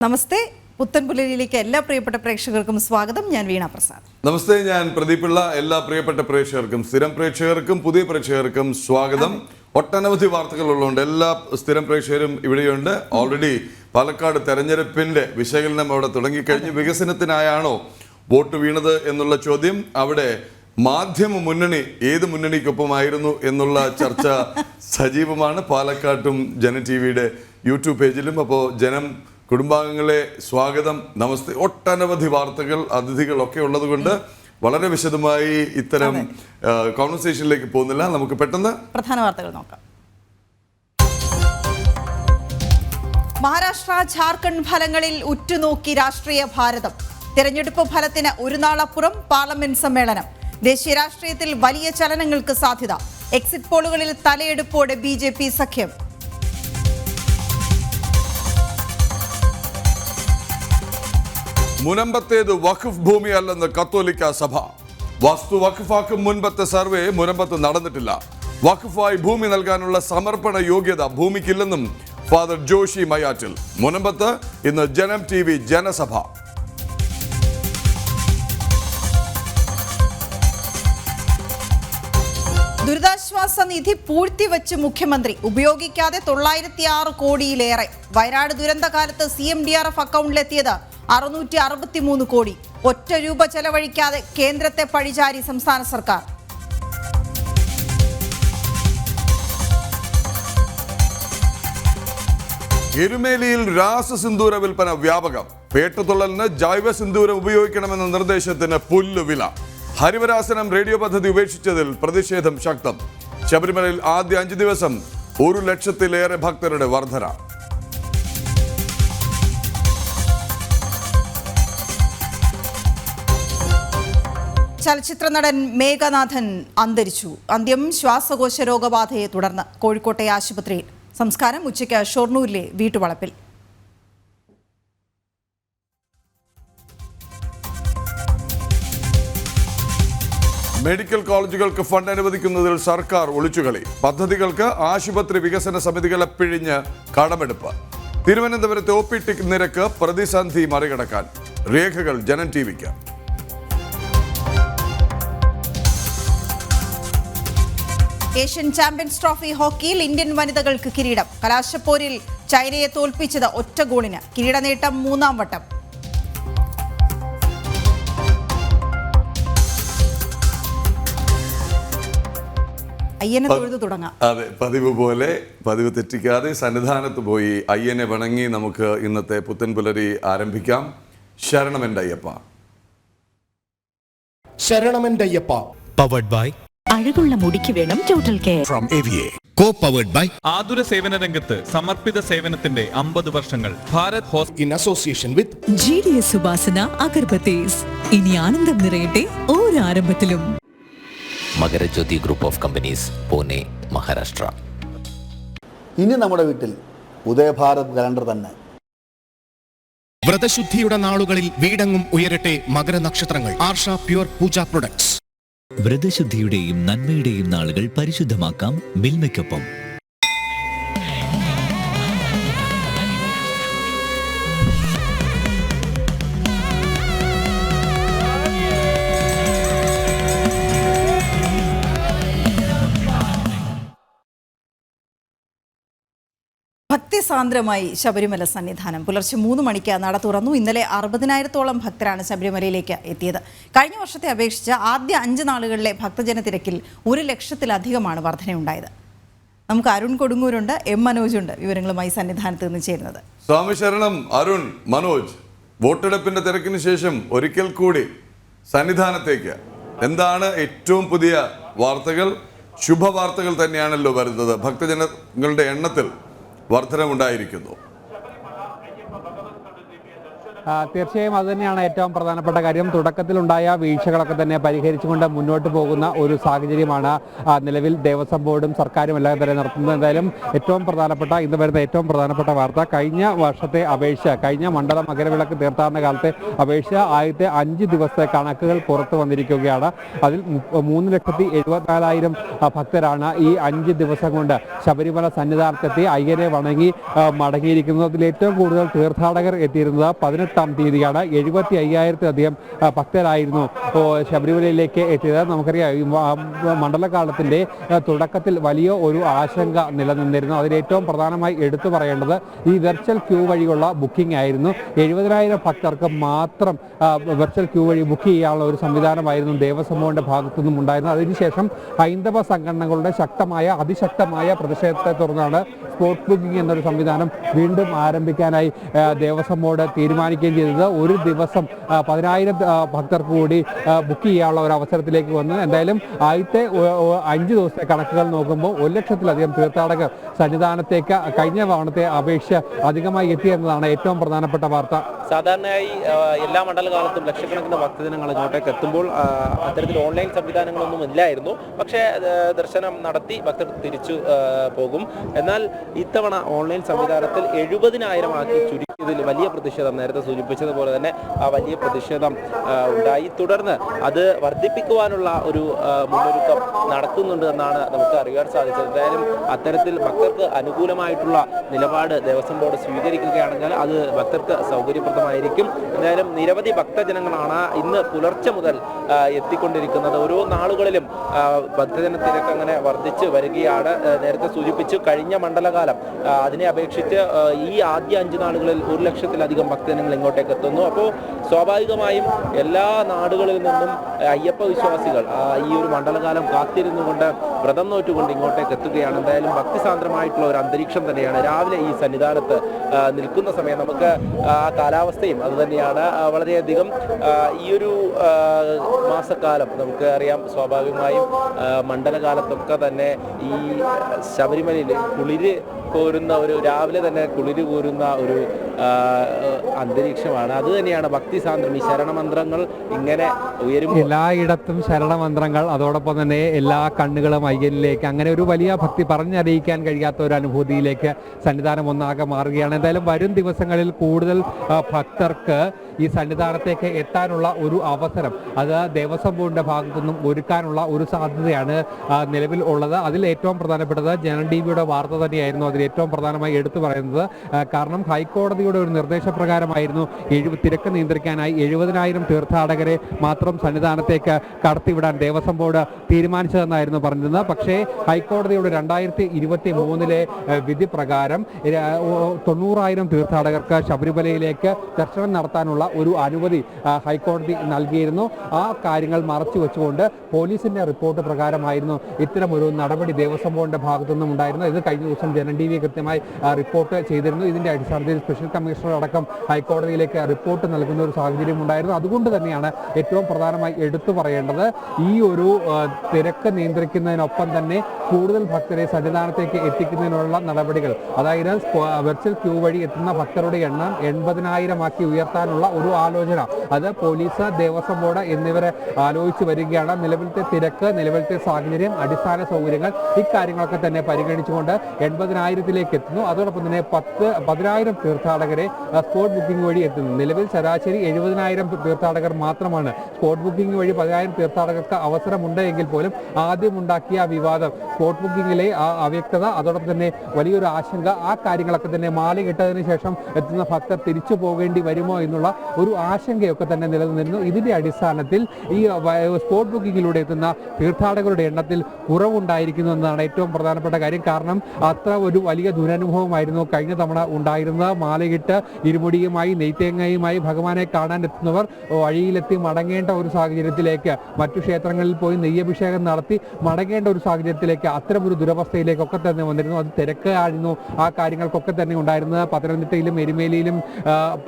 നമസ്തേ, പുത്തൻപുലരിയിലേക്ക് എല്ലാ പ്രിയപ്പെട്ട പ്രേക്ഷകർക്കും സ്വാഗതം. ഞാൻ വീണ പ്രസാദ്. നമസ്തേ, ഞാൻ പ്രദീപ് പിള്ള. എല്ലാ പ്രിയപ്പെട്ട പ്രേക്ഷകർക്കും, സ്ഥിരം പ്രേക്ഷകർക്കും പുതിയ പ്രേക്ഷകർക്കും സ്വാഗതം. ഒട്ടനവധി വാർത്തകളുള്ളതുകൊണ്ട് എല്ലാ സ്ഥിരം പ്രേക്ഷകരും ഇവിടെയുണ്ട്. ഓൾറെഡി പാലക്കാട് തെരഞ്ഞെടുപ്പിന്റെ വിശകലനം അവിടെ തുടങ്ങിക്കഴിഞ്ഞ്. വികസനത്തിനായാണോ വോട്ട് വീണത് എന്നുള്ള ചോദ്യം, അവിടെ മാധ്യമ മുന്നണി ഏത് മുന്നണിക്കൊപ്പമായിരുന്നു എന്നുള്ള ചർച്ച സജീവമാണ് പാലക്കാട്ടും ജനം ടിവിയുടെ യൂട്യൂബ് പേജിലും. അപ്പോൾ ജനം കുടുംബാംഗങ്ങളെ സ്വാഗതം, നമസ്തേ. ഒട്ടനവധി വാർത്തകൾ, അതിഥികളൊക്കെ ഉള്ളതുകൊണ്ട് വളരെ വിശദമായി ഇത്തരം കോൺവെർസേഷനിലേക്ക് പോകുന്നില്ല. നമുക്ക് പെട്ടെന്ന് പ്രധാന വാർത്തകൾ നോക്കാം. മഹാരാഷ്ട്ര ഝാർഖണ്ഡ് ഫലങ്ങളിൽ ഉറ്റുനോക്കി രാഷ്ട്രീയ ഭാരതം. തെരഞ്ഞെടുപ്പ് ഫലത്തിന് ഒരു നാളപ്പുറം പാർലമെന്റ് സമ്മേളനം. ദേശീയ രാഷ്ട്രീയത്തിൽ വലിയ ചലനങ്ങൾക്ക് സാധ്യത. എക്സിറ്റ് പോളുകളിൽ തലയെടുപ്പോടെ BJP സഖ്യം. മുനമ്പത്തേത് വഖഫ് ഭൂമിയല്ലെന്ന് കത്തോലിക്ക സഭ. വസ്തു വഖഫാക്കും മുൻപത്തെ സർവേ മുനമ്പത്ത് നടന്നിട്ടില്ല. വഖഫായി ഭൂമി നൽകാനുള്ള സമർപ്പണ യോഗ്യത ഭൂമിക്കില്ലെന്നും ഫാദർ ജോഷി മയാറ്റിൽ. മുനമ്പത്ത് ഇന്ന് ജനം TV ജനസഭ. ദുരിതാശ്വാസ നിധി പൂഴ്ത്തിവെച്ച് മുഖ്യമന്ത്രി. ഉപയോഗിക്കാതെ 906 കോടിയിലേറെ. വയനാട് ദുരന്തകാലത്ത് CMDRF അക്കൗണ്ടിലെത്തിയത് 663 കോടി. ഒറ്റ രൂപ ചെലവഴിക്കാതെ കേന്ദ്രത്തെ പഴിചാരി സംസ്ഥാന സർക്കാർ. എരുമേലിയിൽ രാസസിന്ദൂര വിൽപ്പന വ്യാപകം. പേട്ടുതുള്ളലിന് ജൈവ സിന്ദൂരം ഉപയോഗിക്കണമെന്ന നിർദ്ദേശത്തിന് പുല്ലുവില. ഹരിവരാസനം റേഡിയോ പദ്ധതി ഉപേക്ഷിച്ചതിൽ പ്രതിഷേധം ശക്തം. ശബരിമലയിൽ ആദ്യ 5 ദിവസം 1 ലക്ഷത്തിലേറെ ഭക്തരുടെ വർധന. ചലച്ചിത്ര നടൻ മേഘനാഥൻ അന്തരിച്ചു. അന്ത്യം ശ്വാസകോശ രോഗബാധയെ തുടർന്ന്. കോഴിക്കോട്ടെ ആശുപത്രിയിൽ. സംസ്കാരം ഉച്ചയ്ക്ക് ഷൊർണൂരിലെ വീട്ടുവളപ്പിൽ. മെഡിക്കൽ കോളേജുകൾക്ക് ഫണ്ട് അനുവദിക്കുന്നതിൽ സർക്കാർ ഒളിച്ചുകളി. പദ്ധതികൾക്ക് ആശുപത്രി വികസന സമിതികളെ പിഴിഞ്ഞ് കടമെടുപ്പ്. തിരുവനന്തപുരത്തെ OPT നിരക്ക് പ്രതിസന്ധി മറികടക്കാൻ. രേഖകൾ ജനം TVക്ക്. ഏഷ്യൻ ചാമ്പ്യൻസ് ട്രോഫി ഹോക്കിയിൽ ഇന്ത്യൻ വനിതകൾക്ക് കിരീടം. കലാശപ്പോരിൽ ചൈനയെ തോൽപ്പിച്ചത് ഒറ്റ ഗോളിന്. കിരീട നേട്ടം 3ാം വട്ടം. അയ്യനെ തൊഴുതു തുടങ്ങാം. അതെ, പതിവ് പോലെ പതിവ് തെറ്റിക്കാതെ സന്നിധാനത്ത് പോയി അയ്യനെ വണങ്ങി നമുക്ക് ഇന്നത്തെ പുത്തൻ പുലരി ആരംഭിക്കാം. ശരണമെൻ്റെ അയ്യപ്പ. ശരണമെൻ്റെ അയ്യപ്പ. പവർഡ് ബൈ അഴകുള്ള മുടിക്ക് വേണം total care from AVA. Co-powered by ആതുര സേവന രംഗത്ത് സമർപ്പിത സേവനത്തിന്റെ 50 വർഷങ്ങൾ. Bharat hospital in association with GDS Subasana agarbattis. ഇനി ആനന്ദം നിറയട്ടെ ഓരോ ആരംഭത്തിലും. Makarajyothi group of companies, Pune, Maharashtra. ഇനി നമ്മുടെ വീട്ടിൽ ഉദയഭാരത് കലണ്ടർ തന്നെ. വ്രതശുദ്ധിയുടെ നാളുകളിൽ വീടെങ്ങും ഉയരട്ടെ മകരനക്ഷത്രങ്ങൾ. ആർഷ പ്യുർ പൂജ പ്രൊഡക്ട്സ്. വ്രതശുദ്ധിയുടെയും നന്മയുടെയും നാളുകൾ പരിശുദ്ധമാക്കാം മിൽമയ്ക്കൊപ്പം. ഭക്തിസാന്ദ്രമായി ശബരിമല സന്നിധാനം. പുലർച്ചെ 3 മണിക്ക് നട തുറന്നു. ഇന്നലെ 60,000-ഓളം ഭക്തരാണ് ശബരിമലയിലേക്ക് എത്തിയത്. കഴിഞ്ഞ വർഷത്തെ അപേക്ഷിച്ച് ആദ്യ 5 നാളുകളിലെ ഭക്തജന തിരക്കിൽ 1 ലക്ഷത്തിലധികമാണ് വർധനയുണ്ടായത്. നമുക്ക് അരുൺ കൊടുങ്ങൂരുണ്ട്, M മനോജുണ്ട് വിവരങ്ങളുമായി സന്നിധാനത്ത് നിന്ന് ചേരുന്നത്. സ്വാമി ശരണം. അരുൺ, മനോജ്, വോട്ടെടുപ്പിന്റെ തിരക്കിന് ശേഷം ഒരിക്കൽ കൂടി സന്നിധാനത്തേക്ക്. എന്താണ് ഏറ്റവും പുതിയ വാർത്തകൾ? ശുഭവാർത്തകൾ തന്നെയാണല്ലോ വരുന്നത്. ഭക്തജനങ്ങളുടെ എണ്ണത്തിൽ വർധനമുണ്ടായിരിക്കുന്നു. തീർച്ചയായും അതുതന്നെയാണ് ഏറ്റവും പ്രധാനപ്പെട്ട കാര്യം. തുടക്കത്തിലുണ്ടായ വീഴ്ചകളൊക്കെ തന്നെ പരിഹരിച്ചുകൊണ്ട് മുന്നോട്ട് പോകുന്ന ഒരു സാഹചര്യമാണ് നിലവിൽ ദേവസ്വം ബോർഡും സർക്കാരും എല്ലാം തന്നെ നടത്തുന്നത്. എന്തായാലും ഇന്ന് വരുന്ന ഏറ്റവും പ്രധാനപ്പെട്ട വാർത്ത, കഴിഞ്ഞ വർഷത്തെ അപേക്ഷ, കഴിഞ്ഞ മണ്ഡല മകരവിളക്ക് തീർത്ഥാടന കാലത്തെ അപേക്ഷ ആദ്യത്തെ 5 ദിവസത്തെ കണക്കുകൾ പുറത്തു വന്നിരിക്കുകയാണ്. അതിൽ 3,74,000 ഭക്തരാണ് ഈ 5 ദിവസം കൊണ്ട് ശബരിമല സന്നിധാനത്തെത്തി അയ്യനെ വണങ്ങി മടങ്ങിയിരിക്കുന്നത്. അതിൽ ഏറ്റവും കൂടുതൽ തീർത്ഥാടകർ എത്തിയിരുന്നത് 18-ാം തീയതിയാണ്. 75,000-ലധികം ഭക്തരായിരുന്നു ശബരിമലയിലേക്ക് എത്തിയത്. നമുക്കറിയാം, ഈ മണ്ഡലകാലത്തിന്റെ തുടക്കത്തിൽ വലിയ ഒരു ആശങ്ക നിലനിന്നിരുന്നു. അതിലേറ്റവും പ്രധാനമായി എടുത്തു പറയേണ്ടത് ഈ വെർച്വൽ ക്യൂ വഴിയുള്ള ബുക്കിംഗ് ആയിരുന്നു. 70,000 ഭക്തർക്ക് മാത്രം വെർച്വൽ ക്യൂ വഴി ബുക്ക് ചെയ്യാനുള്ള ഒരു സംവിധാനമായിരുന്നു ദേവസ്വം ബോർഡിന്റെ ഭാഗത്തു നിന്നും ഉണ്ടായിരുന്നത്. അതിനുശേഷം ഹൈന്ദവ സംഘടനകളുടെ അതിശക്തമായ പ്രതിഷേധത്തെ തുടർന്നാണ് സ്പോട്ട് ബുക്കിംഗ് എന്നൊരു സംവിധാനം വീണ്ടും ആരംഭിക്കാനായി ദേവസ്വം ബോർഡ് തീരുമാനിക്കുകയും ചെയ്തത്. ഒരു ദിവസം 10,000 ഭക്തർക്ക് കൂടി ബുക്ക് ചെയ്യാനുള്ള ഒരു അവസരത്തിലേക്ക് വന്നു. എന്തായാലും ആദ്യത്തെ 5 ദിവസത്തെ കണക്കുകൾ നോക്കുമ്പോൾ 1,00,000-ലധികം തീർത്ഥാടകർ സന്നിധാനത്തേക്ക് കഴിഞ്ഞ തവണത്തെ അപേക്ഷ അധികമായി എത്തിയെന്നതാണ് ഏറ്റവും പ്രധാനപ്പെട്ട വാർത്ത. സാധാരണയായി എല്ലാ മണ്ഡലകാലത്തും ലക്ഷക്കണക്കിന് ഭക്തജനങ്ങൾ ഇങ്ങോട്ടേക്ക് എത്തുമ്പോൾ അത്തരത്തിൽ ഓൺലൈൻ സംവിധാനങ്ങളൊന്നും ഇല്ലായിരുന്നു. പക്ഷേ ദർശനം നടത്തി ഭക്തർ തിരിച്ചു പോകും. എന്നാൽ ഇത്തവണ ഓൺലൈൻ സംവിധാനത്തിൽ 70,000 ആക്കി ചുരുക്കിയതിൽ വലിയ പ്രതിഷേധം, നേരത്തെ സൂചിപ്പിച്ചതുപോലെ തന്നെ ആ വലിയ പ്രതിഷേധം ഉണ്ടായി. തുടർന്ന് അത് വർദ്ധിപ്പിക്കുവാനുള്ള ഒരു മുന്നൊരുക്കം നടത്തുന്നുണ്ട് എന്നാണ് നമുക്ക് അറിയാൻ സാധിച്ചത്. എന്തായാലും അത്തരത്തിൽ ഭക്തർക്ക് അനുകൂലമായിട്ടുള്ള നിലപാട് ദേവസ്വം ബോർഡ് സ്വീകരിക്കുകയാണെങ്കിൽ അത് ഭക്തർക്ക് സൗകര്യപ്രദമായിരിക്കും. എന്തായാലും നിരവധി ഭക്തജനങ്ങളാണ് ഇന്ന് പുലർച്ചെ മുതൽ എത്തിക്കൊണ്ടിരിക്കുന്നത്. ഓരോ നാളുകളിലും ഭക്തജന തിരക്ക് അങ്ങനെ വർദ്ധിച്ചു വരികയാണ്. നേരത്തെ സൂചിപ്പിച്ചു, കഴിഞ്ഞ മണ്ഡലകാലം അതിനെ അപേക്ഷിച്ച് ഈ ആദ്യ 5 നാളുകളിൽ 1,00,000-ലധികം ഭക്തജനങ്ങൾ ഇങ്ങോട്ടേക്ക് എത്തുന്നു. അപ്പോൾ സ്വാഭാവികമായും എല്ലാ നാടുകളിൽ നിന്നും അയ്യപ്പ വിശ്വാസികൾ ഈ ഒരു മണ്ഡലകാലം കാത്തിരുന്നുകൊണ്ട് വ്രതം നോറ്റുകൊണ്ട് ഇങ്ങോട്ടേക്ക് എത്തുകയാണ്. എന്തായാലും ഭക്തിസാന്ദ്രമായിട്ടുള്ള ഒരു അന്തരീക്ഷം തന്നെയാണ് രാവിലെ ഈ സന്നിധാനത്ത് നിൽക്കുന്ന സമയം. നമുക്ക് ആ കാലാവസ്ഥയും അതുതന്നെയാണ്. വളരെയധികം ഈ ഒരു മാസക്കാലം നമുക്ക് അറിയാം, സ്വാഭാവികമായും മണ്ഡലകാലത്തൊക്കെ തന്നെ ഈ ശബരിമലയിൽ കുളിര് കോരുന്ന രാവിലെ തന്നെ കുളിര് കോരുന്ന ഒരു അന്തരീക്ഷമാണ്. അത് തന്നെയാണ് ഭക്തിസാന്ദ്രം. ഈ ശരണമന്ത്രങ്ങൾ ഇങ്ങനെ ഉയരും, എല്ലായിടത്തും ശരണമന്ത്രങ്ങൾ, അതോടൊപ്പം തന്നെ എല്ലാ കണ്ണുകളും അയ്യനിലേക്ക്, അങ്ങനെ ഒരു വലിയ ഭക്തി പറഞ്ഞറിയിക്കാൻ കഴിയാത്ത ഒരു അനുഭൂതിയിലേക്ക് സന്നിധാനം ഒന്നാകെ മാറുകയാണ്. എന്തായാലും വരും ദിവസങ്ങളിൽ കൂടുതൽ ഭക്തർക്ക് ഈ സന്നിധാനത്തേക്ക് എത്താനുള്ള ഒരു അവസരം അത് ദേവസ്വം ബോർഡിന്റെ ഭാഗത്തു നിന്നും ഒരുക്കാനുള്ള ഒരു സാധ്യതയാണ് നിലവിൽ ഉള്ളത്. അതിൽ ഏറ്റവും പ്രധാനപ്പെട്ടത് ജനം ടിവിയുടെ വാർത്ത തന്നെയായിരുന്നു. അതിൽ ഏറ്റവും പ്രധാനമായി എടുത്തു പറയുന്നത്, കാരണം ഹൈക്കോടതിയുടെ ഒരു നിർദ്ദേശപ്രകാരമായിരുന്നു തിരക്ക് നിയന്ത്രിക്കാനായി 70,000 തീർത്ഥാടകരെ മാത്രം സന്നിധാനത്തേക്ക് കടത്തിവിടാൻ ദേവസ്വം ബോർഡ് തീരുമാനിച്ചതെന്നായിരുന്നു പറഞ്ഞിരുന്നത്. പക്ഷേ ഹൈക്കോടതിയുടെ 2023 വിധി പ്രകാരം 90,000 തീർത്ഥാടകർക്ക് ശബരിമലയിലേക്ക് ദർശനം നടത്താനുള്ള ഒരു അനുമതി ഹൈക്കോടതി നൽകിയിരുന്നു. ആ കാര്യങ്ങൾ മറച്ചു വെച്ചുകൊണ്ട് പോലീസിന്റെ റിപ്പോർട്ട് പ്രകാരമായിരുന്നു ഇത്തരമൊരു നടപടി ദേവസ്വം ബോർഡിന്റെ ഭാഗത്തു നിന്നും ഉണ്ടായിരുന്നു. ഇത് കഴിഞ്ഞ ദിവസം ജനം ടി വി കൃത്യമായി റിപ്പോർട്ട് ചെയ്തിരുന്നു. ഇതിന്റെ അടിസ്ഥാനത്തിൽ സ്പെഷ്യൽ കമ്മീഷണർ അടക്കം ഹൈക്കോടതിയിലേക്ക് റിപ്പോർട്ട് നൽകുന്ന ഒരു സാഹചര്യം ഉണ്ടായിരുന്നു. അതുകൊണ്ട് തന്നെയാണ് ഏറ്റവും പ്രധാനമായി എടുത്തു പറയേണ്ടത്, ഈ ഒരു തിരക്ക് നിയന്ത്രിക്കുന്നതിനൊപ്പം തന്നെ കൂടുതൽ ഭക്തരെ സന്നിധാനത്തേക്ക് എത്തിക്കുന്നതിനുള്ള നടപടികൾ, അതായത് വെർച്വൽ ക്യൂ വഴി എത്തുന്ന ഭക്തരുടെ എണ്ണം 80,000 ആക്കി ഉയർത്താനുള്ള ഒരു ആലോചന അത് പോലീസ്, ദേവസ്വം ബോർഡ് എന്നിവരെ ആലോചിച്ച് വരികയാണ്. നിലവിലത്തെ തിരക്ക്, നിലവിലത്തെ സാഹചര്യം, അടിസ്ഥാന സൗകര്യങ്ങൾ, ഇക്കാര്യങ്ങളൊക്കെ തന്നെ പരിഗണിച്ചുകൊണ്ട് 80,000-ലേക്ക് എത്തുന്നു. അതോടൊപ്പം തന്നെ 10,000 തീർത്ഥാടകരെ സ്പോട്ട് ബുക്കിംഗ് വഴി എത്തുന്നു. നിലവിൽ ശരാശരി 70,000 തീർത്ഥാടകർ മാത്രമാണ്. സ്പോട്ട് ബുക്കിംഗ് വഴി 10,000 തീർത്ഥാടകർക്ക് അവസരമുണ്ട് എങ്കിൽ പോലും ആദ്യം ഉണ്ടാക്കിയ വിവാദം, സ്പോട്ട് ബുക്കിങ്ങിലെ ആ അവ്യക്തത, അതോടൊപ്പം തന്നെ വലിയൊരു ആശങ്ക, ആ കാര്യങ്ങളൊക്കെ തന്നെ മാലയിട്ടതിന് ശേഷം എത്തുന്ന ഭക്തർ തിരിച്ചു പോകേണ്ടി വരുമോ എന്നുള്ള ഒരു ആശങ്കയൊക്കെ തന്നെ നിലനിന്നിരുന്നു. ഇതിന്റെ അടിസ്ഥാനത്തിൽ ഈ സ്പോട്ട് ബുക്കിങ്ങിലൂടെ എത്തുന്ന തീർത്ഥാടകരുടെ എണ്ണത്തിൽ കുറവുണ്ടായിരിക്കുന്നു എന്നതാണ് ഏറ്റവും പ്രധാനപ്പെട്ട കാര്യം. കാരണം അത്ര ഒരു വലിയ ദുരനുഭവമായിരുന്നു കഴിഞ്ഞ തവണ ഉണ്ടായിരുന്നത്. മാലയിട്ട് ഇരുമുടിയുമായി നെയ്ത്തേങ്ങയുമായി ഭഗവാനെ കാണാൻ എത്തുന്നവർ വഴിയിലെത്തി മടങ്ങേണ്ട ഒരു സാഹചര്യത്തിലേക്ക്, മറ്റു ക്ഷേത്രങ്ങളിൽ പോയി നെയ്യഭിഷേകം നടത്തി മടങ്ങേണ്ട ഒരു സാഹചര്യത്തിലേക്ക്, അത്തരമൊരു ദുരവസ്ഥയിലേക്കൊക്കെ തന്നെ വന്നിരുന്നു. അത് തിരക്കായിരുന്നു. ആ കാര്യങ്ങൾക്കൊക്കെ തന്നെ ഉണ്ടായിരുന്നത്. പത്തനംതിട്ടയിലും എരുമേലിയിലും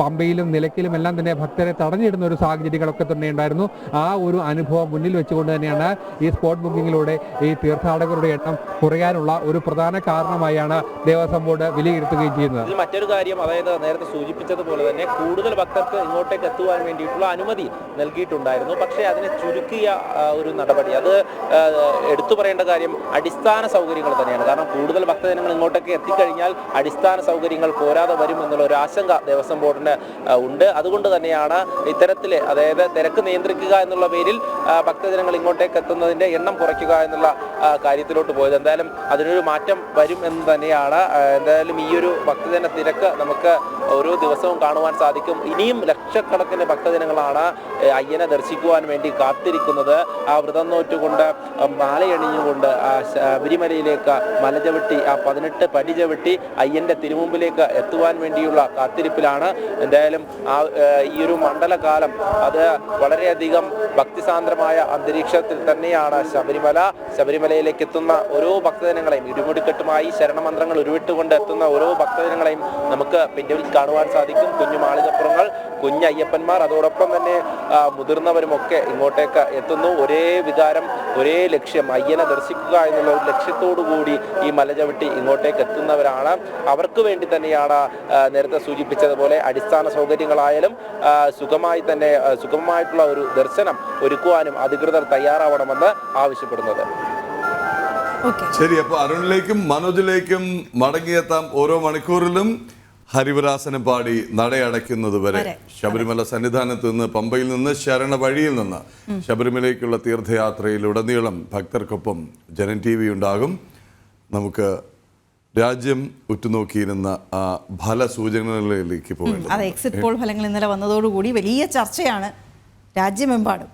പമ്പയിലും നിലയ്ക്കലും എല്ലാം തന്നെ ഭക്തരെ തടഞ്ഞിടുന്ന ഒരു സാഹചര്യങ്ങളൊക്കെ തന്നെ ഉണ്ടായിരുന്നു. ആ ഒരു അനുഭവം മുന്നിൽ വെച്ചുകൊണ്ട് തന്നെയാണ് ഈ സ്പോട്ട് ബുക്കിങ്ങിലൂടെ ഈ തീർത്ഥാടകരുടെ എണ്ണം കുറയാനുള്ള ഒരു പ്രധാന കാരണമായാണ് ദേവസ്വം ബോർഡ് വിലയിരുത്തുകയും ചെയ്യുന്നത്. ഇതിൽ മറ്റൊരു കാര്യം, അതായത് നേരത്തെ സൂചിപ്പിച്ചതുപോലെ തന്നെ കൂടുതൽ ഭക്തർക്ക് ഇങ്ങോട്ടേക്ക് എത്തുവാൻ വേണ്ടിയിട്ടുള്ള അനുമതി നൽകിയിട്ടുണ്ടായിരുന്നു. പക്ഷേ അതിനെ ചുരുക്കിയ ഒരു നടപടി, അത് എടുത്തു പറയേണ്ട കാര്യം അടിസ്ഥാന സൗകര്യങ്ങൾ തന്നെയാണ്. കാരണം കൂടുതൽ ഭക്തജനങ്ങൾ ഇങ്ങോട്ടേക്ക് എത്തിക്കഴിഞ്ഞാൽ അടിസ്ഥാന സൗകര്യങ്ങൾ പോരാതെ വരും എന്നുള്ള ഒരു ആശങ്ക ദേവസ്വം ബോർഡിന് ഉണ്ട്. അതുകൊണ്ട് തന്നെയാണ് ഇത്തരത്തിൽ, അതായത് തിരക്ക് നിയന്ത്രിക്കുക എന്നുള്ള പേരിൽ ഭക്തജനങ്ങൾ ഇങ്ങോട്ടേക്ക് എത്തുന്നതിന്റെ എണ്ണം കുറയ്ക്കുക എന്നുള്ള കാര്യത്തിലോട്ട് പോയത്. എന്തായാലും അതിനൊരു മാറ്റം വരും എന്ന് തന്നെയാണ്. എന്തായാലും ഈ ഒരു ഭക്തജന തിരക്ക് നമുക്ക് ഓരോ ദിവസവും കാണുവാൻ സാധിക്കും. ഇനിയും ലക്ഷക്കണക്കിന് ഭക്തജനങ്ങളാണ് അയ്യനെ ദർശിക്കുവാൻ വേണ്ടി കാത്തിരിക്കുന്നത്. ആ വ്രതം നോറ്റുകൊണ്ട് മാലയണിഞ്ഞുകൊണ്ട് ശബരിമലയിലേക്ക് മല ചവിട്ടി, ആ 18 പടി ചവിട്ടി അയ്യന്റെ തിരുമുമ്പിലേക്ക് എത്തുവാൻ വേണ്ടിയുള്ള കാത്തിരിപ്പിലാണ്. എന്തായാലും ഈ ഒരു മണ്ഡലകാലം അത് വളരെയധികം ഭക്തിസാന്ദ്രമായ അന്തരീക്ഷത്തിൽ തന്നെയാണ് ശബരിമലയിലേക്ക് എത്തുന്ന ഓരോ ഭക്തജനങ്ങളെയും ഇരുമുടിക്കെട്ടുമായി ശരണമന്ത്രങ്ങൾ ഉരുവിട്ടുകൊണ്ട് എത്തുന്ന ഓരോ ഭക്തജനങ്ങളെയും നമുക്ക് പിന്നിൽ കാണുവാൻ സാധിക്കും. കുഞ്ഞു മാളികപ്പുറങ്ങൾ, കുഞ്ഞയ്യപ്പന്മാർ, അതോടൊപ്പം തന്നെ മുതിർന്നവരുമൊക്കെ ഇങ്ങോട്ടേക്ക് എത്തുന്നു. ഒരേ വികാരം, ഒരേ ലക്ഷ്യം, അയ്യനെ ദർശിക്കുക എന്നുള്ള ഒരു ലക്ഷ്യത്തോടു കൂടി ഈ മല ചവിട്ടി ഇങ്ങോട്ടേക്ക് എത്തുന്നവരാണ്. അവർക്ക് വേണ്ടി തന്നെയാണ് നേരത്തെ സൂചിപ്പിച്ചതുപോലെ അടിസ്ഥാന സൗകര്യങ്ങളായാലും സുഗമമായിട്ടുള്ള ഒരു ദർശനം ഒരുക്കുവാനും അധികൃതർ തയ്യാറാവണമെന്ന് ആവശ്യപ്പെടുന്നത്. ശരി, അപ്പോൾ അരുണിലേക്കും മനോജിലേക്കും മടങ്ങിയെത്താം. ഓരോ മണിക്കൂറിലും ഹരിവരാസനം പാടി നടയടയ്ക്കുന്നത് വരെ ശബരിമല സന്നിധാനത്ത് നിന്ന്, പമ്പയിൽ നിന്ന്, ശരണ വഴിയിൽ നിന്ന് ശബരിമലയ്ക്കുള്ള തീർത്ഥയാത്രയിലുടനീളം ഭക്തർക്കൊപ്പം ജനം TV ഉണ്ടാകും. നമുക്ക് രാജ്യം ഉറ്റുനോക്കിയിരുന്ന ആ ഫലസൂചനകളിലേക്ക് പോകേണ്ടത്. അതെ, എക്സിറ്റ് പോൾ ഫലങ്ങൾ ഇന്നലെ വന്നതോടുകൂടി വലിയ ചർച്ചയാണ് രാജ്യമെമ്പാടും.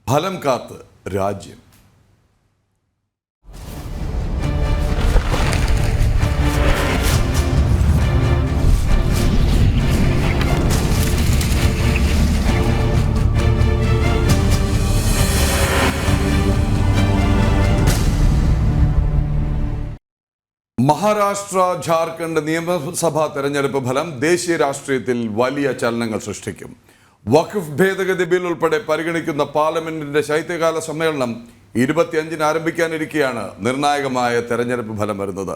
ഫലം കാത്ത് രാജ്യം. മഹാരാഷ്ട്ര, ജാർഖണ്ഡ് നിയമസഭാ തെരഞ്ഞെടുപ്പ് ഫലം ദേശീയ രാഷ്ട്രീയത്തിൽ വലിയ ചലനങ്ങൾ സൃഷ്ടിക്കും. വഖഫ് ഭേദഗതി ബിൽ ഉൾപ്പെടെ പരിഗണിക്കുന്ന പാർലമെന്റിന്റെ ശൈത്യകാല സമ്മേളനം 25-ന് ആരംഭിക്കാനിരിക്കെയാണ് നിർണായകമായ തെരഞ്ഞെടുപ്പ് ഫലം വരുന്നത്.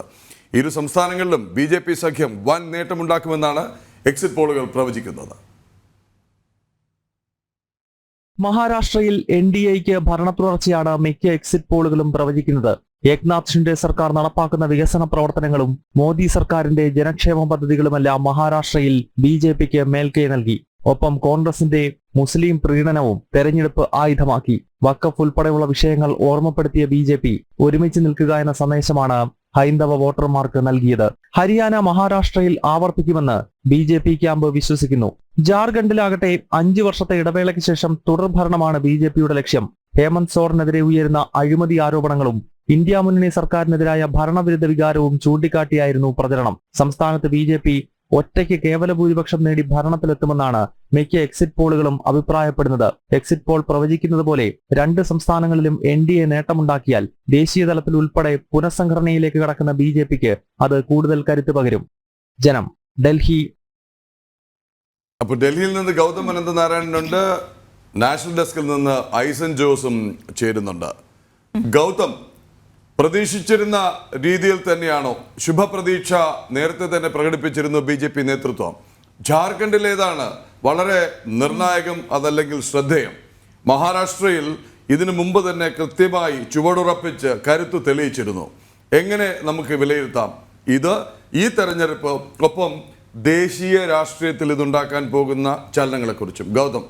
ഇരു സംസ്ഥാനങ്ങളിലും BJP സഖ്യം വൻ നേട്ടമുണ്ടാക്കുമെന്നാണ് എക്സിറ്റ് പോളുകൾ പ്രവചിക്കുന്നത്. മഹാരാഷ്ട്രയിൽ NDAയ്ക്ക് ഭരണത്തുടർച്ചയാണ് മിക്ക എക്സിറ്റ് പോളുകളും പ്രവചിക്കുന്നത്. ഏക്നാഥ് ഷിൻഡെ സർക്കാർ നടപ്പാക്കുന്ന വികസന പ്രവർത്തനങ്ങളും മോദി സർക്കാരിന്റെ ജനക്ഷേമ പദ്ധതികളുമെല്ലാം മഹാരാഷ്ട്രയിൽ BJPക്ക് മേൽക്കൈ നൽകി. ഒപ്പം കോൺഗ്രസിന്റെ മുസ്ലിം പ്രീണനവും തെരഞ്ഞെടുപ്പ് ആയുധമാക്കി. വഖഫ് ഉൾപ്പെടെയുള്ള വിഷയങ്ങൾ ഓർമ്മപ്പെടുത്തിയ BJP ഒരുമിച്ച് നിൽക്കുക എന്ന സന്ദേശമാണ് ഹൈന്ദവ വോട്ടർമാർക്ക് നൽകിയത്. ഹരിയാന, മഹാരാഷ്ട്രയിൽ ആവർത്തിക്കുമെന്ന് BJP ക്യാമ്പ് വിശ്വസിക്കുന്നു. ജാർഖണ്ഡിലാകട്ടെ 5 വർഷത്തെ ഇടവേളയ്ക്ക് ശേഷം തുടർഭരണമാണ് BJPയുടെ ലക്ഷ്യം. ഹേമന്ത് സോറനെതിരെ ഉയരുന്ന അഴിമതി ആരോപണങ്ങളും ഇന്ത്യ മുന്നണി സർക്കാരിനെതിരായ ഭരണവിരുദ്ധ വികാരവും ചൂണ്ടിക്കാട്ടിയായിരുന്നു പ്രചരണം. സംസ്ഥാനത്ത് BJP ഒറ്റയ്ക്ക് കേവല ഭൂരിപക്ഷം നേടി ഭരണത്തിലെത്തുമെന്നാണ് മിക്ക എക്സിറ്റ് പോളുകളും അഭിപ്രായപ്പെടുന്നത്. എക്സിറ്റ് പോൾ പ്രവചിക്കുന്നത് പോലെ 2 സംസ്ഥാനങ്ങളിലും NDA നേട്ടമുണ്ടാക്കിയാൽ ദേശീയ തലത്തിൽ ഉൾപ്പെടെ പുനഃസംഘടനയിലേക്ക് കടക്കുന്ന BJPക്ക് അത് കൂടുതൽ കരുത്ത് പകരും. ജനം, ഡൽഹി. അപ്പോൾ ഡൽഹിയിൽ നിന്ന് ഗൗതം അനന്തനാരായണനുണ്ട്, നാഷണൽ ഡെസ്കിൽ നിന്ന് ഐസൻ ജോസും ചേരുന്നുണ്ട്. ഗൗതം, പ്രതീക്ഷിച്ചിരുന്ന രീതിയിൽ തന്നെയാണോ? ശുഭപ്രതീക്ഷ നേരത്തെ തന്നെ പ്രകടിപ്പിച്ചിരുന്നു BJP നേതൃത്വം. ജാർഖണ്ഡിലേതാണ് വളരെ നിർണായകം, അതല്ലെങ്കിൽ ശ്രദ്ധേയം? മഹാരാഷ്ട്രയിൽ ഇതിനു മുമ്പ് തന്നെ കൃത്യമായി ചുവടുറപ്പിച്ച് കരുത്ത് തെളിയിച്ചിരുന്നു. എങ്ങനെ നമുക്ക് വിലയിരുത്താം ഇത്, ഈ തെരഞ്ഞെടുപ്പ്, ഒപ്പം ദേശീയ രാഷ്ട്രീയത്തിൽ ഇതുണ്ടാക്കാൻ പോകുന്ന ചലനങ്ങളെക്കുറിച്ചും? ഗൗതം.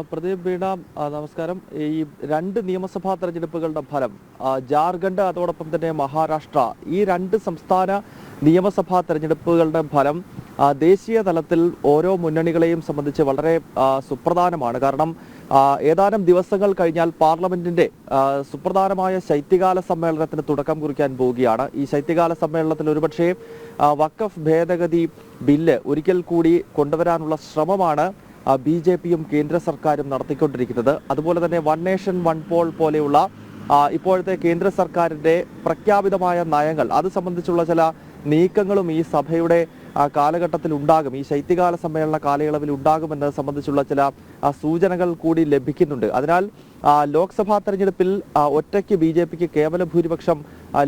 പ്രദീപ് വീണ, നമസ്കാരം. ഈ 2 നിയമസഭാ തെരഞ്ഞെടുപ്പുകളുടെ ഫലം, ജാർഖണ്ഡ് അതോടൊപ്പം തന്നെ മഹാരാഷ്ട്ര, ഈ 2 സംസ്ഥാന നിയമസഭാ തെരഞ്ഞെടുപ്പുകളുടെ ഫലം ദേശീയ തലത്തിൽ ഓരോ മുന്നണികളെയും സംബന്ധിച്ച് വളരെ സുപ്രധാനമാണ്. കാരണം ഏതാനും ദിവസങ്ങൾ കഴിഞ്ഞാൽ പാർലമെന്റിന്റെ സുപ്രധാനമായ ശൈത്യകാല സമ്മേളനത്തിന് തുടക്കം കുറിക്കാൻ പോവുകയാണ്. ഈ ശൈത്യകാല സമ്മേളനത്തിൽ ഒരുപക്ഷെ വഖഫ് ഭേദഗതി ബില്ല് ഒരിക്കൽ കൂടി കൊണ്ടുവരാനുള്ള ശ്രമമാണ് BJPയും കേന്ദ്ര സർക്കാരും നടത്തിക്കൊണ്ടിരിക്കുന്നത്. അതുപോലെ തന്നെ 1 നേഷൻ 1 പോൾ പോലെയുള്ള ഇപ്പോഴത്തെ കേന്ദ്ര സർക്കാരിന്റെ പ്രഖ്യാപിതമായ നയങ്ങൾ അത് സംബന്ധിച്ചുള്ള ചില നീക്കങ്ങളും ഈ സഭയുടെ കാലഘട്ടത്തിൽ ഉണ്ടാകും, ഈ ശൈത്യകാല സമ്മേളന കാലയളവിൽ ഉണ്ടാകുമെന്നത് സംബന്ധിച്ചുള്ള ചില സൂചനകൾ കൂടി ലഭിക്കുന്നുണ്ട്. അതിനാൽ ലോക്സഭാ തെരഞ്ഞെടുപ്പിൽ ഒറ്റയ്ക്ക് BJPക്ക് കേവല ഭൂരിപക്ഷം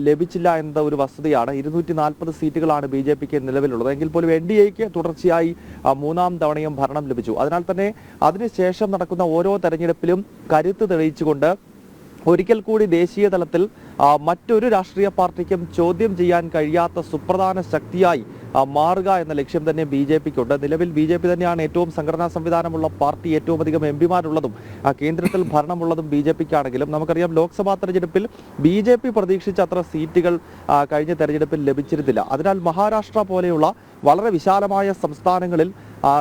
ലഭിച്ചില്ല എന്ന ഒരു വസ്തുതയാണ്. 240 സീറ്റുകളാണ് BJPക്ക് നിലവിലുള്ളത്. എങ്കിൽ പോലും NDAക്ക് തുടർച്ചയായി 3ാം തവണയും ഭരണം ലഭിച്ചു. അതിനാൽ തന്നെ അതിനുശേഷം നടക്കുന്ന ഓരോ തെരഞ്ഞെടുപ്പിലും കരുത്ത് തെളിയിച്ചുകൊണ്ട് ഒരിക്കൽ കൂടി ദേശീയ തലത്തിൽ മറ്റൊരു രാഷ്ട്രീയ പാർട്ടിക്കും ചോദ്യം ചെയ്യാൻ കഴിയാത്ത സുപ്രധാന ശക്തിയായി മാറുക എന്ന ലക്ഷ്യം തന്നെ BJPക്കുണ്ട്. നിലവിൽ BJP തന്നെയാണ് ഏറ്റവും സംഘടനാ സംവിധാനമുള്ള പാർട്ടി, ഏറ്റവും അധികം എംപിമാരുള്ളതും കേന്ദ്രത്തിൽ ഭരണമുള്ളതും BJPക്കാണെങ്കിലും നമുക്കറിയാം ലോക്സഭാ തെരഞ്ഞെടുപ്പിൽ BJP പ്രതീക്ഷിച്ച അത്ര സീറ്റുകൾ കഴിഞ്ഞ തെരഞ്ഞെടുപ്പിൽ ലഭിച്ചിരുന്നില്ല. അതിനാൽ മഹാരാഷ്ട്ര പോലെയുള്ള വളരെ വിശാലമായ സംസ്ഥാനങ്ങളിൽ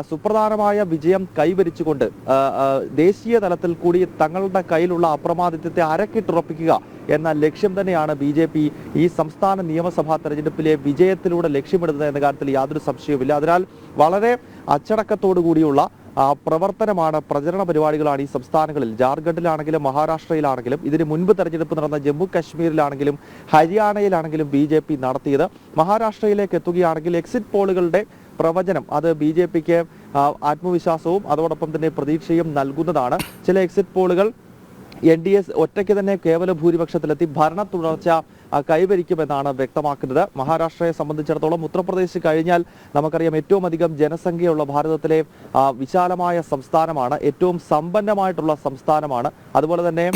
സുപ്രധാനമായ വിജയം കൈവരിച്ചുകൊണ്ട് ദേശീയ തലത്തിൽ കൂടി തങ്ങളുടെ കയ്യിലുള്ള അപ്രമാദിത്വത്തെ അരക്കിട്ടുറപ്പിക്കുക എന്ന ലക്ഷ്യം തന്നെയാണ് BJP ഈ സംസ്ഥാന നിയമസഭാ തെരഞ്ഞെടുപ്പിലെ വിജയത്തിലൂടെ ലക്ഷ്യമിടുന്നത് എന്ന കാര്യത്തിൽ യാതൊരു സംശയവുമില്ല. അതിനാൽ വളരെ അച്ചടക്കത്തോടു കൂടിയുള്ള പ്രവർത്തനമാണ്, പ്രചരണ പരിപാടികളാണ് ഈ സംസ്ഥാനങ്ങളിൽ, ജാർഖണ്ഡിലാണെങ്കിലും മഹാരാഷ്ട്രയിലാണെങ്കിലും ഇതിന് മുൻപ് തെരഞ്ഞെടുപ്പ് നടന്ന ജമ്മു കാശ്മീരിലാണെങ്കിലും ഹരിയാനയിലാണെങ്കിലും BJP നടത്തിയത്. മഹാരാഷ്ട്രയിലേക്ക് എത്തുകയാണെങ്കിൽ എക്സിറ്റ് പോളുകളുടെ പ്രവചനം അത് BJPക്ക് ആത്മവിശ്വാസവും അതോടൊപ്പം തന്നെ പ്രതീക്ഷയും നൽകുന്നതാണ്. ചില എക്സിറ്റ് പോളുകൾ NDA ഒറ്റയ്ക്ക് തന്നെ കേവല ഭൂരിപക്ഷത്തിലെത്തി ഭരണ തുടർച്ച കൈവരിക്കുമെന്നാണ് വ്യക്തമാക്കുന്നത്. മഹാരാഷ്ട്രയെ സംബന്ധിച്ചിടത്തോളം ഉത്തർപ്രദേശ് കഴിഞ്ഞാൽ നമുക്കറിയാം ഏറ്റവും അധികം ജനസംഖ്യയുള്ള ഭാരതത്തിലെ വിശാലമായ സംസ്ഥാനമാണ്, ഏറ്റവും സമ്പന്നമായിട്ടുള്ള സംസ്ഥാനമാണ്. അതുപോലെ തന്നെ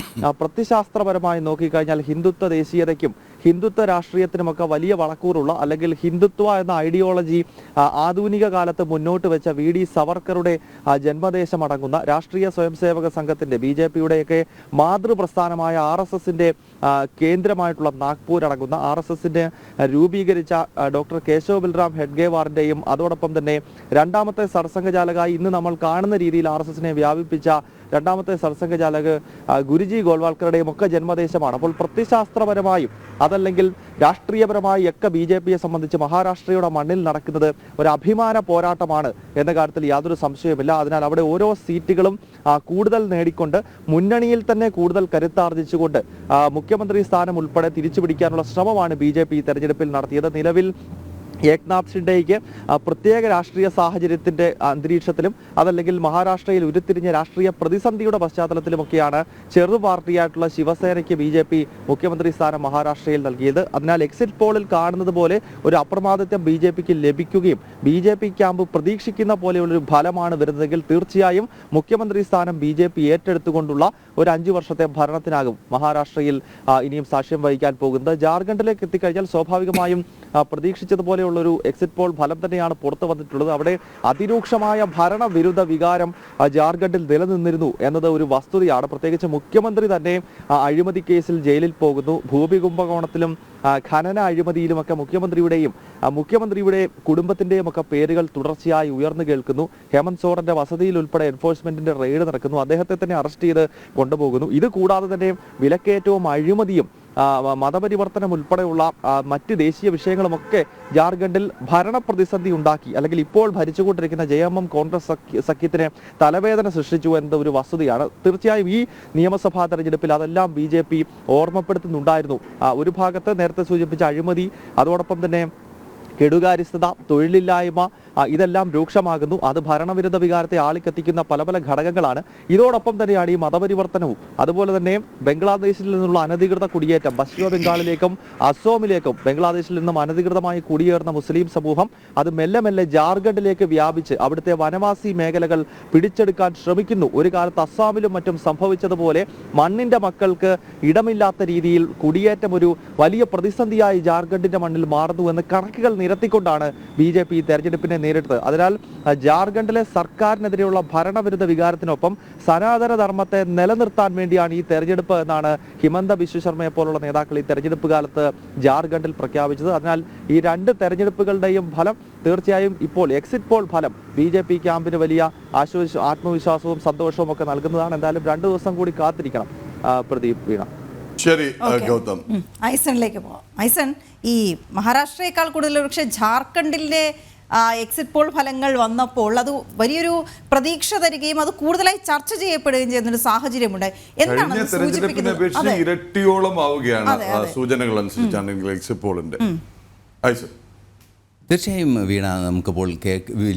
പ്രത്യശാസ്ത്രപരമായി നോക്കിക്കഴിഞ്ഞാൽ ഹിന്ദുത്വ ദേശീയതയ്ക്കും ഹിന്ദുത്വ രാഷ്ട്രീയത്തിനുമൊക്കെ വലിയ വളക്കൂറുള്ള, അല്ലെങ്കിൽ ഹിന്ദുത്വ എന്ന ഐഡിയോളജി ആധുനിക കാലത്ത് മുന്നോട്ട് വെച്ച VD സവർക്കറുടെ ജന്മദേശമടങ്ങുന്ന രാഷ്ട്രീയ സ്വയംസേവക സംഘത്തിന്റെ BJPയുടെയൊക്കെ മാതൃപ്രസ്ഥാനമായ RSSന്റെ കേന്ദ്രമായിട്ടുള്ള നാഗ്പൂർ അടങ്ങുന്ന RSSന്റെ രൂപീകരിച്ച ഡോക്ടർ കേശവ് ബൽറാം ഹെഡ്ഗേവാറിന്റെയും അതോടൊപ്പം തന്നെ രണ്ടാമത്തെ സർസംഘചാലകായി ഇന്ന് നമ്മൾ കാണുന്ന രീതിയിൽ RSSനെ വ്യാപിപ്പിച്ച രണ്ടാമത്തെ സർസംഘചാലക് ഗുരുജി ഗോൾവാൾക്കറുടെയും ഒക്കെ ജന്മദേശമാണ്. അപ്പോൾ പ്രത്യശാസ്ത്രപരമായും അതല്ലെങ്കിൽ രാഷ്ട്രീയപരമായി ഒക്കെ BJPയെ സംബന്ധിച്ച് മഹാരാഷ്ട്രയുടെ മണ്ണിൽ നടക്കുന്നത് ഒരു അഭിമാന പോരാട്ടമാണ് എന്ന കാര്യത്തിൽ യാതൊരു സംശയവുമില്ല. അതിനാൽ അവിടെ ഓരോ സീറ്റുകളും കൂടുതൽ നേടിക്കൊണ്ട് മുന്നണിയിൽ തന്നെ കൂടുതൽ കരുത്താർജിച്ചുകൊണ്ട് മുഖ്യമന്ത്രി സ്ഥാനം ഉൾപ്പെടെ തിരിച്ചുപിടിക്കാനുള്ള ശ്രമമാണ് BJP തെരഞ്ഞെടുപ്പിൽ നടത്തിയത്. നിലവിൽ ഏക്നാഥ് ഷിൻഡെയ്ക്ക് പ്രത്യേക രാഷ്ട്രീയ സാഹചര്യത്തിന്റെ അന്തരീക്ഷത്തിലും അതല്ലെങ്കിൽ മഹാരാഷ്ട്രയിൽ ഉരുത്തിരിഞ്ഞ രാഷ്ട്രീയ പ്രതിസന്ധിയുടെ പശ്ചാത്തലത്തിലുമൊക്കെയാണ് ചെറു പാർട്ടിയായിട്ടുള്ള ശിവസേനയ്ക്ക് BJP മുഖ്യമന്ത്രി സ്ഥാനം മഹാരാഷ്ട്രയിൽ നൽകിയത്. അതിനാൽ എക്സിറ്റ് പോളിൽ കാണുന്നത് പോലെ ഒരു അപ്രമാദിത്വം BJPക്ക് ലഭിക്കുകയും BJP ക്യാമ്പ് പ്രതീക്ഷിക്കുന്ന പോലെയുള്ളൊരു ഫലമാണ് വരുന്നതെങ്കിൽ തീർച്ചയായും മുഖ്യമന്ത്രി സ്ഥാനം BJP ഏറ്റെടുത്തുകൊണ്ടുള്ള ഒരു 5 വർഷത്തെ ഭരണത്തിനാകും മഹാരാഷ്ട്രയിൽ ഇനിയും സാക്ഷ്യം വഹിക്കാൻ പോകുന്നത്. ജാർഖണ്ഡിലേക്ക് എത്തിക്കഴിഞ്ഞാൽ സ്വാഭാവികമായും പ്രതീക്ഷിച്ചതുപോലെ ഒരു എക്സിറ്റ് പോൾ ഫലം തന്നെയാണ് പുറത്തു വന്നിട്ടുള്ളത്. അവിടെ അതിരൂക്ഷമായ ഭരണവിരുദ്ധ വികാരം ജാർഖണ്ഡിൽ നിലനിന്നിരുന്നു എന്നത് ഒരു വസ്തുതയാണ്. പ്രത്യേകിച്ച് മുഖ്യമന്ത്രി തന്നെ അഴിമതി കേസിൽ ജയിലിൽ പോകുന്നു. ഭൂമി കുംഭകോണത്തിലും ഖനന അഴിമതിയിലുമൊക്കെ മുഖ്യമന്ത്രിയുടെ കുടുംബത്തിന്റെയും ഒക്കെ പേരുകൾ തുടർച്ചയായി ഉയർന്നു കേൾക്കുന്നു. ഹേമന്ത് സോറന്റെ വസതിയിൽ ഉൾപ്പെടെ എൻഫോഴ്സ്മെന്റിന്റെ റെയ്ഡ് നടക്കുന്നു. അദ്ദേഹത്തെ തന്നെ അറസ്റ്റ് ചെയ്ത് കൊണ്ടുപോകുന്നു. ഇത് കൂടാതെ തന്നെ വിലക്കയറ്റവും അഴിമതിയും മതപരിവർത്തനം ഉൾപ്പെടെയുള്ള മറ്റ് ദേശീയ വിഷയങ്ങളുമൊക്കെ ജാർഖണ്ഡിൽ ഭരണ പ്രതിസന്ധി ഉണ്ടാക്കി, അല്ലെങ്കിൽ ഇപ്പോൾ ഭരിച്ചുകൊണ്ടിരിക്കുന്ന JMM കോൺഗ്രസ് സഖ്യത്തിന് തലവേദന സൃഷ്ടിച്ചു എന്ന ഒരു വസ്തുതയാണ്. തീർച്ചയായും ഈ നിയമസഭാ തെരഞ്ഞെടുപ്പിൽ അതെല്ലാം BJP ഓർമ്മപ്പെടുത്തുന്നുണ്ടായിരുന്നു. ഒരു ഭാഗത്ത് നേരത്തെ സൂചിപ്പിച്ച അഴിമതി, അതോടൊപ്പം തന്നെ കെടുകാര്യസ്ഥത, തൊഴിലില്ലായ്മ, ഇതെല്ലാം രൂക്ഷമാകുന്നു. അത് ഭരണവിരുദ്ധ വികാരത്തെ ആളിക്കത്തിക്കുന്ന പല പല ഘടകങ്ങളാണ്. ഇതോടൊപ്പം തന്നെയാണ് ഈ മതപരിവർത്തനവും അതുപോലെ തന്നെ ബംഗ്ലാദേശിൽ നിന്നുള്ള അനധികൃത കുടിയേറ്റം, പശ്ചിമ ബംഗാളിലേക്കും അസോമിലേക്കും ബംഗ്ലാദേശിൽ നിന്നും അനധികൃതമായി കുടിയേറുന്ന മുസ്ലിം സമൂഹം അത് മെല്ലെ മെല്ലെ ജാർഖണ്ഡിലേക്ക് വ്യാപിച്ച് അവിടുത്തെ വനവാസി മേഖലകൾ പിടിച്ചെടുക്കാൻ ശ്രമിക്കുന്നു. ഒരു കാലത്ത് അസ്സാമിലും മറ്റും സംഭവിച്ചതുപോലെ മണ്ണിന്റെ മക്കൾക്ക് ഇടമില്ലാത്ത രീതിയിൽ കുടിയേറ്റം ഒരു വലിയ പ്രതിസന്ധിയായി ജാർഖണ്ഡിന്റെ മണ്ണിൽ മാറുന്നു എന്ന് കണക്കുകൾ നിരത്തിക്കൊണ്ടാണ് BJP തെരഞ്ഞെടുപ്പിനെ നേരിട്ടത്. അതിനാൽ ജാർഖണ്ഡിലെ സർക്കാരിനെതിരെയുള്ള ഭരണവിരുദ്ധ വികാരത്തിനൊപ്പം സനാതന ധർമ്മത്തെ നിലനിർത്താൻ വേണ്ടിയാണ് ഈ തെരഞ്ഞെടുപ്പ് എന്നാണ് ഹിമന്ത ബിശ്വ ശർമ്മയെ പോലുള്ള നേതാക്കൾ ഈ തെരഞ്ഞെടുപ്പ് കാലത്ത് ജാർഖണ്ഡിൽ പ്രഖ്യാപിച്ചത്. അതിനാൽ ഈ 2 തെരഞ്ഞെടുപ്പുകളുടെയും ഫലം തീർച്ചയായും ഇപ്പോൾ എക്സിറ്റ് പോൾ ഫലം BJP ക്യാമ്പിന് വലിയ ആത്മവിശ്വാസവും സന്തോഷവും ഒക്കെ നൽകുന്നതാണ്. എന്തായാലും 2 ദിവസം കൂടി കാത്തിരിക്കണം. പ്രദീപ്, വീണ. ശരി ഗൗതം, ഐസണിലേക്ക് പോവാം. ഐസൺ, ഈ മഹാരാഷ്ട്രയേക്കാൾ കൂടുതൽ പക്ഷേ ജാർഖണ്ഡിലെ എക്സിറ്റ് പോൾ ഫലങ്ങൾ വന്നപ്പോൾ അത് വലിയൊരു പ്രതീക്ഷ തരികയും അത് കൂടുതലായി ചർച്ച ചെയ്യപ്പെടുകയും ചെയ്യുന്ന ഒരു സാഹചര്യമുണ്ട്. എന്താണ് കഴിഞ്ഞ തെരഞ്ഞെടുപ്പിനെ അപേക്ഷിച്ച് ഇരട്ടിയോളം ആവുകയാണ് സൂചനകൾ അനുസരിച്ചാണെങ്കിൽ എക്സിറ്റ് പോളിന്റെ. തീർച്ചയായും വീണ, നമുക്കിപ്പോൾ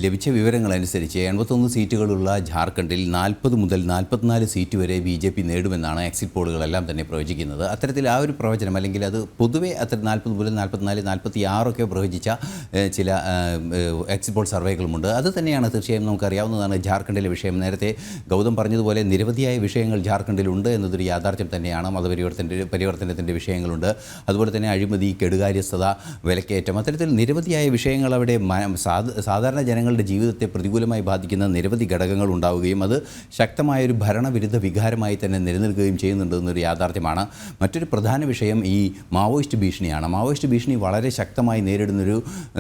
ലഭിച്ച വിവരങ്ങളനുസരിച്ച് 81 സീറ്റുകളുള്ള ജാർഖണ്ഡിൽ 40 മുതൽ 44 സീറ്റ് വരെ BJP നേടുമെന്നാണ് എക്സിറ്റ് പോളുകളെല്ലാം തന്നെ പ്രവചിക്കുന്നത്. അത്തരത്തിൽ ആ ഒരു പ്രവചനം, അല്ലെങ്കിൽ അത് പൊതുവെ അത്ര 40 മുതൽ 44, 46 ഒക്കെ പ്രവചിച്ച ചില എക്സിറ്റ് പോൾ സർവേകളുമുണ്ട്. അത് തന്നെയാണ് തീർച്ചയായും നമുക്കറിയാവുന്നതാണ് ജാർഖണ്ഡിലെ വിഷയം. നേരത്തെ ഗൗതം പറഞ്ഞതുപോലെ നിരവധിയായ വിഷയങ്ങൾ ജാർഖണ്ഡിലുണ്ട് എന്നതൊരു യാഥാർത്ഥ്യം തന്നെയാണ്. മതപരിവർത്തനത്തിൻ്റെ വിഷയങ്ങളുണ്ട്, അതുപോലെ തന്നെ അഴിമതി, കെടുകാര്യസ്ഥത, വിലക്കയറ്റം, അത്തരത്തിൽ നിരവധിയായ വിഷയങ്ങൾ അവിടെ സാധാരണ ജനങ്ങളുടെ ജീവിതത്തെ പ്രതികൂലമായി ബാധിക്കുന്ന നിരവധി ഘടകങ്ങൾ ഉണ്ടാവുകയും അത് ശക്തമായൊരു ഭരണവിരുദ്ധ വികാരമായി തന്നെ നിലനിൽക്കുകയും ചെയ്യുന്നുണ്ടെന്നൊരു യാഥാർത്ഥ്യമാണ്. മറ്റൊരു പ്രധാന വിഷയം ഈ മാവോയിസ്റ്റ് ഭീഷണിയാണ്. മാവോയിസ്റ്റ് ഭീഷണി വളരെ ശക്തമായി നേരിടുന്നൊരു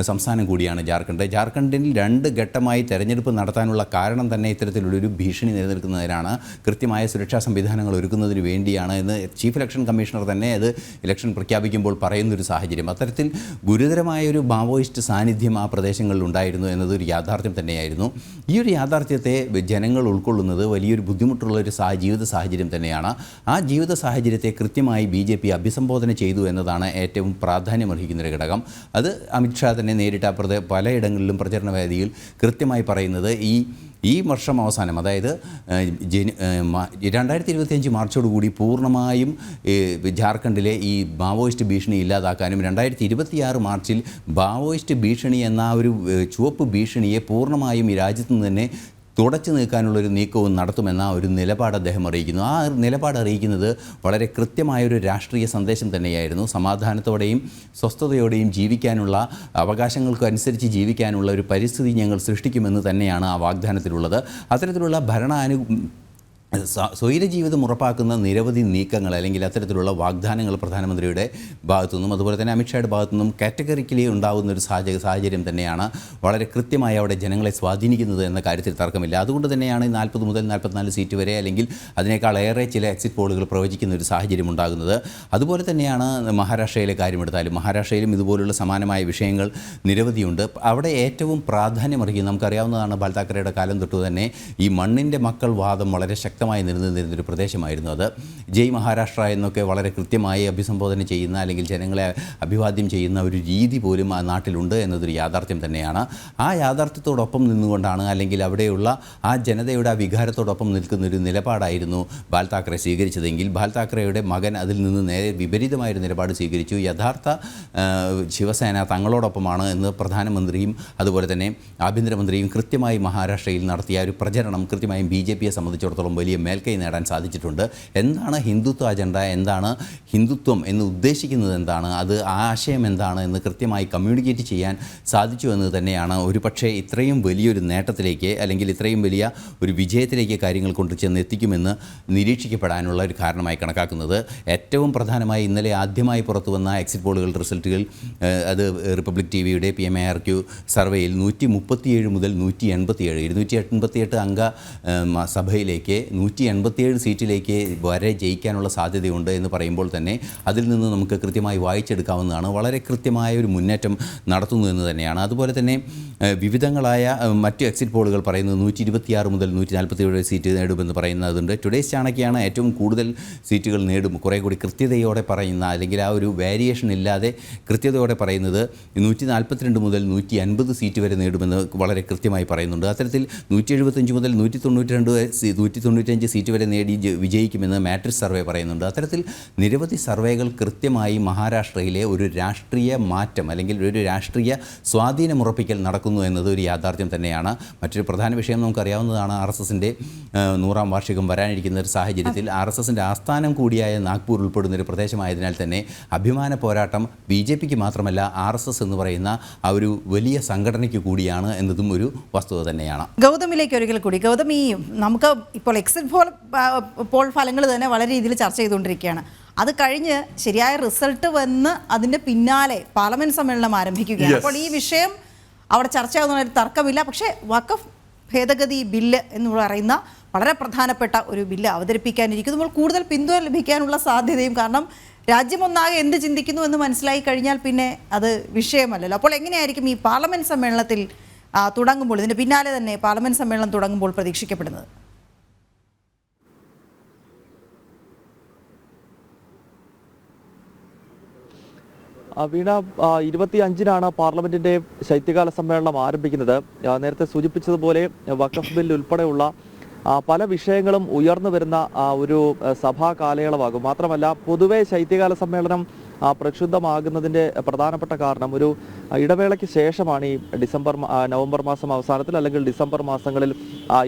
സംസ്ഥാനം കൂടിയാണ് ജാർഖണ്ഡ്. ജാർഖണ്ഡിൽ 2 ഘട്ടമായി തെരഞ്ഞെടുപ്പ് നടത്താനുള്ള കാരണം തന്നെ ഇത്തരത്തിലുള്ളൊരു ഭീഷണി നിലനിൽക്കുന്നതിനാണ്. കൃത്യമായ സുരക്ഷാ സംവിധാനങ്ങൾ ഒരുക്കുന്നതിന് വേണ്ടിയാണ് എന്ന് ചീഫ് ഇലക്ഷൻ കമ്മീഷണർ തന്നെ അത് ഇലക്ഷൻ പ്രഖ്യാപിക്കുമ്പോൾ പറയുന്നൊരു സാഹചര്യം. അത്തരത്തിൽ ഗുരുതരമായൊരു മാവോയിസ്റ്റ് സാന്നിധ്യം ആ പ്രദേശങ്ങളിൽ ഉണ്ടായിരുന്നു എന്നതൊരു യാഥാർത്ഥ്യം തന്നെയായിരുന്നു. ഈ ഒരു യാഥാർത്ഥ്യത്തെ ജനങ്ങൾ ഉൾക്കൊള്ളുന്നത് വലിയൊരു ബുദ്ധിമുട്ടുള്ളൊരു ജീവിത സാഹചര്യം തന്നെയാണ്. ആ ജീവിത സാഹചര്യത്തെ കൃത്യമായി BJP അഭിസംബോധന ചെയ്തു എന്നതാണ് ഏറ്റവും പ്രാധാന്യമർഹിക്കുന്നൊരു ഘടകം. അത് അമിത്ഷാ തന്നെ നേരിട്ട പലയിടങ്ങളിലും പ്രചരണ വേദിയിൽ കൃത്യമായി പറയുന്നത് ഈ വർഷം അവസാനം, അതായത് 2025 മാർച്ചോടുകൂടി പൂർണ്ണമായും ജാർഖണ്ഡിലെ ഈ മാവോയിസ്റ്റ് ഭീഷണി ഇല്ലാതാക്കാനും 2026 മാർച്ചിൽ മാവോയിസ്റ്റ് ഭീഷണി എന്ന ഒരു ചുവപ്പ് ഭീഷണിയെ പൂർണ്ണമായും ഈ രാജ്യത്ത് നിന്ന് തന്നെ തുടച്ചു നീക്കാനുള്ളൊരു നീക്കവും നടത്തുമെന്ന ഒരു നിലപാട് അദ്ദേഹം അറിയിക്കുന്നു. ആ നിലപാട് അറിയിക്കുന്നത് വളരെ കൃത്യമായൊരു രാഷ്ട്രീയ സന്ദേശം തന്നെയായിരുന്നു. സമാധാനത്തോടെയും സ്വസ്ഥതയോടെയും ജീവിക്കാനുള്ള, അവകാശങ്ങൾക്കനുസരിച്ച് ജീവിക്കാനുള്ള ഒരു പരിസ്ഥിതി ഞങ്ങൾ സൃഷ്ടിക്കുമെന്ന് തന്നെയാണ് ആ വാഗ്ദാനത്തിലുള്ളത്. അത്തരത്തിലുള്ള സ്വൈരജീവിതം ഉറപ്പാക്കുന്ന നിരവധി നീക്കങ്ങൾ, അല്ലെങ്കിൽ അത്തരത്തിലുള്ള വാഗ്ദാനങ്ങൾ പ്രധാനമന്ത്രിയുടെ ഭാഗത്തുനിന്നും അതുപോലെ തന്നെ അമിത്ഷായുടെ ഭാഗത്തുനിന്നും കാറ്റഗറിക്കലി ഉണ്ടാകുന്ന ഒരു സാഹചര്യം തന്നെയാണ് വളരെ കൃത്യമായി അവിടെ ജനങ്ങളെ സ്വാധീനിക്കുന്നത് എന്ന കാര്യത്തിൽ തർക്കമില്ല. അതുകൊണ്ട് തന്നെയാണ് 40 മുതൽ 44 സീറ്റ് വരെ, അല്ലെങ്കിൽ അതിനേക്കാളേറെ ചില എക്സിറ്റ് പോളുകൾ പ്രവചിക്കുന്ന ഒരു സാഹചര്യം ഉണ്ടാകുന്നത്. അതുപോലെ തന്നെയാണ് മഹാരാഷ്ട്രയിലെ കാര്യമെടുത്താലും, മഹാരാഷ്ട്രയിലും ഇതുപോലുള്ള സമാനമായ വിഷയങ്ങൾ നിരവധിയുണ്ട്. അവിടെ ഏറ്റവും പ്രാധാന്യമറിയുന്ന, നമുക്കറിയാവുന്നതാണ്, ബാൽ താക്കറെയുടെ കാലം തൊട്ട് തന്നെ ഈ മണ്ണിൻ്റെ മക്കൾ വാദം വളരെ ശക്തമായി നിലനിന്നിരുന്നൊരു പ്രദേശമായിരുന്നു അത്. ജയ് മഹാരാഷ്ട്ര എന്നൊക്കെ വളരെ കൃത്യമായി അഭിസംബോധന ചെയ്യുന്ന, അല്ലെങ്കിൽ ജനങ്ങളെ അഭിവാദ്യം ചെയ്യുന്ന ഒരു രീതി പോലും ആ നാട്ടിലുണ്ട് എന്നതൊരു യാഥാർത്ഥ്യം തന്നെയാണ്. ആ യാഥാർത്ഥ്യത്തോടൊപ്പം നിന്നുകൊണ്ടാണ്, അല്ലെങ്കിൽ അവിടെയുള്ള ആ ജനതയുടെ ആ വികാരത്തോടൊപ്പം നിൽക്കുന്നൊരു നിലപാടായിരുന്നു ബാൽ താക്കറെ സ്വീകരിച്ചതെങ്കിൽ ബാൽ താക്കറെയുടെ മകൻ അതിൽ നിന്ന് നേരെ വിപരീതമായൊരു നിലപാട് സ്വീകരിച്ചു. യഥാർത്ഥ ശിവസേന തങ്ങളോടൊപ്പമാണ് എന്ന് പ്രധാനമന്ത്രിയും അതുപോലെ തന്നെ ആഭ്യന്തരമന്ത്രിയും കൃത്യമായി മഹാരാഷ്ട്രയിൽ നടത്തിയ ഒരു പ്രചരണം കൃത്യമായും BJPയെ സംബന്ധിച്ചിടത്തോളം വലിയ മേൽക്കൈ നേടാൻ സാധിച്ചിട്ടുണ്ട്. എന്താണ് ഹിന്ദുത്വ അജണ്ട, എന്താണ് ഹിന്ദുത്വം എന്ന് ഉദ്ദേശിക്കുന്നത്, എന്താണ് അത്, ആശയം എന്താണ് എന്ന് കൃത്യമായി കമ്മ്യൂണിക്കേറ്റ് ചെയ്യാൻ സാധിച്ചു എന്ന് തന്നെയാണ് ഒരുപക്ഷെ ഇത്രയും വലിയൊരു നേട്ടത്തിലേക്ക്, അല്ലെങ്കിൽ ഇത്രയും വലിയ ഒരു വിജയത്തിലേക്ക് കാര്യങ്ങൾ കൊണ്ട് ചെന്ന് എത്തിക്കുമെന്ന് നിരീക്ഷിക്കപ്പെടാനുള്ള ഒരു കാരണമായി കണക്കാക്കുന്നത്. ഏറ്റവും പ്രധാനമായി ഇന്നലെ ആദ്യമായി പുറത്തു വന്ന എക്സിറ്റ് പോളുകൾ റിസൾട്ടുകൾ, അത് റിപ്പബ്ലിക് TVയുടെ PMARQ സർവേയിൽ 137 മുതൽ 187 288 അംഗ സഭയിലേക്ക് 187 സീറ്റിലേക്ക് വരെ ജയിക്കാനുള്ള സാധ്യതയുണ്ട് എന്ന് പറയുമ്പോൾ തന്നെ അതിൽ നിന്ന് നമുക്ക് കൃത്യമായി വായിച്ചെടുക്കാവുന്നതാണ്. വളരെ കൃത്യമായ ഒരു മുന്നേറ്റം നടത്തുന്നു എന്ന് തന്നെയാണ്. അതുപോലെ തന്നെ വിവിധങ്ങളായ മറ്റ് എക്സിറ്റ് പോളുകൾ പറയുന്നത് 126 മുതൽ 147 സീറ്റ് നേടുമെന്ന് പറയുന്നതുണ്ട്. ടുഡേസ് ചാണക്യാണ് ഏറ്റവും കൂടുതൽ സീറ്റുകൾ നേടും, കുറേ കൂടി കൃത്യതയോടെ പറയുന്ന, അല്ലെങ്കിൽ ആ ഒരു വേരിയേഷൻ ഇല്ലാതെ കൃത്യതയോടെ പറയുന്നത് 142 മുതൽ 150 സീറ്റ് വരെ നേടുമെന്ന് വളരെ കൃത്യമായി പറയുന്നുണ്ട്. അത്തരത്തിൽ 175 മുതൽ 195 സീറ്റ് വരെ നേടി വിജയിക്കുമെന്ന് മാട്രിക്സ് സർവേ പറയുന്നുണ്ട്. അത്തരത്തിൽ നിരവധി സർവേകൾ കൃത്യമായി മഹാരാഷ്ട്രയിലെ ഒരു രാഷ്ട്രീയ മാറ്റം, അല്ലെങ്കിൽ ഒരു രാഷ്ട്രീയ സ്വാധീനമുറപ്പിക്കൽ നടക്കുന്നു എന്നത് ഒരു യാഥാർത്ഥ്യം തന്നെയാണ്. മറ്റൊരു പ്രധാന വിഷയം നമുക്കറിയാവുന്നതാണ്, RSSൻ്റെ 100ാം വാർഷികം വരാനിരിക്കുന്ന ഒരു സാഹചര്യത്തിൽ RSSൻ്റെ ആസ്ഥാനം കൂടിയായ നാഗ്പൂർ ഉൾപ്പെടുന്നൊരു പ്രദേശമായതിനാൽ തന്നെ അഭിമാന പോരാട്ടം BJPക്ക് മാത്രമല്ല RSS എന്ന് പറയുന്ന ആ ഒരു വലിയ സംഘടനയ്ക്ക് കൂടിയാണ് എന്നതും ഒരു വസ്തുത തന്നെയാണ്. ഗൗതമിലേക്ക് ഒരിക്കൽ കൂടി. ഗൗതം, നമുക്ക് ഇപ്പോൾ എക്സിറ്റ് പോൾ ഫലങ്ങൾ തന്നെ വളരെ രീതിയിൽ ചർച്ച ചെയ്തുകൊണ്ടിരിക്കുകയാണ്. അത് കഴിഞ്ഞ് ശരിയായ റിസൾട്ട് വന്ന് അതിൻ്റെ പിന്നാലെ പാർലമെൻറ്റ് സമ്മേളനം ആരംഭിക്കുകയാണ്. അപ്പോൾ ഈ വിഷയം അവിടെ ചർച്ചയാകുന്ന ഒരു തർക്കമില്ല. പക്ഷേ വഖഫ് ഭേദഗതി ബില്ല് എന്ന് പറയുന്ന വളരെ പ്രധാനപ്പെട്ട ഒരു ബില്ല് അവതരിപ്പിക്കാനിരിക്കുന്നു. കൂടുതൽ പിന്തുണ ലഭിക്കാനുള്ള സാധ്യതയും, കാരണം രാജ്യമൊന്നാകെ എന്ത് ചിന്തിക്കുന്നു എന്ന് മനസ്സിലായി കഴിഞ്ഞാൽ പിന്നെ അത് വിഷയമല്ലല്ലോ. അപ്പോൾ എങ്ങനെയായിരിക്കും ഈ പാർലമെന്റ് സമ്മേളനത്തിൽ തുടങ്ങുമ്പോൾ, ഇതിന് പിന്നാലെ തന്നെ പാർലമെന്റ് സമ്മേളനം തുടങ്ങുമ്പോൾ പ്രതീക്ഷിക്കപ്പെടുന്നത്? വീണ, 25-നാണ് പാർലമെന്റിന്റെ ശൈത്യകാല സമ്മേളനം ആരംഭിക്കുന്നത്. നേരത്തെ സൂചിപ്പിച്ചതുപോലെ വഖഫ് ബിൽ ഉൾപ്പെടെയുള്ള പല വിഷയങ്ങളും ഉയർന്നു വരുന്ന ഒരു സഭാ കാലയളവാകും. മാത്രമല്ല, പൊതുവെ ശൈത്യകാല സമ്മേളനം പ്രക്ഷുബ്ധമാകുന്നതിൻ്റെ പ്രധാനപ്പെട്ട കാരണം ഒരു ഇടവേളയ്ക്ക് ശേഷമാണ് ഈ നവംബർ മാസം അവസാനത്തിൽ അല്ലെങ്കിൽ ഡിസംബർ മാസങ്ങളിൽ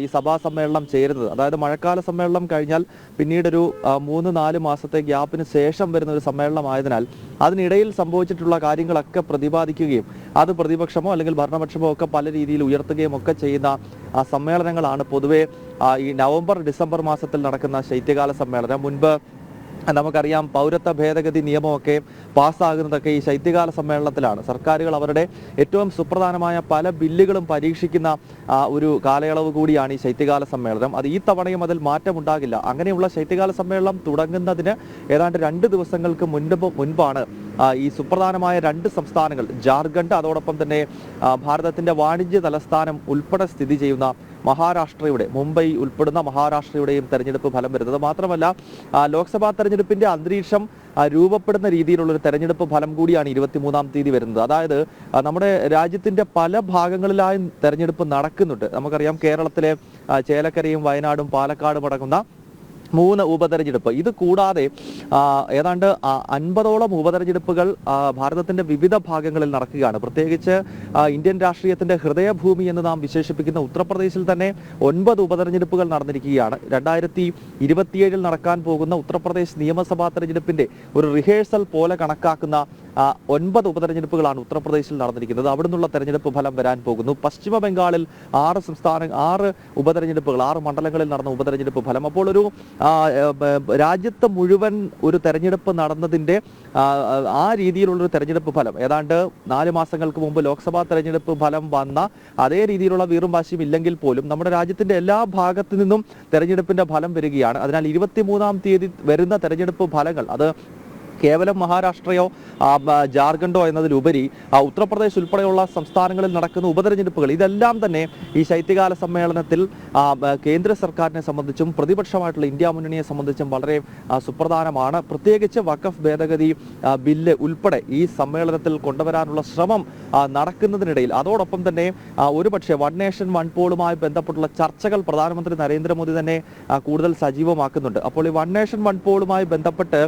ഈ സഭാ സമ്മേളനം ചേരുന്നത്. അതായത് മഴക്കാല സമ്മേളനം കഴിഞ്ഞാൽ പിന്നീടൊരു 3-4 മാസത്തെ ഗ്യാപ്പിന് ശേഷം വരുന്ന ഒരു സമ്മേളനമായതിനാൽ അതിനിടയിൽ സംഭവിച്ചിട്ടുള്ള കാര്യങ്ങളൊക്കെ പ്രതിപാദിക്കുകയും അത് പ്രതിപക്ഷമോ അല്ലെങ്കിൽ ഭരണപക്ഷമോ ഒക്കെ പല രീതിയിൽ ഉയർത്തുകയും ഒക്കെ ചെയ്യുന്ന സമ്മേളനങ്ങളാണ് പൊതുവെ ഈ നവംബർ ഡിസംബർ മാസത്തിൽ നടക്കുന്ന ശൈത്യകാല സമ്മേളനം. മുൻപ് നമുക്കറിയാം, പൗരത്വ ഭേദഗതി നിയമമൊക്കെ പാസ്സാകുന്നതൊക്കെ ഈ ശൈത്യകാല സമ്മേളനത്തിലാണ്. സർക്കാരുകൾ അവരുടെ ഏറ്റവും സുപ്രധാനമായ പല ബില്ലുകളും പരീക്ഷിക്കുന്ന ഒരു കാലയളവ് കൂടിയാണ് ഈ ശൈത്യകാല സമ്മേളനം. അത് ഈ തവണയും അതിൽ മാറ്റമുണ്ടാകില്ല. അങ്ങനെയുള്ള ശൈത്യകാല സമ്മേളനം തുടങ്ങുന്നതിന് ഏതാണ്ട് 2 ദിവസങ്ങൾക്ക് മുൻപാണ് ഈ സുപ്രധാനമായ 2 സംസ്ഥാനങ്ങൾ, ജാർഖണ്ഡ്, അതോടൊപ്പം തന്നെ ഭാരതത്തിന്റെ വാണിജ്യ തലസ്ഥാനം ഉൾപ്പെടെ സ്ഥിതി ചെയ്യുന്ന മഹാരാഷ്ട്രയുടെ, മുംബൈ ഉൾപ്പെടുന്ന മഹാരാഷ്ട്രയുടെയും തെരഞ്ഞെടുപ്പ് ഫലം വരുന്നത്. മാത്രമല്ല, ലോക്സഭാ തെരഞ്ഞെടുപ്പിന്റെ അന്തരീക്ഷം രൂപപ്പെടുന്ന രീതിയിലുള്ളൊരു തെരഞ്ഞെടുപ്പ് ഫലം കൂടിയാണ് 23-ാം തീയതി വരുന്നത്. അതായത് നമ്മുടെ രാജ്യത്തിന്റെ പല ഭാഗങ്ങളിലായി തെരഞ്ഞെടുപ്പ് നടക്കുന്നുണ്ട്. നമുക്കറിയാം, കേരളത്തിലെ ചേലക്കരയും വയനാടും പാലക്കാടും അടങ്ങുന്ന 3 ഉപതെരഞ്ഞെടുപ്പ്. ഇത് കൂടാതെ ഏതാണ്ട് 50ഓളം ഉപതെരഞ്ഞെടുപ്പുകൾ ഭാരതത്തിന്റെ വിവിധ ഭാഗങ്ങളിൽ നടക്കുകയാണ്. പ്രത്യേകിച്ച് ഇന്ത്യൻ രാഷ്ട്രീയത്തിന്റെ ഹൃദയഭൂമി എന്ന് നാം വിശേഷിപ്പിക്കുന്ന ഉത്തർപ്രദേശിൽ തന്നെ 9 ഉപതെരഞ്ഞെടുപ്പുകൾ നടന്നിരിക്കുകയാണ്. 2027 നടക്കാൻ പോകുന്ന ഉത്തർപ്രദേശ് നിയമസഭാ തെരഞ്ഞെടുപ്പിന്റെ ഒരു റിഹേഴ്സൽ പോലെ കണക്കാക്കുന്ന 9 ഉപതെരഞ്ഞെടുപ്പുകളാണ് ഉത്തർപ്രദേശിൽ നടന്നിരിക്കുന്നത്. അവിടെ നിന്നുള്ള തെരഞ്ഞെടുപ്പ് ഫലം വരാൻ പോകുന്നു. പശ്ചിമ ബംഗാളിൽ 6 ഉപതെരഞ്ഞെടുപ്പുകൾ, 6 മണ്ഡലങ്ങളിൽ നടന്ന ഉപതെരഞ്ഞെടുപ്പ് ഫലം. അപ്പോൾ ഒരു രാജ്യത്ത് മുഴുവൻ ഒരു തെരഞ്ഞെടുപ്പ് നടന്നതിന്റെ ആ രീതിയിലുള്ളൊരു തെരഞ്ഞെടുപ്പ് ഫലം, ഏതാണ്ട് 4 മാസങ്ങൾക്ക് മുമ്പ് ലോക്സഭാ തെരഞ്ഞെടുപ്പ് ഫലം വന്ന അതേ രീതിയിലുള്ള വീറും വാശിയും ഇല്ലെങ്കിൽ പോലും നമ്മുടെ രാജ്യത്തിന്റെ എല്ലാ ഭാഗത്തു നിന്നും തെരഞ്ഞെടുപ്പിന്റെ ഫലം വരികയാണ്. അതിനാൽ 23-ാം തീയതി വരുന്ന തെരഞ്ഞെടുപ്പ് ഫലങ്ങൾ അത് കേവലം മഹാരാഷ്ട്രയോ ജാർഖണ്ഡോ എന്നതിലുപരി ഉത്തർപ്രദേശ് ഉൾപ്പെടെയുള്ള സംസ്ഥാനങ്ങളിൽ നടക്കുന്ന ഉപതെരഞ്ഞെടുപ്പുകൾ, ഇതെല്ലാം തന്നെ ഈ ശൈത്യകാല സമ്മേളനത്തിൽ കേന്ദ്ര സർക്കാരിനെ സംബന്ധിച്ചും പ്രതിപക്ഷമായിട്ടുള്ള ഇന്ത്യ മുന്നണിയെ സംബന്ധിച്ചും വളരെ സുപ്രധാനമാണ്. പ്രത്യേകിച്ച് വഖഫ് ഭേദഗതി ബില്ല് ഉൾപ്പെടെ ഈ സമ്മേളനത്തിൽ കൊണ്ടുവരാനുള്ള ശ്രമം നടക്കുന്നതിനിടയിൽ അതോടൊപ്പം തന്നെ ഒരുപക്ഷെ വൺ നേഷൻ വൺ പോളുമായി ബന്ധപ്പെട്ടുള്ള ചർച്ചകൾ പ്രധാനമന്ത്രി നരേന്ദ്രമോദി തന്നെ കൂടുതൽ സജീവമാക്കുന്നുണ്ട്. അപ്പോൾ ഈ വൺ നേഷൻ വൺ പോളുമായി ബന്ധപ്പെട്ട്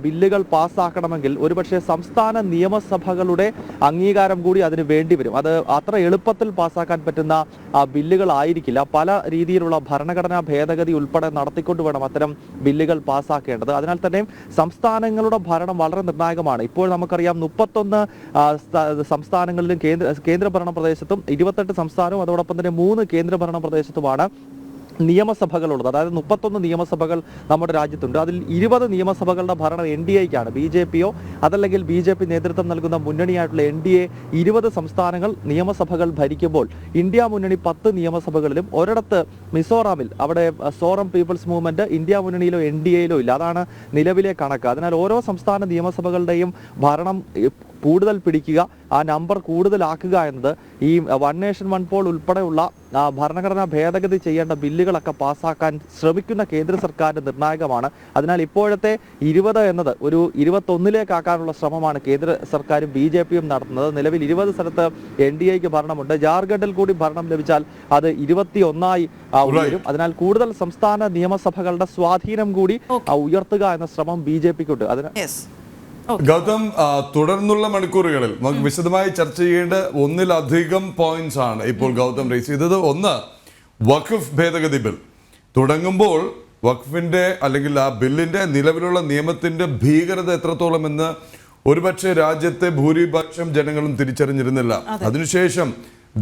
ബില്ലുകൾ പാസ്സാക്കണമെങ്കിൽ ഒരുപക്ഷെ സംസ്ഥാന നിയമസഭകളുടെ അംഗീകാരം കൂടി അതിന് വേണ്ടിവരും. അത് അത്ര എളുപ്പത്തിൽ പാസ്സാക്കാൻ പറ്റുന്ന ബില്ലുകളായിരിക്കില്ല. പല രീതിയിലുള്ള ഭരണഘടനാ ഭേദഗതി ഉൾപ്പെടെ നടത്തിക്കൊണ്ട് വേണം അത്തരം ബില്ലുകൾ പാസ്സാക്കേണ്ടത്. അതിനാൽ തന്നെ സംസ്ഥാനങ്ങളുടെ ഭരണം വളരെ നിർണായകമാണ്. ഇപ്പോൾ നമുക്കറിയാം, 31 സംസ്ഥാനങ്ങളിലും കേന്ദ്രഭരണ പ്രദേശത്തും 28 സംസ്ഥാനവും അതോടൊപ്പം തന്നെ 3 കേന്ദ്രഭരണ പ്രദേശത്തുമാണ് നിയമസഭകളുള്ളത്. അതായത് 31 നിയമസഭകൾ നമ്മുടെ രാജ്യത്തുണ്ട്. അതിൽ 20 നിയമസഭകളുടെ ഭരണം NDAയ്ക്കാണ്. BJPയോ അതല്ലെങ്കിൽ BJP നേതൃത്വം നൽകുന്ന മുന്നണിയായിട്ടുള്ള NDA 20 സംസ്ഥാനങ്ങൾ നിയമസഭകൾ ഭരിക്കുമ്പോൾ ഇന്ത്യ മുന്നണി 10 നിയമസഭകളിലും ഒരിടത്ത് മിസോറാമിൽ, അവിടെ സോറം പീപ്പിൾസ് മൂവ്മെന്റ് ഇന്ത്യ മുന്നണിയിലോ NDAയിലോ ഇല്ല. അതാണ് നിലവിലെ കണക്ക്. അതിനാൽ ഓരോ സംസ്ഥാന നിയമസഭകളുടെയും ഭരണം കൂടുതൽ പിടിക്കുക, ആ നമ്പർ കൂടുതലാക്കുക എന്നത് ഈ വൺ നേഷൻ വൺ പോൾ ഉൾപ്പെടെയുള്ള ഭരണഘടനാ ഭേദഗതി ചെയ്യേണ്ട ബില്ലുകളൊക്കെ പാസ്സാക്കാൻ ശ്രമിക്കുന്ന കേന്ദ്ര സർക്കാരിന് നിർണായകമാണ്. അതിനാൽ ഇപ്പോഴത്തെ 20 എന്നത് ഒരു 21-ലേക്കാക്കാനുള്ള ശ്രമമാണ് കേന്ദ്ര സർക്കാരും BJPയും നടത്തുന്നത്. നിലവിൽ 20 സ്ഥലത്ത് NDAയ്ക്ക് ഭരണമുണ്ട്. ജാർഖണ്ഡിൽ കൂടി ഭരണം ലഭിച്ചാൽ അത് 21ആയി ഉയരും. അതിനാൽ കൂടുതൽ സംസ്ഥാന നിയമസഭകളുടെ സ്വാധീനം കൂടി ഉയർത്തുക എന്ന ശ്രമം BJPക്കുണ്ട്. അതിന് ഗൗതം, തുടർന്നുള്ള മണിക്കൂറുകളിൽ നമുക്ക് വിശദമായി ചർച്ച ചെയ്യേണ്ട ഒന്നിലധികം പോയിന്റ്സ് ആണ് ഇപ്പോൾ ഗൗതം റേസ് ചെയ്തത്. ഒന്ന്, വഖഫ് ഭേദഗതി ബിൽ തുടങ്ങുമ്പോൾ വഖഫിന്റെ അല്ലെങ്കിൽ ആ ബില്ലിന്റെ നിലവിലുള്ള നിയമത്തിന്റെ ഭീകരത എത്രത്തോളം എന്ന് ഒരുപക്ഷെ രാജ്യത്തെ ഭൂരിപക്ഷം ജനങ്ങളും തിരിച്ചറിഞ്ഞിരുന്നില്ല. അതിനുശേഷം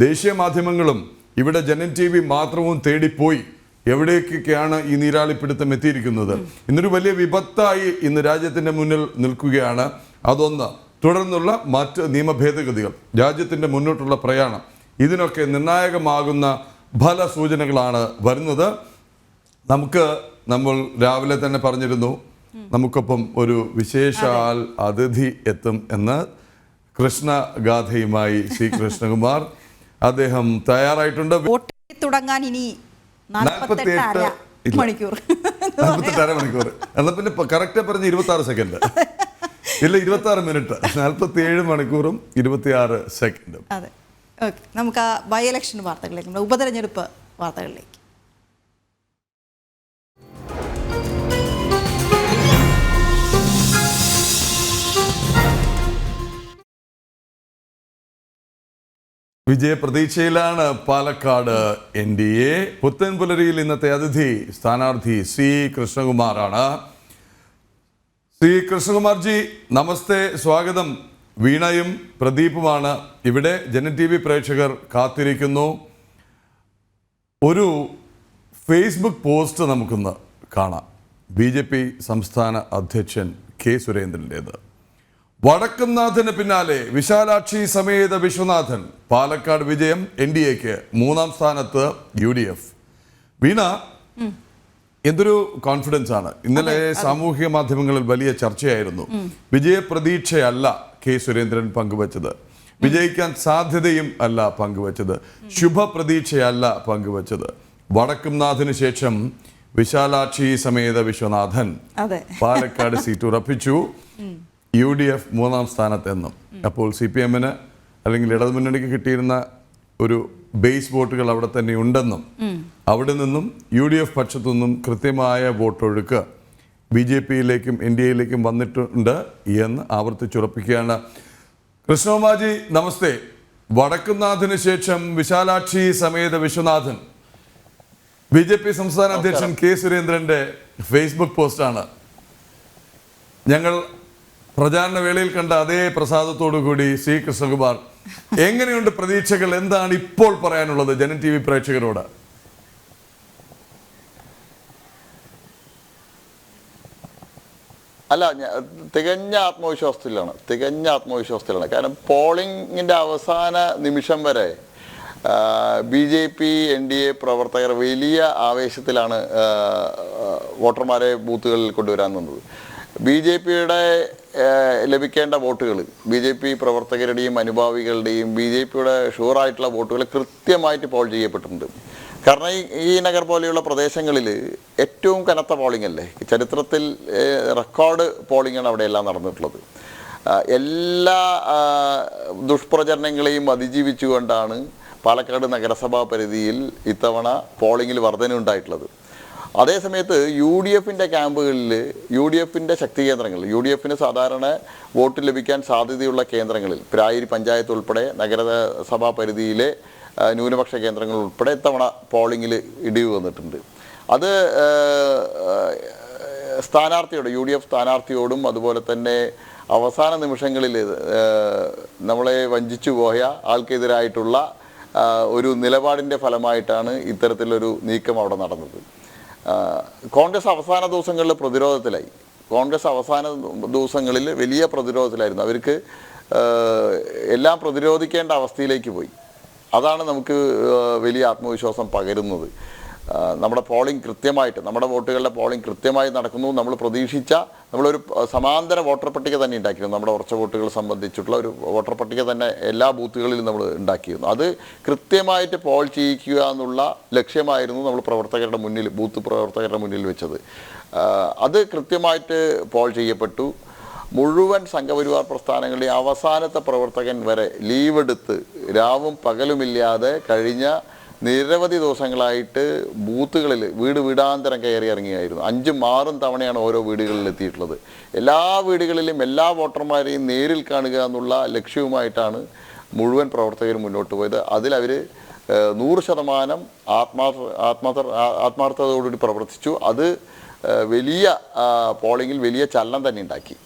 ദേശീയ മാധ്യമങ്ങളും ഇവിടെ ജനൻ TV മാത്രവും തേടിപ്പോയി എവിടേക്കൊക്കെയാണ് ഈ നീരാളിപ്പിടുത്തം എത്തിയിരിക്കുന്നത്. ഇന്നൊരു വലിയ വിപത്തായി ഇന്ന് രാജ്യത്തിന്റെ മുന്നിൽ നിൽക്കുകയാണ്. അതൊന്ന്. തുടർന്നുള്ള മറ്റ് നിയമ ഭേദഗതികൾ, രാജ്യത്തിന്റെ മുന്നോട്ടുള്ള പ്രയാണം, ഇതിനൊക്കെ നിർണായകമാകുന്ന ഫലസൂചനകളാണ് വരുന്നത്. നമ്മൾ രാവിലെ തന്നെ പറഞ്ഞിരുന്നു, നമുക്കൊപ്പം ഒരു വിശേഷാൽ അതിഥി എത്തും എന്ന്. കൃഷ്ണഗാഥയുമായി സി കൃഷ്ണകുമാർ അദ്ദേഹം തയ്യാറായിട്ടുണ്ട്. വോട്ട് തുടങ്ങാൻ ഇനി 48 മണിക്കൂർ. 48 മണിക്കൂർ എന്നാൽ പിന്നെ കറക്റ്റ് പറഞ്ഞ് 26 സെക്കൻഡ് ഇല്ല, 26 മിനിറ്റ്. 47 മണിക്കൂറും 26 സെക്കൻഡും. അതെ, ഓക്കെ. നമുക്ക് ആ ബൈ ഇലക്ഷൻ വാർത്തകളിലേക്ക്, ഉപതെരഞ്ഞെടുപ്പ് വാർത്തകളിലേക്ക്. വിജയപ്രതീക്ഷയിലാണ് പാലക്കാട് NDA. പുത്തൻപുലരിയിൽ ഇന്നത്തെ അതിഥി സ്ഥാനാർത്ഥി സി കൃഷ്ണകുമാറാണ്. സി കൃഷ്ണകുമാർജി, നമസ്തേ, സ്വാഗതം. വീണയും പ്രദീപുമാണ് ഇവിടെ. ജനൻ TV പ്രേക്ഷകർ കാത്തിരിക്കുന്നു. ഒരു ഫേസ്ബുക്ക് പോസ്റ്റ് നമുക്കൊന്ന് കാണാം. BJP സംസ്ഥാന അധ്യക്ഷൻ K. സുരേന്ദ്രൻ്റേത്. വടക്കുംനാഥന് പിന്നാലെ വിശാലാക്ഷി സമേത വിശ്വനാഥൻ. പാലക്കാട് വിജയം. NDAക്ക് 3ാം സ്ഥാനത്ത് UDF. വീണ, എന്തൊരു കോൺഫിഡൻസ് ആണ്. ഇന്നലെ സാമൂഹിക മാധ്യമങ്ങളിൽ വലിയ ചർച്ചയായിരുന്നു. വിജയപ്രതീക്ഷയല്ല K. സുരേന്ദ്രൻ പങ്കുവച്ചത്, വിജയിക്കാൻ സാധ്യതയും അല്ല പങ്കുവച്ചത്, ശുഭപ്രതീക്ഷയല്ല പങ്കുവച്ചത്. വടക്കുംനാഥന് ശേഷം വിശാലാക്ഷി സമേത വിശ്വനാഥൻ പാലക്കാട് സീറ്റ് ഉറപ്പിച്ചു. UDF 3ാം സ്ഥാനത്തെന്നും. അപ്പോൾ CPM-ന് അല്ലെങ്കിൽ ഇടതുമുന്നണിക്ക് കിട്ടിയിരുന്ന ഒരു ബേസ് വോട്ടുകൾ അവിടെ തന്നെ ഉണ്ടെന്നും അവിടെ നിന്നും UDF പക്ഷത്തു നിന്നും കൃത്യമായ വോട്ടൊഴുക്ക് BJP-യിലേക്കും NDA-യിലേക്കും വന്നിട്ടുണ്ട് എന്ന് ആവർത്തിച്ചുറപ്പിക്കുകയാണ്. കൃഷ്ണകുമാർജി, നമസ്തേ. വടക്കുംനാഥന് ശേഷം വിശാലാക്ഷി സമേത വിശ്വനാഥൻ. BJP സംസ്ഥാന അധ്യക്ഷൻ K. സുരേന്ദ്രന്റെ ഫേസ്ബുക്ക് പോസ്റ്റാണ്. ഞങ്ങൾ പ്രചാരണ വേളയിൽ കണ്ട അതേ പ്രസാദത്തോടു കൂടി സി കൃഷ്ണകുമാർ, എങ്ങനെയുണ്ട് പ്രതീക്ഷകൾ? എന്താണ് ഇപ്പോൾ പറയാനുള്ളത് ജനൻ TV പ്രേക്ഷകരോട്? അല്ല, തികഞ്ഞ ആത്മവിശ്വാസത്തിലാണ്. കാരണം പോളിംഗിന്റെ അവസാന നിമിഷം വരെ BJP NDA പ്രവർത്തകർ വലിയ ആവേശത്തിലാണ് വോട്ടർമാരെ ബൂത്തുകളിൽ കൊണ്ടുവരാൻ നിന്നത്. BJP-യുടെ ലഭിക്കേണ്ട വോട്ടുകൾ, BJP പ്രവർത്തകരുടെയും അനുഭാവികളുടെയും BJP-യുടെ ഷുവറായിട്ടുള്ള വോട്ടുകൾ കൃത്യമായിട്ട് പോൾ ചെയ്യപ്പെട്ടിട്ടുണ്ട്. കാരണം ഈ നഗർ പോലെയുള്ള പ്രദേശങ്ങളിൽ ഏറ്റവും കനത്ത പോളിംഗ് അല്ലേ, ചരിത്രത്തിൽ റെക്കോർഡ് പോളിംഗാണ് അവിടെയെല്ലാം നടന്നിട്ടുള്ളത്. എല്ലാ ദുഷ്പ്രചരണങ്ങളെയും അതിജീവിച്ചുകൊണ്ടാണ് പാലക്കാട് നഗരസഭാ പരിധിയിൽ ഇത്തവണ പോളിംഗിൽ വർധനയുണ്ടായിട്ടുള്ളത്. അതേസമയത്ത് UDF-ന്റെ ക്യാമ്പുകളിൽ, UDF-ന്റെ ശക്തി കേന്ദ്രങ്ങൾ, UDF-ന് സാധാരണ വോട്ട് ലഭിക്കാൻ സാധ്യതയുള്ള കേന്ദ്രങ്ങളിൽ, പ്രായരി പഞ്ചായത്ത് ഉൾപ്പെടെ നഗരസഭാ പരിധിയിലെ ന്യൂനപക്ഷ കേന്ദ്രങ്ങൾ ഉൾപ്പെടെ ഇത്തവണ പോളിംഗിൽ ഇടിവ് വന്നിട്ടുണ്ട്. അത് സ്ഥാനാർത്ഥിയോട്, UDF സ്ഥാനാർത്ഥിയോടും അതുപോലെ തന്നെ അവസാന നിമിഷങ്ങളിൽ നമ്മളെ വഞ്ചിച്ചു പോയ ആൾക്കെതിരായിട്ടുള്ള ഒരു നിലപാടിൻ്റെ ഫലമായിട്ടാണ് ഇത്തരത്തിലൊരു നീക്കം അവിടെ നടന്നത്. കോൺഗ്രസ് അവസാന ദിവസങ്ങളിൽ പ്രതിരോധത്തിലായി. കോൺഗ്രസ് അവസാന ദിവസങ്ങളിൽ വലിയ പ്രതിരോധത്തിലായിരുന്നു. അവർക്ക് എല്ലാം പ്രതിരോധിക്കേണ്ട അവസ്ഥയിലേക്ക് പോയി. അതാണ് നമുക്ക് വലിയ ആത്മവിശ്വാസം പകരുന്നത്. നമ്മുടെ പോളിംഗ് കൃത്യമായിട്ട്, നമ്മുടെ വോട്ടുകളുടെ പോളിംഗ് കൃത്യമായി നടക്കുന്നു. നമ്മൾ പ്രതീക്ഷിച്ച, നമ്മളൊരു സമാന്തര വോട്ടർ പട്ടിക തന്നെ ഉണ്ടാക്കിയിരുന്നു. നമ്മുടെ ഉറച്ച വോട്ടുകൾ സംബന്ധിച്ചിട്ടുള്ള ഒരു വോട്ടർ പട്ടിക തന്നെ എല്ലാ ബൂത്തുകളിലും നമ്മൾ ഉണ്ടാക്കിയിരുന്നു. അത് കൃത്യമായിട്ട് പോൾ ചെയ്യിക്കുക എന്നുള്ള ലക്ഷ്യമായിരുന്നു നമ്മൾ പ്രവർത്തകരുടെ മുന്നിൽ, ബൂത്ത് പ്രവർത്തകരുടെ മുന്നിൽ വെച്ചത്. അത് കൃത്യമായിട്ട് പോൾ ചെയ്യപ്പെട്ടു. മുഴുവൻ സംഘപരിവാർ പ്രസ്ഥാനങ്ങളുടെ അവസാനത്തെ പ്രവർത്തകൻ വരെ ലീവെടുത്ത് രാവും പകലുമില്ലാതെ കഴിഞ്ഞ നിരവധി ദിവസങ്ങളായിട്ട് ബൂത്തുകളിൽ വീടാന്തരം കയറി ഇറങ്ങിയായിരുന്നു. 5ഉം 6ഉം തവണയാണ് ഓരോ വീടുകളിൽ എത്തിയിട്ടുള്ളത്. എല്ലാ വീടുകളിലും എല്ലാ വോട്ടർമാരെയും നേരിൽ കാണുക എന്നുള്ള ലക്ഷ്യവുമായിട്ടാണ് മുഴുവൻ പ്രവർത്തകരും മുന്നോട്ട് പോയത്. അതിലവർ 100% ആത്മാർത്ഥതയോടുകൂടി പ്രവർത്തിച്ചു. അത് വലിയ പോളിംഗിൽ വലിയ ചലനം തന്നെ ഉണ്ടാക്കി.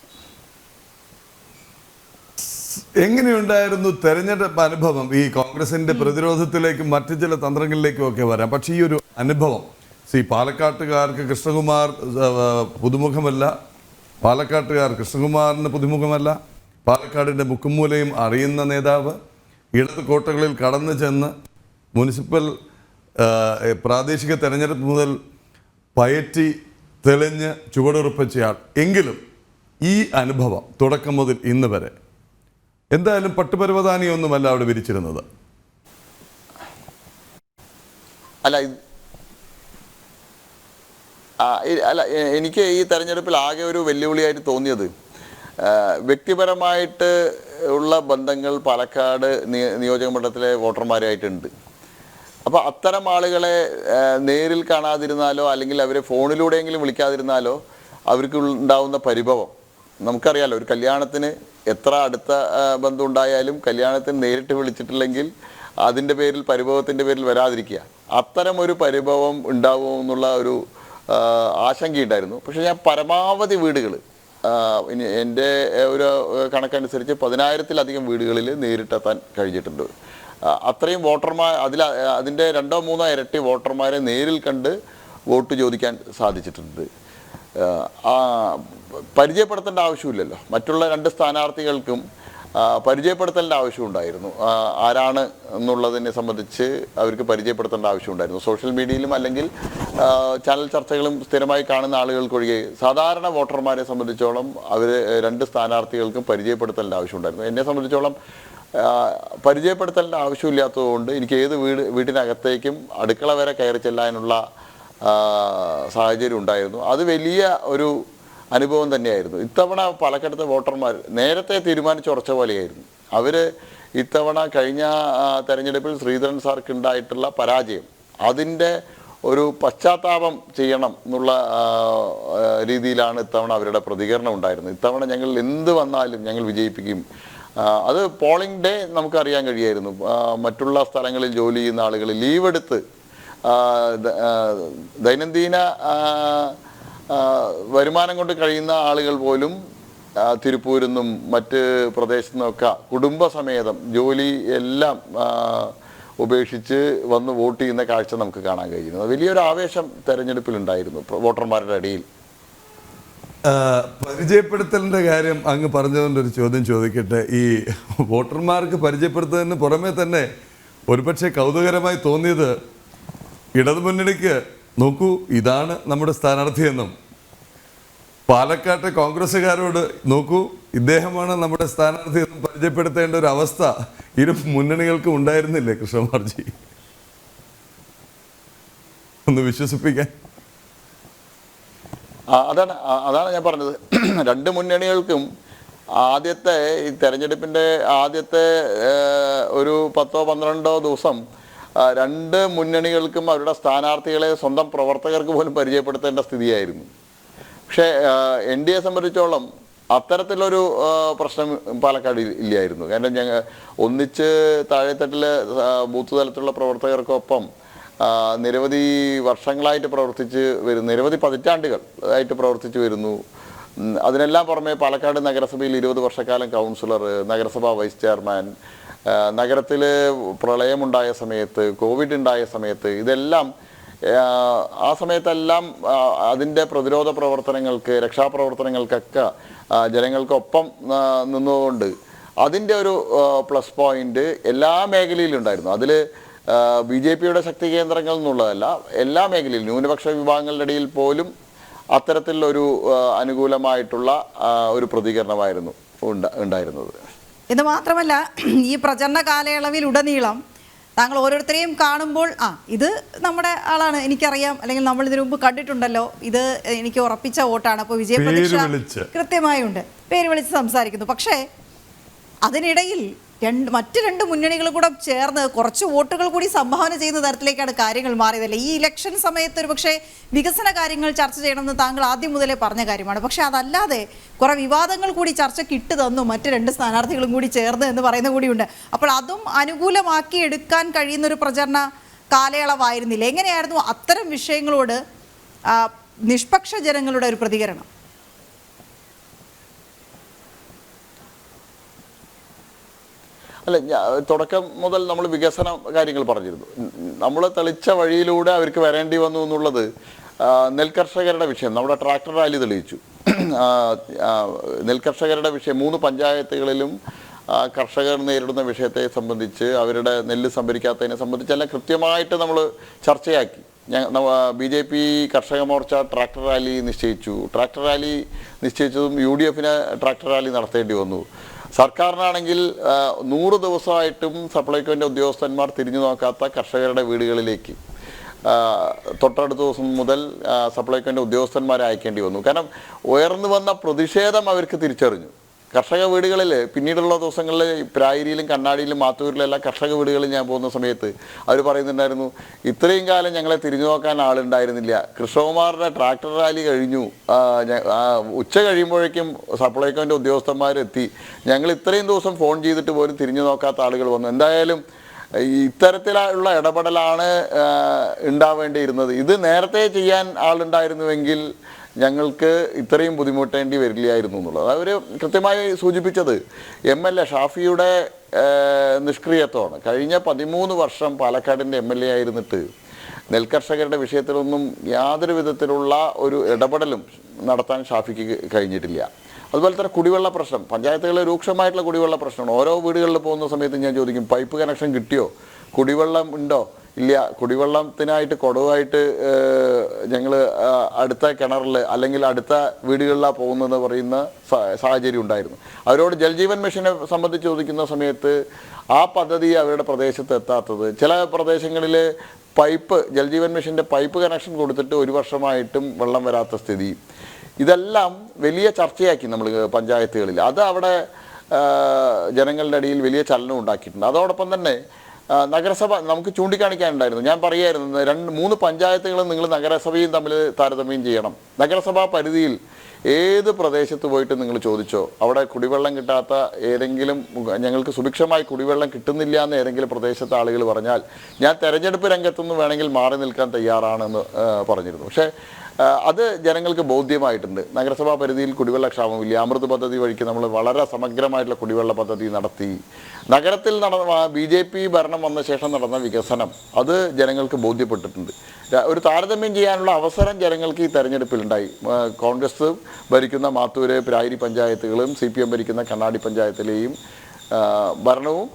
എങ്ങനെയുണ്ടായിരുന്നു തെരഞ്ഞെടുപ്പ് അനുഭവം? ഈ കോൺഗ്രസിന്റെ പ്രതിരോധത്തിലേക്കും മറ്റു ചില തന്ത്രങ്ങളിലേക്കും ഒക്കെ വരാം. പക്ഷേ ഈ ഒരു അനുഭവം, പാലക്കാട്ടുകാർക്ക് കൃഷ്ണകുമാർ പുതുമുഖമല്ല, പാലക്കാട്ടുകാർ കൃഷ്ണകുമാറിന് പുതുമുഖമല്ല, പാലക്കാടിൻ്റെ മുക്കുമൂലയും അറിയുന്ന നേതാവ്, ഇടത് കോട്ടകളിൽ കടന്നു ചെന്ന് മുനിസിപ്പൽ പ്രാദേശിക തെരഞ്ഞെടുപ്പ് മുതൽ പയറ്റി തെളിഞ്ഞ് ചുവടുറപ്പിച്ചയാൾ. എങ്കിലും ഈ അനുഭവം തുടക്കം മുതൽ ഇന്ന് വരെ എന്തായാലും പട്ടുപരവതാനിയൊന്നുമല്ല അവിടെ വിരിച്ചിരുന്നത്. അല്ല എനിക്ക് ഈ തെരഞ്ഞെടുപ്പിൽ ആകെ ഒരു വെല്ലുവിളിയായിട്ട് തോന്നിയത് വ്യക്തിപരമായിട്ട് ഉള്ള ബന്ധങ്ങൾ പാലക്കാട് നിയോജക മണ്ഡലത്തിലെ വോട്ടർമാരായിട്ടുണ്ട്. അപ്പോൾ അത്തരം ആളുകളെ നേരിൽ കാണാതിരുന്നാലോ അല്ലെങ്കിൽ അവരെ ഫോണിലൂടെയെങ്കിലും വിളിക്കാതിരുന്നാലോ അവർക്ക് ഉണ്ടാവുന്ന പരിഭവം നമുക്കറിയാലോ. ഒരു കല്യാണത്തിന് എത്ര അടുത്ത ബന്ധം ഉണ്ടായാലും കല്യാണത്തിന് നേരിട്ട് വിളിച്ചിട്ടില്ലെങ്കിൽ അതിൻ്റെ പേരിൽ പരിഭവത്തിൻ്റെ പേരിൽ വരാതിരിക്കുക, അത്തരം ഒരു പരിഭവം ഉണ്ടാവുമെന്നുള്ള ഒരു ആശങ്കയുണ്ടായിരുന്നു. പക്ഷേ ഞാൻ പരമാവധി വീടുകൾ എൻ്റെ ഒരു കണക്കനുസരിച്ച് 10,000-ത്തിലധികം വീടുകളിൽ നേരിട്ടെത്താൻ കഴിഞ്ഞിട്ടുണ്ട്. അത്രയും വോട്ടർമാർ അതിൻ്റെ 2-3 ഇരട്ടി വോട്ടർമാരെ നേരിൽ കണ്ട് വോട്ട് ചോദിക്കാൻ സാധിച്ചിട്ടുണ്ട്. പരിചയപ്പെടുത്തേണ്ട ആവശ്യമില്ലല്ലോ. മറ്റുള്ള 2 സ്ഥാനാർത്ഥികൾക്കും പരിചയപ്പെടുത്തേണ്ട ആവശ്യമുണ്ടായിരുന്നു. ആരാണ് എന്നുള്ളതിനെ സംബന്ധിച്ച് അവർക്ക് പരിചയപ്പെടുത്തേണ്ട ആവശ്യമുണ്ടായിരുന്നു. സോഷ്യൽ മീഡിയയിലും അല്ലെങ്കിൽ ചാനൽ ചർച്ചകളും സ്ഥിരമായി കാണുന്ന ആളുകൾക്കൊഴികെ സാധാരണ വോട്ടർമാരെ സംബന്ധിച്ചോളം അവർ 2 സ്ഥാനാർത്ഥികൾക്കും പരിചയപ്പെടുത്തേണ്ട ആവശ്യമുണ്ടായിരുന്നു. എന്നെ സംബന്ധിച്ചോളം പരിചയപ്പെടുത്തേണ്ട ആവശ്യമില്ലാത്തതുകൊണ്ട് എനിക്ക് ഏത് വീട്ടിനകത്തേക്കും അടുക്കള വരെ കയറി ചെല്ലാനുള്ള സാഹചര്യം ഉണ്ടായിരുന്നു. അത് വലിയ ഒരു അനുഭവം തന്നെയായിരുന്നു. ഇത്തവണ പാലക്കാടത്തെ വോട്ടർമാർ നേരത്തെ തീരുമാനിച്ചുറച്ച പോലെയായിരുന്നു. അവർ ഇത്തവണ കഴിഞ്ഞ തെരഞ്ഞെടുപ്പിൽ ശ്രീധരൻ സാർക്ക് ഉണ്ടായിട്ടുള്ള പരാജയം അതിൻ്റെ ഒരു പശ്ചാത്താപം ചെയ്യണം എന്നുള്ള രീതിയിലാണ് ഇത്തവണ അവരുടെ പ്രതികരണം ഉണ്ടായിരുന്നത്. ഇത്തവണ ഞങ്ങൾ എന്ത് വന്നാലും ഞങ്ങൾ വിജയിപ്പിക്കും. അത് പോളിംഗ് ഡേ നമുക്കറിയാൻ കഴിയായിരുന്നു. മറ്റുള്ള സ്ഥലങ്ങളിൽ ജോലി ചെയ്യുന്ന ആളുകൾ ലീവ് എടുത്ത് ദൈനംദിന വരുമാനം കൊണ്ട് കഴിയുന്ന ആളുകൾ പോലും തിരുപ്പൂരിൽ നിന്നും മറ്റ് പ്രദേശത്തു നിന്നൊക്കെ കുടുംബസമേതം ജോലി എല്ലാം ഉപേക്ഷിച്ച് വന്ന് വോട്ട് ചെയ്യുന്ന കാഴ്ച നമുക്ക് കാണാൻ കഴിയുന്നു. വലിയൊരു ആവേശം തെരഞ്ഞെടുപ്പിലുണ്ടായിരുന്നു വോട്ടർമാരുടെ ഇടയിൽ. പരിചയപ്പെടുത്തലിൻ്റെ കാര്യം അങ്ങ് പറഞ്ഞതുകൊണ്ട് ഒരു ചോദ്യം ചോദിക്കട്ടെ. ഈ വോട്ടർമാർക്ക് പരിചയപ്പെടുത്തുന്നതിന് പുറമെ തന്നെ ഒരുപക്ഷെ കൗതുകരമായി തോന്നിയത് ഇടതുമുന്നണിക്ക് നോക്കൂ ഇതാണ് നമ്മുടെ സ്ഥാനാർത്ഥിയെന്നും പാലക്കാട്ടെ കോൺഗ്രസ്സുകാരോട് നോക്കൂ ഇദ്ദേഹമാണ് നമ്മുടെ സ്ഥാനാർത്ഥി എന്നും പരിചയപ്പെടുത്തേണ്ട ഒരു അവസ്ഥ ഇരു മുന്നണികൾക്കും ഉണ്ടായിരുന്നില്ലേ കൃഷ്ണകുമാർജി? ഒന്ന് വിശ്വസിപ്പിക്കാൻ. അതാണ് ഞാൻ പറഞ്ഞത്. 2 മുന്നണികൾക്കും ആദ്യത്തെ ഈ തെരഞ്ഞെടുപ്പിൻ്റെ ആദ്യത്തെ ഒരു 10-12 ദിവസം 2 മുന്നണികൾക്കും അവരുടെ സ്ഥാനാർത്ഥികളെ സ്വന്തം പ്രവർത്തകർക്ക് പോലും പരിചയപ്പെടുത്തേണ്ട സ്ഥിതിയായിരുന്നു. പക്ഷേ NDA സംബന്ധിച്ചോളം അത്തരത്തിലൊരു പ്രശ്നം പാലക്കാട് ഇല്ലായിരുന്നു. കാരണം ഞങ്ങൾ ഒന്നിച്ച് താഴെത്തട്ടിൽ ബൂത്ത് തലത്തിലുള്ള പ്രവർത്തകർക്കൊപ്പം നിരവധി വർഷങ്ങളായിട്ട് പ്രവർത്തിച്ച് വരുന്നു, നിരവധി പതിറ്റാണ്ടുകൾ ആയിട്ട് പ്രവർത്തിച്ചു വരുന്നു. അതിനെല്ലാം പുറമെ പാലക്കാട് നഗരസഭയിൽ 20 വർഷക്കാലം കൗൺസിലർ, നഗരസഭാ വൈസ് ചെയർമാൻ, നഗരത്തിൽ പ്രളയമുണ്ടായ സമയത്ത്, കോവിഡ് ഉണ്ടായ സമയത്ത്, ഇതെല്ലാം ആ സമയത്തെല്ലാം അതിൻ്റെ പ്രതിരോധ പ്രവർത്തനങ്ങൾക്ക്, രക്ഷാപ്രവർത്തനങ്ങൾക്കൊക്കെ ജനങ്ങൾക്കൊപ്പം നിന്നുകൊണ്ട് അതിൻ്റെ ഒരു പ്ലസ് പോയിന്റ് എല്ലാ മേഖലയിലും ഉണ്ടായിരുന്നു. അതിൽ BJPയുടെ ശക്തി കേന്ദ്രങ്ങൾ എന്നുള്ളതല്ല, എല്ലാ മേഖലയിലും ന്യൂനപക്ഷ വിഭാഗങ്ങളുടെ ഇടയിൽ പോലും അത്തരത്തിലൊരു അനുകൂലമായിട്ടുള്ള ഒരു പ്രതികരണമായിരുന്നു ഉണ്ടായിരുന്നത്. ഇത് മാത്രമല്ല, ഈ പ്രചരണ കാലയളവിൽ ഉടനീളം താങ്കൾ ഓരോരുത്തരെയും കാണുമ്പോൾ ഇത് നമ്മുടെ ആളാണ്, എനിക്കറിയാം, അല്ലെങ്കിൽ നമ്മൾ ഇതിനു മുമ്പ് കണ്ടിട്ടുണ്ടല്ലോ, ഇത് എനിക്ക് ഉറപ്പിച്ച വോട്ടാണ്, അപ്പോൾ വിജയപ്രതീക്ഷ കൃത്യമായുണ്ട്, പേര് വിളിച്ച് സംസാരിക്കുന്നു. പക്ഷേ അതിനിടയിൽ മറ്റ് 2 മുന്നണികളും കൂടെ ചേർന്ന് കുറച്ച് വോട്ടുകൾ കൂടി സംഭാവന ചെയ്യുന്ന തരത്തിലേക്കാണ് കാര്യങ്ങൾ മാറിയതല്ലേ? ഈ ഇലക്ഷൻ സമയത്ത് ഒരു പക്ഷേ വികസന കാര്യങ്ങൾ ചർച്ച ചെയ്യണമെന്ന് താങ്കൾ ആദ്യം മുതലേ പറഞ്ഞ കാര്യമാണ്. പക്ഷേ അതല്ലാതെ കുറെ വിവാദങ്ങൾ കൂടി ചർച്ചയ്ക്ക് ഇട്ട് തന്നു മറ്റ് 2 സ്ഥാനാർത്ഥികളും കൂടി ചേർന്ന് എന്ന് പറയുന്ന കൂടിയുണ്ട്. അപ്പോൾ അതും അനുകൂലമാക്കി എടുക്കാൻ കഴിയുന്നൊരു പ്രചരണ കാലയളവായിരുന്നില്ല. എങ്ങനെയായിരുന്നു അത്തരം വിഷയങ്ങളോട് നിഷ്പക്ഷ ജനങ്ങളുടെ ഒരു പ്രതികരണം? അല്ല, തുടക്കം മുതൽ നമ്മൾ വികസന കാര്യങ്ങൾ പറഞ്ഞിരുന്നു. നമ്മൾ തെളിച്ച വഴിയിലൂടെ അവർക്ക് വരേണ്ടി വന്നു എന്നുള്ളത് നെൽകർഷകരുടെ വിഷയം നമ്മുടെ ട്രാക്ടർ റാലി തെളിയിച്ചു. നെൽകർഷകരുടെ വിഷയം 3 പഞ്ചായത്തുകളിലും കർഷകർ നേരിടുന്ന വിഷയത്തെ സംബന്ധിച്ച്, അവരുടെ നെല്ല് സംഭരിക്കാത്തതിനെ സംബന്ധിച്ചെല്ലാം കൃത്യമായിട്ട് നമ്മൾ ചർച്ചയാക്കി. BJP കർഷക മോർച്ച ട്രാക്ടർ റാലി നിശ്ചയിച്ചു. ട്രാക്ടർ റാലി നിശ്ചയിച്ചതും UDFന് ട്രാക്ടർ റാലി നടത്തേണ്ടി വന്നു. സർക്കാരിനാണെങ്കിൽ 100 ദിവസമായിട്ടും സപ്ലൈകോൻ്റെ ഉദ്യോഗസ്ഥന്മാർ തിരിഞ്ഞു നോക്കാത്ത കർഷകരുടെ വീടുകളിലേക്ക് തൊട്ടടുത്ത ദിവസം മുതൽ സപ്ലൈകോൻ്റെ ഉദ്യോഗസ്ഥന്മാരെ അയക്കേണ്ടി വന്നു. കാരണം ഉയർന്നു വന്ന പ്രതിഷേധം അവർക്ക് തിരിച്ചറിഞ്ഞു. കർഷക വീടുകളിൽ പിന്നീടുള്ള ദിവസങ്ങളിൽ പ്രായിരിയിലും കണ്ണാടിയിലും മാത്തൂരിലെല്ലാം കർഷക വീടുകളിൽ ഞാൻ പോകുന്ന സമയത്ത് അവർ പറയുന്നുണ്ടായിരുന്നു, ഇത്രയും കാലം ഞങ്ങളെ തിരിഞ്ഞു നോക്കാൻ ആളുണ്ടായിരുന്നില്ല. കൃഷ്ണകുമാറിൻ്റെ ട്രാക്ടർ റാലി കഴിഞ്ഞു, ഉച്ച കഴിയുമ്പോഴേക്കും സപ്ലൈകോൻ്റെ ഉദ്യോഗസ്ഥന്മാരെത്തി, ഞങ്ങൾ ഇത്രയും ദിവസം ഫോൺ ചെയ്തിട്ട് പോലും തിരിഞ്ഞു നോക്കാത്ത ആളുകൾ വന്നു. എന്തായാലും ഇത്തരത്തിലുള്ള ഇടപെടലാണ് ഉണ്ടാവേണ്ടിയിരുന്നത്. ഇത് നേരത്തെ ചെയ്യാൻ ആളുണ്ടായിരുന്നുവെങ്കിൽ ഞങ്ങൾക്ക് ഇത്രയും ബുദ്ധിമുട്ടേണ്ടി വരില്ലായിരുന്നു എന്നുള്ളത് അവർ കൃത്യമായി സൂചിപ്പിച്ചത്. MLA ഷാഫിയുടെ നിഷ്ക്രിയത്വമാണ്. കഴിഞ്ഞ 13 വർഷം പാലക്കാടിൻ്റെ MLA ആയിരുന്നിട്ട് നെൽകർഷകരുടെ വിഷയത്തിലൊന്നും യാതൊരു വിധത്തിലുള്ള ഒരു ഇടപെടലും നടത്താൻ ഷാഫിക്ക് കഴിഞ്ഞിട്ടില്ല. അതുപോലെ തന്നെ കുടിവെള്ള പ്രശ്നം, പഞ്ചായത്തുകളിൽ രൂക്ഷമായിട്ടുള്ള കുടിവെള്ള പ്രശ്നമാണ്. ഓരോ വീടുകളിൽ പോകുന്ന സമയത്ത് ഞാൻ ചോദിക്കും, പൈപ്പ് കണക്ഷൻ കിട്ടിയോ, കുടിവെള്ളം ഉണ്ടോ? ഇല്ല. കുടിവെള്ളത്തിനായിട്ട് കുടവായിട്ട് ഞങ്ങൾ അടുത്ത കിണറിൽ അല്ലെങ്കിൽ അടുത്ത വീടുകളിലാണ് പോകുന്നതെന്ന് പറയുന്ന സാഹചര്യം ഉണ്ടായിരുന്നു. അവരോട് ജൽജീവൻ മിഷനെ സംബന്ധിച്ച് ചോദിക്കുന്ന സമയത്ത് ആ പദ്ധതി അവരുടെ പ്രദേശത്ത് എത്താത്തത്, ചില പ്രദേശങ്ങളിൽ ജൽജീവൻ മിഷൻ്റെ പൈപ്പ് കണക്ഷൻ കൊടുത്തിട്ട് 1 വർഷമായിട്ടും വെള്ളം വരാത്ത സ്ഥിതി, ഇതെല്ലാം വലിയ ചർച്ചയാക്കി നമ്മൾ പഞ്ചായത്തുകളിൽ. അത് അവിടെ ജനങ്ങളുടെ ഇടയിൽ വലിയ ചലനം ഉണ്ടാക്കിയിട്ടുണ്ട്. അതോടൊപ്പം തന്നെ നഗരസഭ നമുക്ക് ചൂണ്ടിക്കാണിക്കാനുണ്ടായിരുന്നു. ഞാൻ പറയായിരുന്നു, 2-3 പഞ്ചായത്തുകളും നിങ്ങൾ നഗരസഭയും തമ്മിൽ താരതമ്യം ചെയ്യണം. നഗരസഭാ പരിധിയിൽ ഏത് പ്രദേശത്ത് പോയിട്ട് നിങ്ങൾ ചോദിച്ചോ, അവിടെ കുടിവെള്ളം കിട്ടാത്ത ഏതെങ്കിലും, ഞങ്ങൾക്ക് സുഭിക്ഷമായി കുടിവെള്ളം കിട്ടുന്നില്ല എന്ന് ഏതെങ്കിലും പ്രദേശത്തെ ആളുകൾ പറഞ്ഞാൽ ഞാൻ തെരഞ്ഞെടുപ്പ് രംഗത്തുനിന്ന് വേണമെങ്കിൽ മാറി നിൽക്കാൻ തയ്യാറാണെന്ന് പറഞ്ഞിരുന്നു. പക്ഷേ അത് ജനങ്ങൾക്ക് ബോധ്യമായിട്ടുണ്ട്. നഗരസഭാ പരിധിയിൽ കുടിവെള്ളക്ഷാമമില്ല. അമൃത് പദ്ധതി വഴിക്ക് നമ്മൾ വളരെ സമഗ്രമായിട്ടുള്ള കുടിവെള്ള പദ്ധതി നടത്തി. നഗരത്തിൽ BJP ഭരണം വന്ന ശേഷം നടന്ന വികസനം അത് ജനങ്ങൾക്ക് ബോധ്യപ്പെട്ടിട്ടുണ്ട്. ഒരു താരതമ്യം ചെയ്യാനുള്ള അവസരം ജനങ്ങൾക്ക് ഈ തെരഞ്ഞെടുപ്പിലുണ്ടായി. കോൺഗ്രസ് ഭരിക്കുന്ന മാത്തൂര് പ്രായിരി പഞ്ചായത്തുകളും CPM ഭരിക്കുന്ന കണ്ണാടി പഞ്ചായത്തിലെയും ഭരണവും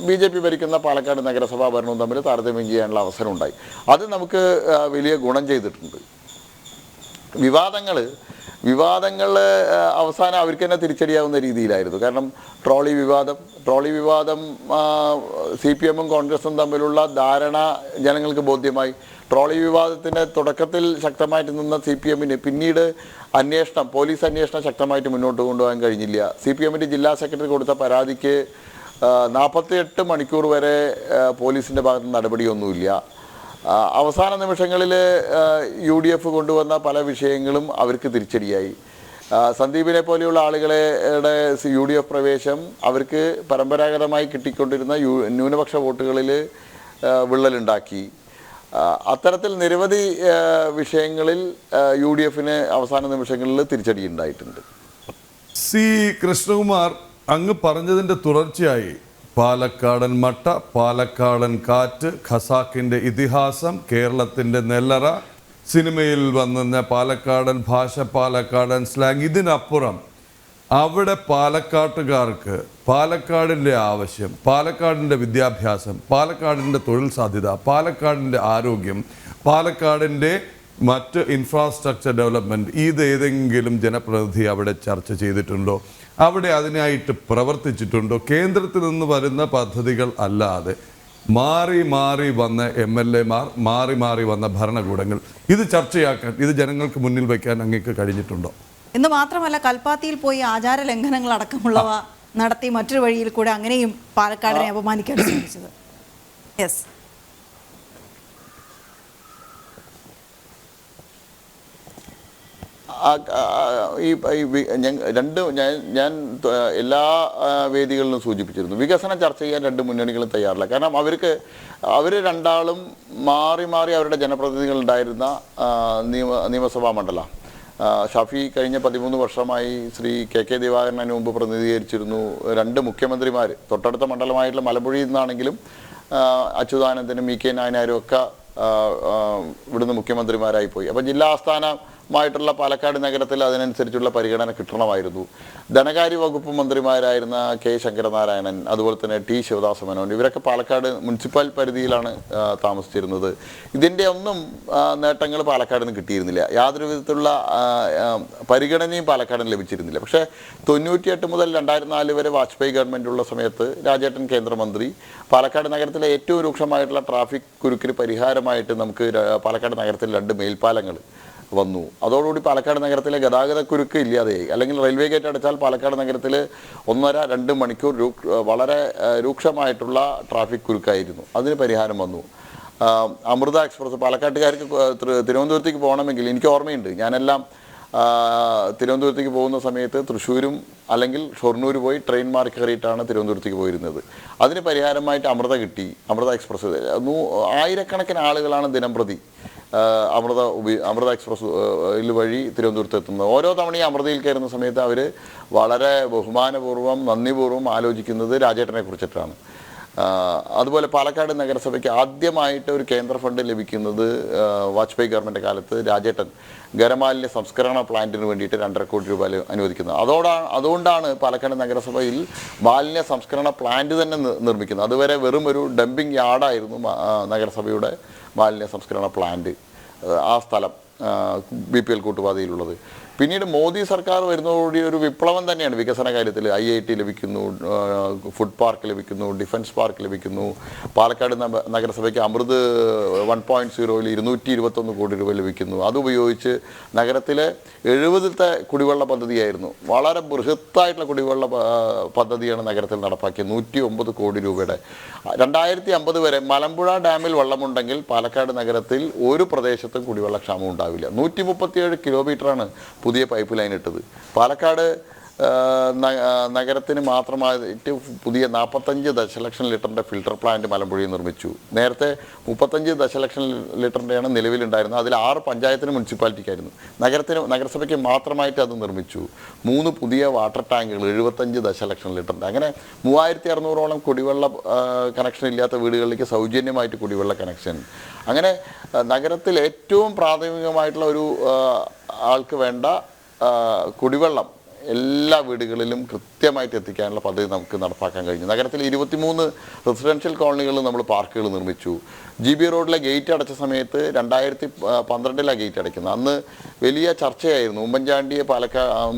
BJP ഭരിക്കുന്ന പാലക്കാട് നഗരസഭാ ഭരണവും തമ്മിൽ താരതമ്യം ചെയ്യാനുള്ള അവസരം ഉണ്ടായി. അത് നമുക്ക് വലിയ ഗുണം ചെയ്തിട്ടുണ്ട്. വിവാദങ്ങൾ അവസാനം അവർക്ക് തന്നെ തിരിച്ചടിയാവുന്ന രീതിയിലായിരുന്നു. കാരണം ട്രോളി വിവാദം CPM-ഉം കോൺഗ്രസും തമ്മിലുള്ള ധാരണ ജനങ്ങൾക്ക് ബോധ്യമായി. ട്രോളി വിവാദത്തിൻ്റെ തുടക്കത്തിൽ ശക്തമായിട്ട് നിന്ന CPM-ന് പിന്നീട് പോലീസ് അന്വേഷണം ശക്തമായിട്ട് മുന്നോട്ട് കൊണ്ടുപോകാൻ കഴിഞ്ഞില്ല. CPM-ന്റെ ജില്ലാ സെക്രട്ടറി കൊടുത്ത പരാതിക്ക് 48 മണിക്കൂർ വരെ പോലീസിൻ്റെ ഭാഗത്ത് നടപടിയൊന്നുമില്ല. അവസാന നിമിഷങ്ങളിൽ UDF കൊണ്ടുവന്ന പല വിഷയങ്ങളും അവർക്ക് തിരിച്ചടിയായി. സന്ദീപിനെ പോലെയുള്ള ആളുകളുടെ UDF പ്രവേശം അവർക്ക് പരമ്പരാഗതമായി കിട്ടിക്കൊണ്ടിരുന്ന ന്യൂനപക്ഷ വോട്ടുകളിൽ വിള്ളലുണ്ടാക്കി. അത്തരത്തിൽ നിരവധി വിഷയങ്ങളിൽ UDFന് അവസാന നിമിഷങ്ങളിൽ തിരിച്ചടി ഉണ്ടായിട്ടുണ്ട്. കൃഷ്ണകുമാർ അങ്ങ് പറഞ്ഞതിൻ്റെ തുടർച്ചയായി പാലക്കാടൻ മട്ട, പാലക്കാടൻ കാറ്റ്, ഖസാക്കിൻ്റെ ഇതിഹാസം, കേരളത്തിൻ്റെ നെല്ലറ, സിനിമയിൽ വന്ന പാലക്കാടൻ ഭാഷ, പാലക്കാടൻ സ്ലാങ്, ഇതിനപ്പുറം അവിടെ പാലക്കാട്ടുകാർക്ക് പാലക്കാടിൻ്റെ ആവശ്യം, പാലക്കാടിൻ്റെ വിദ്യാഭ്യാസം, പാലക്കാടിൻ്റെ തൊഴിൽ സാധ്യത, പാലക്കാടിൻ്റെ ആരോഗ്യം, പാലക്കാടിൻ്റെ മറ്റ് ഇൻഫ്രാസ്ട്രക്ചർ ഡെവലപ്മെൻറ്റ്, ഇതേതെങ്കിലും ജനപ്രതിനിധി അവിടെ ചർച്ച ചെയ്തിട്ടുണ്ടോ? അവിടെ അതിനായിട്ട് പ്രവർത്തിച്ചിട്ടുണ്ടോ? കേന്ദ്രത്തിൽ നിന്ന് വരുന്ന പദ്ധതികൾ അല്ലാതെ മാറി മാറി വന്ന MLA-മാർ, മാറി വന്ന ഭരണകൂടങ്ങൾ, ഇത് ചർച്ചയാക്കാൻ, ഇത് ജനങ്ങൾക്ക് മുന്നിൽ വയ്ക്കാൻ അങ്ങേക്ക് കഴിഞ്ഞിട്ടുണ്ടോ? എന്ന് മാത്രമല്ല, കൽപ്പാത്തിയിൽ പോയി ആചാര ലംഘനങ്ങൾ അടക്കമുള്ളവ നടത്തി മറ്റൊരു വഴിയിൽ കൂടെ അങ്ങനെയും പാലക്കാടിനെ അപമാനിക്കാൻ ശ്രമിച്ചത്. യെസ്, ഞാൻ എല്ലാ വേദികളിലും സൂചിപ്പിച്ചിരുന്നു, വികസനം ചർച്ച ചെയ്യാൻ 2 മുന്നണികളും തയ്യാറില്ല. കാരണം അവർ രണ്ടാളും മാറി അവരുടെ ജനപ്രതിനിധികൾ ഉണ്ടായിരുന്ന നിയമസഭാ മണ്ഡലം. ഷാഫി കഴിഞ്ഞ 13 വർഷമായി ശ്രീ KK ദിവാകരൻ അതിനു മുമ്പ് പ്രതിനിധീകരിച്ചിരുന്നു. 2 മുഖ്യമന്ത്രിമാർ തൊട്ടടുത്ത മണ്ഡലമായിട്ടുള്ള മലമ്പുഴയിൽ നിന്നാണെങ്കിലും അച്യുതാനന്ദനും EK നായനാരും ഒക്കെ ഇവിടുന്ന് മുഖ്യമന്ത്രിമാരായി പോയി. അപ്പോൾ ജില്ലാ ആസ്ഥാന മായിട്ടുള്ള പാലക്കാട് നഗരത്തിൽ അതിനനുസരിച്ചുള്ള പരിഗണന കിട്ടണമായിരുന്നു. ധനകാര്യ വകുപ്പ് മന്ത്രിമാരായിരുന്ന കെ ശങ്കരനാരായണൻ, അതുപോലെ തന്നെ ടി ശിവദാസ മേനോൻ, ഇവരൊക്കെ പാലക്കാട് മുനിസിപ്പൽ പരിധിയിലാണ് താമസിച്ചിരുന്നത്. ഇതിൻ്റെ ഒന്നും നേട്ടങ്ങൾ പാലക്കാടിന് കിട്ടിയിരുന്നില്ല. യാതൊരു വിധത്തിലുള്ള പരിഗണനയും പാലക്കാടിന് ലഭിച്ചിരുന്നില്ല. പക്ഷേ 98 മുതൽ 2004 വരെ വാജ്പേയി ഗവൺമെൻറ് ഉള്ള സമയത്ത് രാജേട്ടൻ കേന്ദ്രമന്ത്രി പാലക്കാട് നഗരത്തിലെ ഏറ്റവും രൂക്ഷമായിട്ടുള്ള ട്രാഫിക് കുരുക്കിന് പരിഹാരമായിട്ട് നമുക്ക് പാലക്കാട് നഗരത്തിൽ 2 മേൽപ്പാലങ്ങൾ വന്നു. അതോടുകൂടി പാലക്കാട് നഗരത്തിലെ ഗതാഗത കുരുക്ക് ഇല്ലാതെയായി. അല്ലെങ്കിൽ റെയിൽവേ ഗേറ്റ് അടച്ചാൽ പാലക്കാട് നഗരത്തിൽ 1.5-2 മണിക്കൂർ വളരെ രൂക്ഷമായിട്ടുള്ള ട്രാഫിക് കുരുക്കായിരുന്നു. അതിന് പരിഹാരം വന്നു. അമൃത എക്സ്പ്രസ് പാലക്കാട്ടുകാർക്ക് തിരുവനന്തപുരത്തേക്ക് പോകണമെങ്കിൽ എനിക്ക് ഓർമ്മയുണ്ട്, ഞാനെല്ലാം തിരുവനന്തപുരത്തേക്ക് പോകുന്ന സമയത്ത് തൃശ്ശൂരും അല്ലെങ്കിൽ ഷൊർണൂർ പോയി ട്രെയിൻ മാറി കയറിയിട്ടാണ് തിരുവനന്തപുരത്തേക്ക് പോയിരുന്നത്. അതിന് പരിഹാരമായിട്ട് അമൃത കിട്ടി. അമൃത എക്സ്പ്രസ് ആയിരക്കണക്കിന് ആളുകളാണ് ദിനംപ്രതി അമൃത എക്സ്പ്രസ് വഴി തിരുവനന്തപുരത്ത് എത്തുന്നത്. ഓരോ തവണയും അമൃതയിൽ കയറുന്ന സമയത്ത് അവർ വളരെ ബഹുമാനപൂർവ്വം നന്ദിപൂർവ്വം ആലോചിക്കുന്നത് രാജേട്ടനെ കുറിച്ചിട്ടാണ്. അതുപോലെ പാലക്കാട് നഗരസഭയ്ക്ക് ആദ്യമായിട്ട് ഒരു കേന്ദ്ര ഫണ്ട് ലഭിക്കുന്നത് വാജ്പേയി ഗവൺമെൻറ് കാലത്ത് രാജേട്ടൻ ഖരമാലിന്യ സംസ്കരണ പ്ലാന്റിന് വേണ്ടിയിട്ട് 2.5 കോടി രൂപ അനുവദിക്കുന്നത്. അതുകൊണ്ടാണ് പാലക്കാട് നഗരസഭയിൽ മാലിന്യ സംസ്കരണ പ്ലാന്റ് തന്നെ നിർമ്മിക്കുന്നത്. അതുവരെ വെറും ഒരു ഡംപിങ് യാർഡായിരുന്നു നഗരസഭയുടെ മാലിന്യ സംസ്കരണ പ്ലാന്റ്, ആ സ്ഥലം BPL കൂട്ടുപാതയിലുള്ളത്. പിന്നീട് മോദി സർക്കാർ വരുന്നതോടുകൂടി ഒരു വിപ്ലവം തന്നെയാണ് വികസന കാര്യത്തിൽ. IIT ലഭിക്കുന്നു, ഫുഡ് പാർക്ക് ലഭിക്കുന്നു, ഡിഫൻസ് പാർക്ക് ലഭിക്കുന്നു. പാലക്കാട് നഗരസഭയ്ക്ക് അമൃത് 1.0-ൽ 221 കോടി രൂപ ലഭിക്കുന്നു. അതുപയോഗിച്ച് നഗരത്തിലെ 70ത്തെ കുടിവെള്ള പദ്ധതിയായിരുന്നു, വളരെ ബൃഹത്തായിട്ടുള്ള കുടിവെള്ള പദ്ധതിയാണ് നഗരത്തിൽ നടപ്പാക്കിയത്. 109 കോടി രൂപയുടെ. 2050 വരെ മലമ്പുഴ ഡാമിൽ വെള്ളമുണ്ടെങ്കിൽ പാലക്കാട് നഗരത്തിൽ ഒരു പ്രദേശത്തും കുടിവെള്ളക്ഷാമം ഉണ്ടാവില്ല. 137 കിലോമീറ്ററാണ് പുതിയ പൈപ്പ് ലൈൻ ഇട്ടത്. പാലക്കാട് നഗരത്തിന് മാത്രമായിട്ട് പുതിയ 45 ദശലക്ഷം ലിറ്ററിൻ്റെ ഫിൽട്ടർ പ്ലാന്റ് മലമ്പുഴയിൽ നിർമ്മിച്ചു. നേരത്തെ 35 ദശലക്ഷം ലിറ്ററിൻ്റെയാണ് നിലവിലുണ്ടായിരുന്നത്. അതിൽ 6 പഞ്ചായത്തിന് മുനിസിപ്പാലിറ്റിക്കായിരുന്നു. നഗരസഭയ്ക്ക് മാത്രമായിട്ട് അത് നിർമ്മിച്ചു. 3 പുതിയ വാട്ടർ ടാങ്കുകൾ 75 ദശലക്ഷം ലിറ്ററിൻ്റെ. അങ്ങനെ 3600ഓളം കുടിവെള്ള കണക്ഷൻ ഇല്ലാത്ത വീടുകളിലേക്ക് സൗജന്യമായിട്ട് കുടിവെള്ള കണക്ഷൻ. അങ്ങനെ നഗരത്തിൽ ഏറ്റവും പ്രാഥമികമായിട്ടുള്ള ഒരു ആൾക്ക് വേണ്ട കുടിവെള്ളം എല്ലാ വീടുകളിലും കൃത്യമായിട്ട് എത്തിക്കാനുള്ള പദ്ധതി നമുക്ക് നടപ്പാക്കാൻ കഴിഞ്ഞു. നഗരത്തിൽ 23 റെസിഡൻഷ്യൽ കോളനികളിൽ നമ്മൾ പാർക്കുകൾ നിർമ്മിച്ചു. GB റോഡിലെ ഗേറ്റ് അടച്ച സമയത്ത് 2012 ഗേറ്റ് അടയ്ക്കുന്നത്. അന്ന് വലിയ ചർച്ചയായിരുന്നു. ഉമ്മൻചാണ്ടിയെ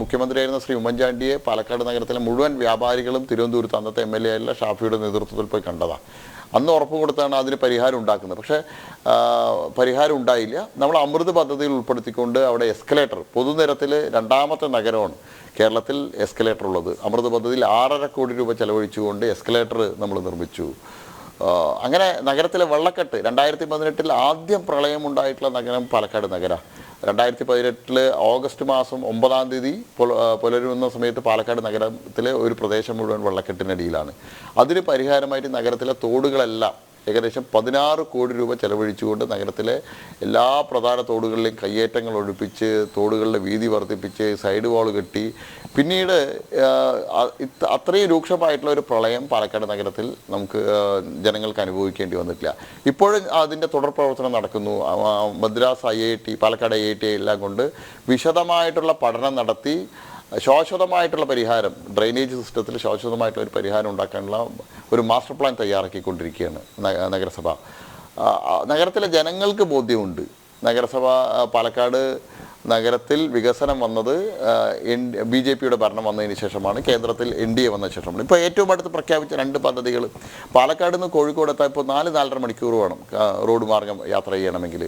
മുഖ്യമന്ത്രിയായിരുന്ന ശ്രീ ഉമ്മൻചാണ്ടിയെ പാലക്കാട് നഗരത്തിലെ മുഴുവൻ വ്യാപാരികളും തിരുവനന്തപുരത്ത് അന്നത്തെ MLA ആയിട്ടുള്ള ഷാഫിയുടെ നേതൃത്വത്തിൽ പോയി കണ്ടതാണ്. അന്ന് ഉറപ്പ് കൊടുത്താണ് അതിന് പരിഹാരം ഉണ്ടാക്കുന്നത്. പക്ഷേ പരിഹാരം ഉണ്ടായില്ല. നമ്മൾ അമൃത് പദ്ധതിയിൽ ഉൾപ്പെടുത്തിക്കൊണ്ട് അവിടെ എസ്കലേറ്റർ, പൊതുനിരത്തിൽ 2ാമത്തെ നഗരമാണ് കേരളത്തിൽ എസ്കലേറ്റർ ഉള്ളത്. അമൃത് പദ്ധതിയിൽ 6.5 കോടി രൂപ ചെലവഴിച്ചുകൊണ്ട് എസ്കലേറ്റർ നമ്മൾ നിർമ്മിച്ചു. അങ്ങനെ നഗരത്തിലെ വെള്ളക്കെട്ട് 2018 ആദ്യം പ്രളയമുണ്ടായിട്ടുള്ള നഗരം പാലക്കാട് നഗരം. 2018 ഓഗസ്റ്റ് മാസം 9-ാം തീയതി പുലരുന്ന സമയത്ത് പാലക്കാട് നഗരത്തിലെ ഒരു പ്രദേശം മുഴുവൻ വെള്ളക്കെട്ടിനടിയിലാണ്. അതിന് പരിഹാരമായിട്ട് നഗരത്തിലെ തോടുകളെല്ലാം ഏകദേശം 16 കോടി രൂപ ചെലവഴിച്ചുകൊണ്ട് നഗരത്തിലെ എല്ലാ പ്രധാന തോടുകളിലെയും കയ്യേറ്റങ്ങൾ ഒഴിപ്പിച്ച് തോടുകളുടെ വീതി വർദ്ധിപ്പിച്ച് സൈഡ് വാൾ കെട്ടി. പിന്നീട് അത്രയും രൂക്ഷമായിട്ടുള്ള ഒരു പ്രളയം പാലക്കാട് നഗരത്തിൽ നമുക്ക് ജനങ്ങൾക്ക് അനുഭവിക്കേണ്ടി വന്നിട്ടില്ല. ഇപ്പോഴും അതിൻ്റെ തുടർ പ്രവർത്തനം നടക്കുന്നു. മദ്രാസ് IIT, പാലക്കാട് IIT എല്ലാം കൊണ്ട് വിശദമായിട്ടുള്ള പഠനം നടത്തി ശാശ്വതമായിട്ടുള്ള പരിഹാരം, ഡ്രെയിനേജ് സിസ്റ്റത്തിൽ ശാശ്വതമായിട്ടുള്ള ഒരു പരിഹാരം ഉണ്ടാക്കാനുള്ള ഒരു മാസ്റ്റർ പ്ലാൻ തയ്യാറാക്കിക്കൊണ്ടിരിക്കുകയാണ് നഗരസഭ. നഗരത്തിലെ ജനങ്ങൾക്ക് ബോധ്യമുണ്ട്. നഗരസഭ പാലക്കാട് നഗരത്തിൽ വികസനം വന്നത് BJPയുടെ ഭരണം വന്നതിന് ശേഷമാണ്, കേന്ദ്രത്തിൽ NDA വന്ന ശേഷമാണ്. ഇപ്പോൾ ഏറ്റവും അടുത്ത് പ്രഖ്യാപിച്ച 2 പദ്ധതികൾ പാലക്കാട് നിന്ന് കോഴിക്കോട് എത്താൻ ഇപ്പോൾ 4-4.5 മണിക്കൂർ വേണം റോഡ് മാർഗം യാത്ര ചെയ്യണമെങ്കിൽ.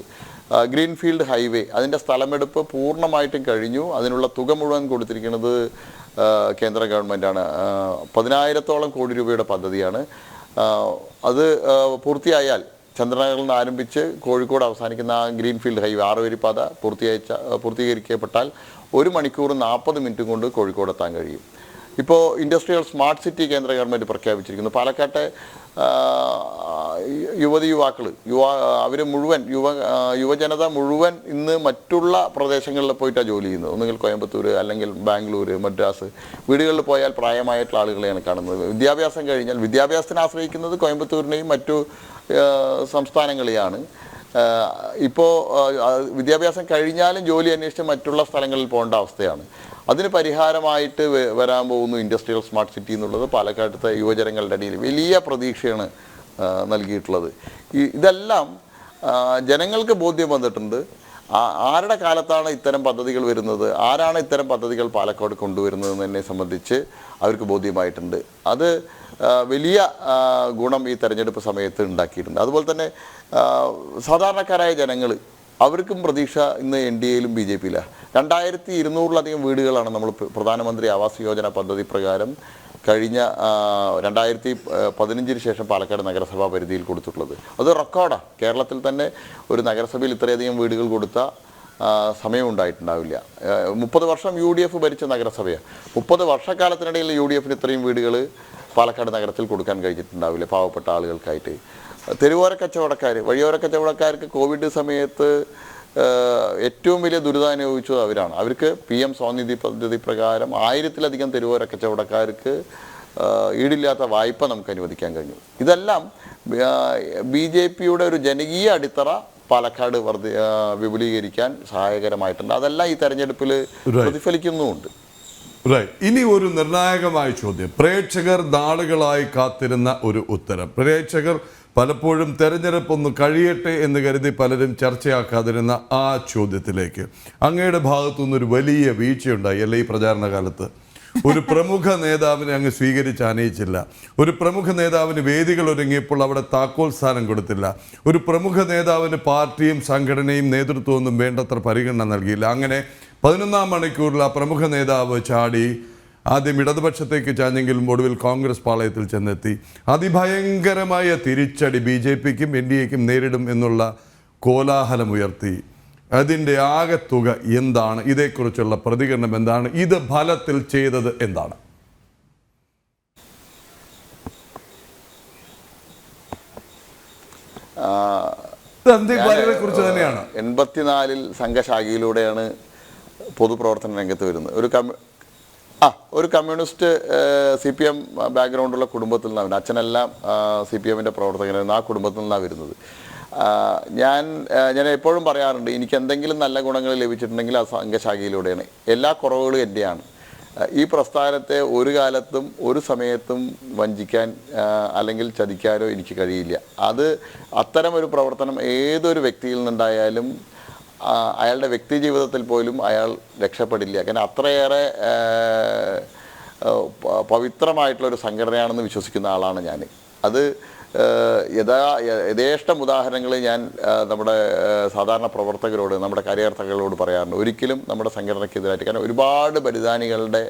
ഗ്രീൻഫീൽഡ് ഹൈവേ അതിൻ്റെ സ്ഥലമെടുപ്പ് പൂർണ്ണമായിട്ടും കഴിഞ്ഞു. അതിനുള്ള തുക മുഴുവൻ കൊടുത്തിരിക്കുന്നത് കേന്ദ്ര ഗവൺമെൻറ്റാണ്. 10,000-ഓളം കോടി രൂപയുടെ പദ്ധതിയാണ്. അത് പൂർത്തിയായാൽ ചന്ദ്രനഗറിൽ നിന്ന് ആരംഭിച്ച് കോഴിക്കോട് അവസാനിക്കുന്ന ഗ്രീൻഫീൽഡ് ഹൈവേ 6 പാത പൂർത്തീകരിക്കപ്പെട്ടാൽ 1 മണിക്കൂർ 40 മിനിറ്റും കൊണ്ട് കോഴിക്കോട് എത്താൻ കഴിയും. ഇപ്പോൾ ഇൻഡസ്ട്രിയൽ സ്മാർട്ട് സിറ്റി കേന്ദ്ര ഗവൺമെൻറ് പ്രഖ്യാപിച്ചിരിക്കുന്നു. പാലക്കാട്ടെ യുവാക്കൾ അവർ മുഴുവൻ യുവജനത മുഴുവൻ ഇന്ന് മറ്റുള്ള പ്രദേശങ്ങളിൽ പോയിട്ടാണ് ജോലി ചെയ്യുന്നത്. ഒന്നുകിൽ കോയമ്പത്തൂർ അല്ലെങ്കിൽ ബാംഗ്ലൂർ, മദ്രാസ്. വീടുകളിൽ പോയാൽ പ്രായമായിട്ടുള്ള ആളുകളെയാണ് കാണുന്നത്. വിദ്യാഭ്യാസം കഴിഞ്ഞാൽ വിദ്യാഭ്യാസത്തിന് ആശ്രയിക്കുന്നത് കോയമ്പത്തൂരിനെയും മറ്റു സംസ്ഥാനങ്ങളെയാണ്. ഇപ്പോൾ വിദ്യാഭ്യാസം കഴിഞ്ഞാലും ജോലി അന്വേഷിച്ച് മറ്റുള്ള സ്ഥലങ്ങളിൽ പോകേണ്ട അവസ്ഥയാണ്. അതിന് പരിഹാരമായിട്ട് വരാൻ പോകുന്നു ഇൻഡസ്ട്രിയൽ സ്മാർട്ട് സിറ്റി എന്നുള്ളത് പാലക്കാട്ടത്തെ യുവജനങ്ങളുടെ ഇടയിൽ വലിയ പ്രതീക്ഷയാണ് നൽകിയിട്ടുള്ളത്. ഇതെല്ലാം ജനങ്ങൾക്ക് ബോധ്യം വന്നിട്ടുണ്ട്. ആരുടെ കാലത്താണ് ഇത്തരം പദ്ധതികൾ വരുന്നത്, ആരാണ് ഇത്തരം പദ്ധതികൾ പാലക്കാട് കൊണ്ടുവരുന്നതെന്ന് എന്നെ സംബന്ധിച്ച് അവർക്ക് ബോധ്യമായിട്ടുണ്ട്. അത് വലിയ ഗുണം ഈ തെരഞ്ഞെടുപ്പ് സമയത്ത് ഉണ്ടാക്കിയിട്ടുണ്ട്. അതുപോലെ തന്നെ സാധാരണക്കാരായ ജനങ്ങൾ അവർക്കും പ്രതീക്ഷ ഇന്ന് NDAയിലും BJPയിലാണ്. 2200-ലധികം വീടുകളാണ് നമ്മൾ പ്രധാനമന്ത്രി ആവാസ് യോജന പദ്ധതി പ്രകാരം കഴിഞ്ഞ 2015 ശേഷം പാലക്കാട് നഗരസഭാ പരിധിയിൽ കൊടുത്തിട്ടുള്ളത്. അത് റെക്കോർഡാണ്. കേരളത്തിൽ തന്നെ ഒരു നഗരസഭയിൽ ഇത്രയധികം വീടുകൾ കൊടുത്ത സമയം ഉണ്ടായിട്ടുണ്ടാവില്ല. 30 വർഷം UDF ഭരിച്ച നഗരസഭയാണ്. 30 വർഷക്കാലത്തിനിടയിൽ UDFന് ഇത്രയും വീടുകൾ പാലക്കാട് നഗരത്തിൽ കൊടുക്കാൻ കഴിഞ്ഞിട്ടുണ്ടാവില്ല പാവപ്പെട്ട ആളുകൾക്കായിട്ട്. തെരുവോര കച്ചവടക്കാർ, വഴിയോര കച്ചവടക്കാർക്ക് കോവിഡ് സമയത്ത് ഏറ്റവും വലിയ ദുരിതം അനുഭവിച്ചത് അവരാണ്. അവർക്ക് PM സ്വാനിധി പദ്ധതി പ്രകാരം 1000-ലധികം തെരുവോര കച്ചവടക്കാർക്ക് ഈടില്ലാത്ത വായ്പ നമുക്ക് അനുവദിക്കാൻ കഴിഞ്ഞു. ഇതെല്ലാം BJPയുടെ ഒരു ജനകീയ അടിത്തറ പാലക്കാട് വിപുലീകരിക്കാൻ സഹായകരമായിട്ടുണ്ട്. അതെല്ലാം ഈ തെരഞ്ഞെടുപ്പിൽ പ്രതിഫലിക്കുന്നുമുണ്ട്. ഇനി ഒരു നിർണായകമായ ചോദ്യം, പ്രേക്ഷകർ നാളുകളായി കാത്തിരുന്ന ഒരു ഉത്തരം. പ്രേക്ഷകർ പലപ്പോഴും തെരഞ്ഞെടുപ്പൊന്ന് കഴിയട്ടെ എന്ന് കരുതി പലരും ചർച്ചയാക്കാതിരുന്ന ആ ചോദ്യത്തിലേക്ക് അങ്ങയുടെ ഭാഗത്തുനിന്നൊരു വലിയ വീഴ്ചയുണ്ടായി അല്ലേ ഈ പ്രചാരണ കാലത്ത്? ഒരു പ്രമുഖ നേതാവിനെ അങ്ങ് സ്വീകരിച്ച് ആനയിച്ചില്ല. ഒരു പ്രമുഖ നേതാവിന് വേദികൾ ഒരുങ്ങിയപ്പോൾ അവിടെ താക്കോൽ സ്ഥാനം കൊടുത്തില്ല. ഒരു പ്രമുഖ നേതാവിന് പാർട്ടിയും സംഘടനയും നേതൃത്വമൊന്നും വേണ്ടത്ര പരിഗണന നൽകിയില്ല. അങ്ങനെ 11-ാം മണിക്കൂറിൽ ആ പ്രമുഖ നേതാവ് ചാടി ആദ്യം ഇടതുപക്ഷത്തേക്ക് ചാഞ്ഞെങ്കിലും ഒടുവിൽ കോൺഗ്രസ് പാളയത്തിൽ ചെന്നെത്തി. അതിഭയങ്കരമായ തിരിച്ചടി BJPക്കും NDAയ്ക്കും നേരിടും എന്നുള്ള കോലാഹലമുയർത്തി. അതിൻ്റെ ആകെ തുക എന്താണ്? ഇതേക്കുറിച്ചുള്ള പ്രതികരണം എന്താണ്? ഇത് ഫലത്തിൽ ചെയ്തത് എന്താണ്? കുറിച്ച് തന്നെയാണ്. 84-ൽ സംഘശാഖയിലൂടെയാണ് പൊതുപ്രവർത്തന രംഗത്ത് വരുന്നത്. ഒരു കമ്മ്യൂണിസ്റ്റ് CPM ബാക്ക്ഗ്രൗണ്ടുള്ള കുടുംബത്തിൽ നിന്നാണ്. അച്ഛനെല്ലാം CPMൻ്റെ പ്രവർത്തകനായിരുന്നു. ആ കുടുംബത്തിൽ നിന്നാണ് വരുന്നത്. ഞാൻ എപ്പോഴും പറയാറുണ്ട്, എനിക്ക് എന്തെങ്കിലും നല്ല ഗുണങ്ങൾ ലഭിച്ചിട്ടുണ്ടെങ്കിൽ ആ സംഘശാഖയിലൂടെയാണ്. എല്ലാ കുറവുകളും എൻ്റെയാണ്. ഈ പ്രസ്ഥാനത്തെ ഒരു കാലത്തും ഒരു സമയത്തും വഞ്ചിക്കാൻ അല്ലെങ്കിൽ ചതിക്കാനോ എനിക്ക് കഴിയില്ല. അത് അത്തരമൊരു പ്രവർത്തനം ഏതൊരു വ്യക്തിയിൽ നിന്നുണ്ടായാലും അയാളുടെ വ്യക്തി ജീവിതത്തിൽ പോലും അയാൾ രക്ഷപ്പെടില്ല. കാരണം അത്രയേറെ പവിത്രമായിട്ടുള്ളൊരു സംഘടനയാണെന്ന് വിശ്വസിക്കുന്ന ആളാണ് ഞാൻ. അത് യഥേഷ്ടം ഉദാഹരണങ്ങൾ ഞാൻ നമ്മുടെ സാധാരണ പ്രവർത്തകരോട്, നമ്മുടെ കാര്യകർത്താക്കളോട് പറയാറുണ്ട്. ഒരിക്കലും നമ്മുടെ സംഘടനയ്ക്കെതിരായിട്ട്, കാരണം ഒരുപാട് ബലിദാനികളുടെ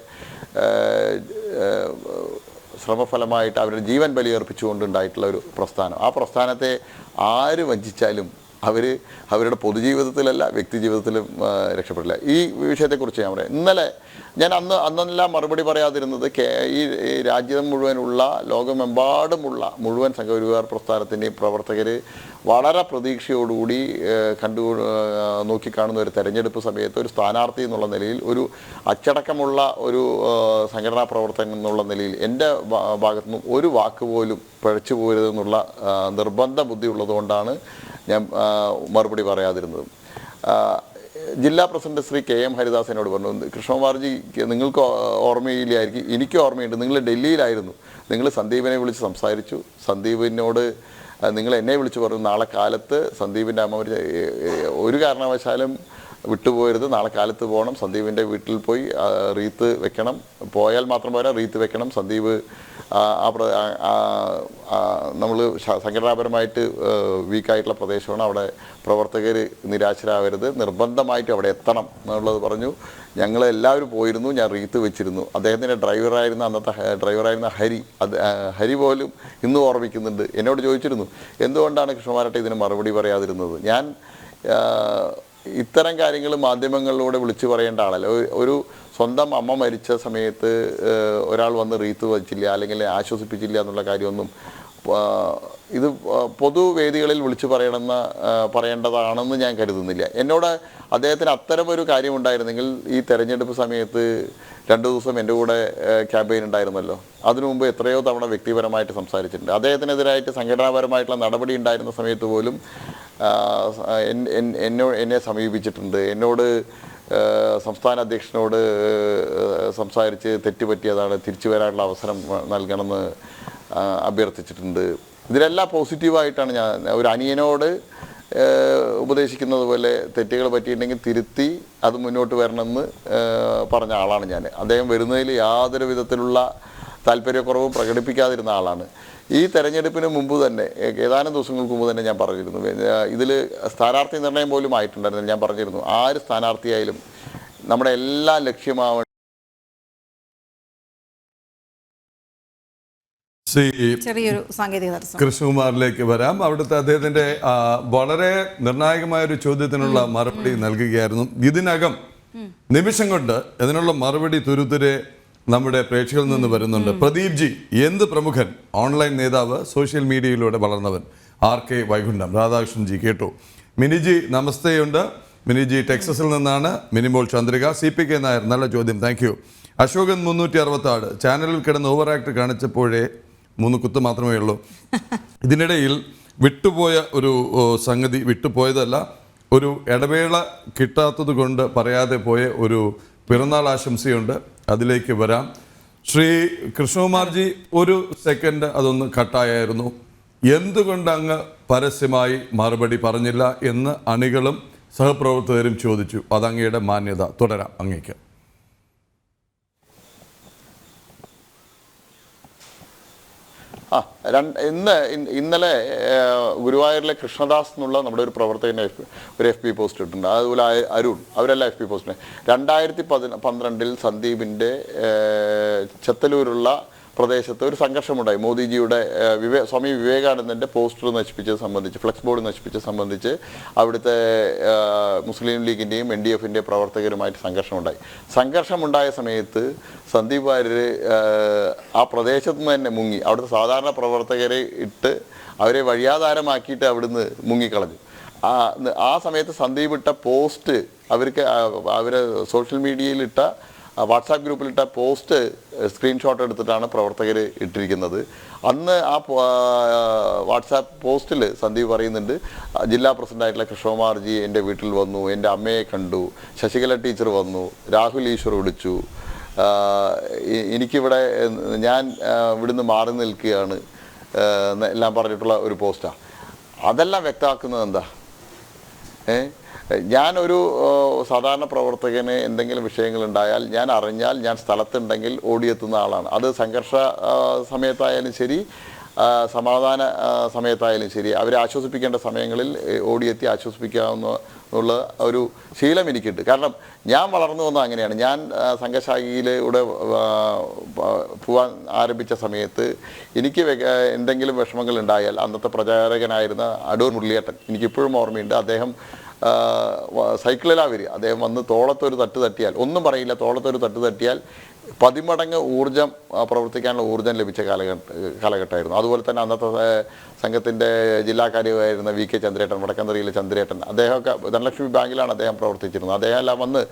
ശ്രമഫലമായിട്ട് അവരുടെ ജീവൻ ബലിയർപ്പിച്ചുകൊണ്ടുണ്ടായിട്ടുള്ള ഒരു പ്രസ്ഥാനം. ആ പ്രസ്ഥാനത്തെ ആര് വഞ്ചിച്ചാലും അവരുടെ പൊതുജീവിതത്തിലല്ല വ്യക്തി ജീവിതത്തിലും രക്ഷപ്പെടില്ല. ഈ വിഷയത്തെക്കുറിച്ച് ഞാൻ പറയാം. ഇന്നലെ ഞാൻ അന്നെല്ലാം മറുപടി പറയാതിരുന്നത് ഈ രാജ്യം മുഴുവനുള്ള, ലോകമെമ്പാടുമുള്ള മുഴുവൻ സംഘപരിവാർ പ്രസ്ഥാനത്തിൻ്റെയും പ്രവർത്തകർ വളരെ പ്രതീക്ഷയോടുകൂടി നോക്കിക്കാണുന്ന ഒരു തെരഞ്ഞെടുപ്പ് സമയത്ത് ഒരു സ്ഥാനാർത്ഥി എന്നുള്ള നിലയിൽ, ഒരു അച്ചടക്കമുള്ള ഒരു സംഘടനാ പ്രവർത്തകൻ എന്നുള്ള നിലയിൽ എൻ്റെ ഭാഗത്തു നിന്നും ഒരു വാക്ക് പോലും പിഴച്ചു പോരുതെന്നുള്ള നിർബന്ധ ബുദ്ധി ഉള്ളതുകൊണ്ടാണ് ഞാൻ മറുപടി പറയാതിരുന്നത്. ജില്ലാ പ്രസിഡന്റ് ശ്രീ KM ഹരിദാസ് എന്നോട് പറഞ്ഞു, കൃഷ്ണകുമാർജി നിങ്ങൾക്ക് ഓർമ്മയില്ലായിരിക്കും, എനിക്ക് ഓർമ്മയുണ്ട്, നിങ്ങൾ ഡൽഹിയിലായിരുന്നു, നിങ്ങൾ സന്ദീപിനെ വിളിച്ച് സംസാരിച്ചു. സന്ദീപിനോട് നിങ്ങൾ എന്നെ വിളിച്ച് പറഞ്ഞു, നാളെ കാലത്ത് സന്ദീപിൻ്റെ അമ്മ ഒരു കാരണവശാലും വിട്ടുപോകരുത്, നാളെ കാലത്ത് പോകണം, സന്ദീപിൻ്റെ വീട്ടിൽ പോയി റീത്ത് വെക്കണം, പോയാൽ മാത്രം പോരാ റീത്ത് വെക്കണം. സന്ദീപ് നമ്മൾ സംഘടനാപരമായിട്ട് വീക്കായിട്ടുള്ള പ്രദേശമാണ്, അവിടെ പ്രവർത്തകർ നിരാശരാകരുത്, നിർബന്ധമായിട്ട് അവിടെ എത്തണം എന്നുള്ളത് പറഞ്ഞു. ഞങ്ങളെല്ലാവരും പോയിരുന്നു, ഞാൻ റീത്ത് വെച്ചിരുന്നു. അദ്ദേഹത്തിൻ്റെ അന്നത്തെ ഡ്രൈവറായിരുന്ന ഹരി പോലും ഇന്നും ഓർമ്മിക്കുന്നുണ്ട്. എന്നോട് ചോദിച്ചിരുന്നു, എന്തുകൊണ്ടാണ് കൃഷ്ണകുമാരട്ടെ ഇതിന് മറുപടി പറയാതിരുന്നത്? ഞാൻ ഇത്തരം കാര്യങ്ങൾ മാധ്യമങ്ങളിലൂടെ വിളിച്ചു പറയേണ്ട ആളല്ല. ഒരു സ്വന്തം അമ്മ മരിച്ച സമയത്ത് ഒരാൾ വന്ന് റീത്ത് വച്ചില്ല അല്ലെങ്കിൽ ആശ്വസിപ്പിച്ചില്ല എന്നുള്ള കാര്യമൊന്നും ഇത് പൊതുവേദികളിൽ വിളിച്ചു പറയേണ്ടതാണെന്ന് ഞാൻ കരുതുന്നില്ല. എന്നോട് അദ്ദേഹത്തിന് അത്തരമൊരു കാര്യമുണ്ടായിരുന്നെങ്കിൽ ഈ തെരഞ്ഞെടുപ്പ് സമയത്ത് 2 ദിവസം എൻ്റെ കൂടെ ക്യാമ്പയിൻ ഉണ്ടായിരുന്നല്ലോ. അതിനു മുമ്പ് എത്രയോ തവണ വ്യക്തിപരമായിട്ട് സംസാരിച്ചിട്ടുണ്ട്. അദ്ദേഹത്തിനെതിരായിട്ട് സംഘടനാപരമായിട്ടുള്ള നടപടി ഉണ്ടായിരുന്ന സമയത്ത് പോലും എന്നെ സമീപിച്ചിട്ടുണ്ട്. എന്നോട് സംസ്ഥാന അധ്യക്ഷനോട് സംസാരിച്ച് തെറ്റുപറ്റിയതാണ്, തിരിച്ചു വരാനുള്ള അവസരം നൽകണമെന്ന് അഭ്യർത്ഥിച്ചിട്ടുണ്ട്. ഇതിലെല്ലാം പോസിറ്റീവായിട്ടാണ് ഞാൻ ഒരു അനിയനോട് ഉപദേശിക്കുന്നത് പോലെ തെറ്റുകൾ പറ്റിയിട്ടുണ്ടെങ്കിൽ തിരുത്തി അത് മുന്നോട്ട് വരണമെന്ന് പറഞ്ഞ ആളാണ് ഞാൻ. അദ്ദേഹം വരുന്നതിൽ യാതൊരു വിധത്തിലുള്ള താല്പര്യക്കുറവും പ്രകടിപ്പിക്കാതിരുന്ന ആളാണ്. ഈ തെരഞ്ഞെടുപ്പിന് മുമ്പ് തന്നെ, ഏതാനും ദിവസങ്ങൾക്ക് മുമ്പ് തന്നെ ഞാൻ പറഞ്ഞിരുന്നു, ഇതിൽ സ്ഥാനാർത്ഥി നിർണയം പോലും ആയിട്ടുണ്ടായിരുന്നു. ഞാൻ പറഞ്ഞിരുന്നു, ആര് സ്ഥാനാർത്ഥിയായാലും നമ്മുടെ എല്ലാ ലക്ഷ്യമാവണം ചെറിയൊരു സാങ്കേതിക തടസ്സം. കൃഷ്ണകുമാറിലേക്ക് വരാം. അവിടുത്തെ അദ്ദേഹത്തിന്റെ വളരെ നിർണായകമായ ഒരു ചോദ്യത്തിനുള്ള മറുപടി നൽകുകയായിരുന്നു. ഇതിനകം നിമിഷം കൊണ്ട് അതിനുള്ള മറുപടി തുരുതുരെ നമ്മുടെ പ്രേക്ഷകരിൽ നിന്ന് വരുന്നുണ്ട്. പ്രദീപ് ജി, എന്ത് പ്രമുഖൻ, ഓൺലൈൻ നേതാവ്, സോഷ്യൽ മീഡിയയിലൂടെ വളർന്നവൻ, RK വൈകുണ്ഠം, രാധാകൃഷ്ണൻ ജി കേട്ടു. മിനിജി നമസ്തേയുണ്ട്. മിനിജി ടെക്സസിൽ നിന്നാണ്. മിനിമോൾ ചന്ദ്രിക. CPK നായർ, നല്ല ചോദ്യം, താങ്ക് യു. അശോകൻ 366 ചാനലിൽ കിടന്ന് ഓവർ ആക്ട് കാണിച്ചപ്പോഴേ 3 കുത്ത് മാത്രമേ ഉള്ളൂ. ഇതിനിടയിൽ വിട്ടുപോയ ഒരു സംഗതി, വിട്ടുപോയതല്ല, ഒരു ഇടവേള കിട്ടാത്തത് കൊണ്ട് പറയാതെ പോയ ഒരു പിറന്നാൾ ആശംസയുണ്ട്. അതിലേക്ക് വരാം. ശ്രീ കൃഷ്ണകുമാർജി, ഒരു സെക്കൻഡ് അതൊന്ന് കട്ടായിരുന്നു. എന്തുകൊണ്ട് അങ്ങ് പരസ്യമായി മറുപടി പറഞ്ഞില്ല എന്ന് അണികളും സഹപ്രവർത്തകരും ചോദിച്ചു. അതങ്ങയുടെ മാന്യത. തുടരാം അങ്ങേക്ക്. ഇന്നലെ ഗുരുവായൂരിലെ കൃഷ്ണദാസ് എന്നുള്ള നമ്മുടെ ഒരു പ്രവർത്തകന് ഒരു FB പോസ്റ്റ് ഇട്ടിട്ടുണ്ട്. അതുപോലെ അരുൺ, അവരെല്ലാം FB പോസ്റ്റ്. 2012 സന്ദീപിൻ്റെ ചെത്തലൂരുള്ള പ്രദേശത്ത് ഒരു സംഘർഷമുണ്ടായി. മോദിജിയുടെ സ്വാമി വിവേകാനന്ദൻ്റെ പോസ്റ്റർ നശിപ്പിച്ചത് സംബന്ധിച്ച്, ഫ്ലെക്സ് ബോർഡ് നശിപ്പിച്ചത് സംബന്ധിച്ച് അവിടുത്തെ മുസ്ലിം ലീഗിൻ്റെയും NDF-ൻ്റെയും പ്രവർത്തകരുമായിട്ട് സംഘർഷമുണ്ടായ സമയത്ത് സന്ദീപ് വാര്യർ ആ പ്രദേശത്ത് നിന്ന് തന്നെ മുങ്ങി. അവിടുത്തെ സാധാരണ പ്രവർത്തകരെ ഇട്ട് അവരെ വഴിയാധാരമാക്കിയിട്ട് അവിടുന്ന് മുങ്ങിക്കളഞ്ഞു. ആ സമയത്ത് സന്ദീപ് ഇട്ട പോസ്റ്റ്, അവർ സോഷ്യൽ മീഡിയയിലിട്ട വാട്സാപ്പ് ഗ്രൂപ്പിലിട്ട പോസ്റ്റ് സ്ക്രീൻഷോട്ട് എടുത്തിട്ടാണ് പ്രവർത്തകർ ഇട്ടിരിക്കുന്നത്. അന്ന് ആ വാട്സാപ്പ് പോസ്റ്റിൽ സന്ദീപ് പറയുന്നുണ്ട്, ജില്ലാ പ്രസിഡൻ്റായിട്ടുള്ള കൃഷ്ണകുമാർജി എൻ്റെ വീട്ടിൽ വന്നു, എൻ്റെ അമ്മയെ കണ്ടു, ശശികല ടീച്ചർ വന്നു, രാഹുൽ ഈശ്വർ വിളിച്ചു, എനിക്കിവിടെ ഞാൻ ഇവിടുന്ന് മാറി നിൽക്കുകയാണ് എല്ലാം പറഞ്ഞിട്ടുള്ള ഒരു പോസ്റ്റാണ്. അതെല്ലാം വ്യക്തമാക്കുന്നത് എന്താ? ഞാനൊരു സാധാരണ പ്രവർത്തകന് എന്തെങ്കിലും വിഷയങ്ങളുണ്ടായാൽ, ഞാൻ അറിഞ്ഞാൽ, ഞാൻ സ്ഥലത്തുണ്ടെങ്കിൽ ഓടിയെത്തുന്ന ആളാണ്. അത് സംഘർഷ സമയത്തായാലും ശരി, സമാധാന സമയത്തായാലും ശരി, അവരെ ആശ്വസിപ്പിക്കേണ്ട സമയങ്ങളിൽ ഓടിയെത്തി ആശ്വസിപ്പിക്കാവുന്ന ഒരു ശീലം എനിക്കുണ്ട്. കാരണം ഞാൻ വളർന്നു വന്നത് അങ്ങനെയാണ്. ഞാൻ സംഘശാഖയിലൂടെ പോകാൻ ആരംഭിച്ച സമയത്ത് എനിക്ക് എന്തെങ്കിലും വിഷമങ്ങൾ ഉണ്ടായാൽ അന്നത്തെ പ്രചാരകനായിരുന്ന അടൂർ മുരളിയേട്ടൻ, എനിക്കിപ്പോഴും ഓർമ്മയുണ്ട്. അദ്ദേഹം സൈക്കിളിലാണ് വരിക. അദ്ദേഹം വന്ന് തോളത്തൊരു തട്ട് തട്ടിയാൽ, ഒന്നും പറയില്ല, തോളത്തൊരു തട്ട് തട്ടിയാൽ 10 മടങ്ങ് ഊർജം പ്രവർത്തിക്കാനുള്ള ഊർജം ലഭിച്ച കാലഘട്ടമായിരുന്നു. അതുപോലെ തന്നെ അന്നത്തെ സംഘത്തിൻ്റെ ജില്ലാ കാര്യമായിരുന്ന VK ചന്ദ്രേട്ടൻ, വടക്കന്തറിയിലെ ചന്ദ്രേട്ടൻ, അദ്ദേഹമൊക്കെ ധനലക്ഷ്മി ബാങ്കിലാണ് അദ്ദേഹം പ്രവർത്തിച്ചിരുന്നത്. അദ്ദേഹം എല്ലാം വന്ന്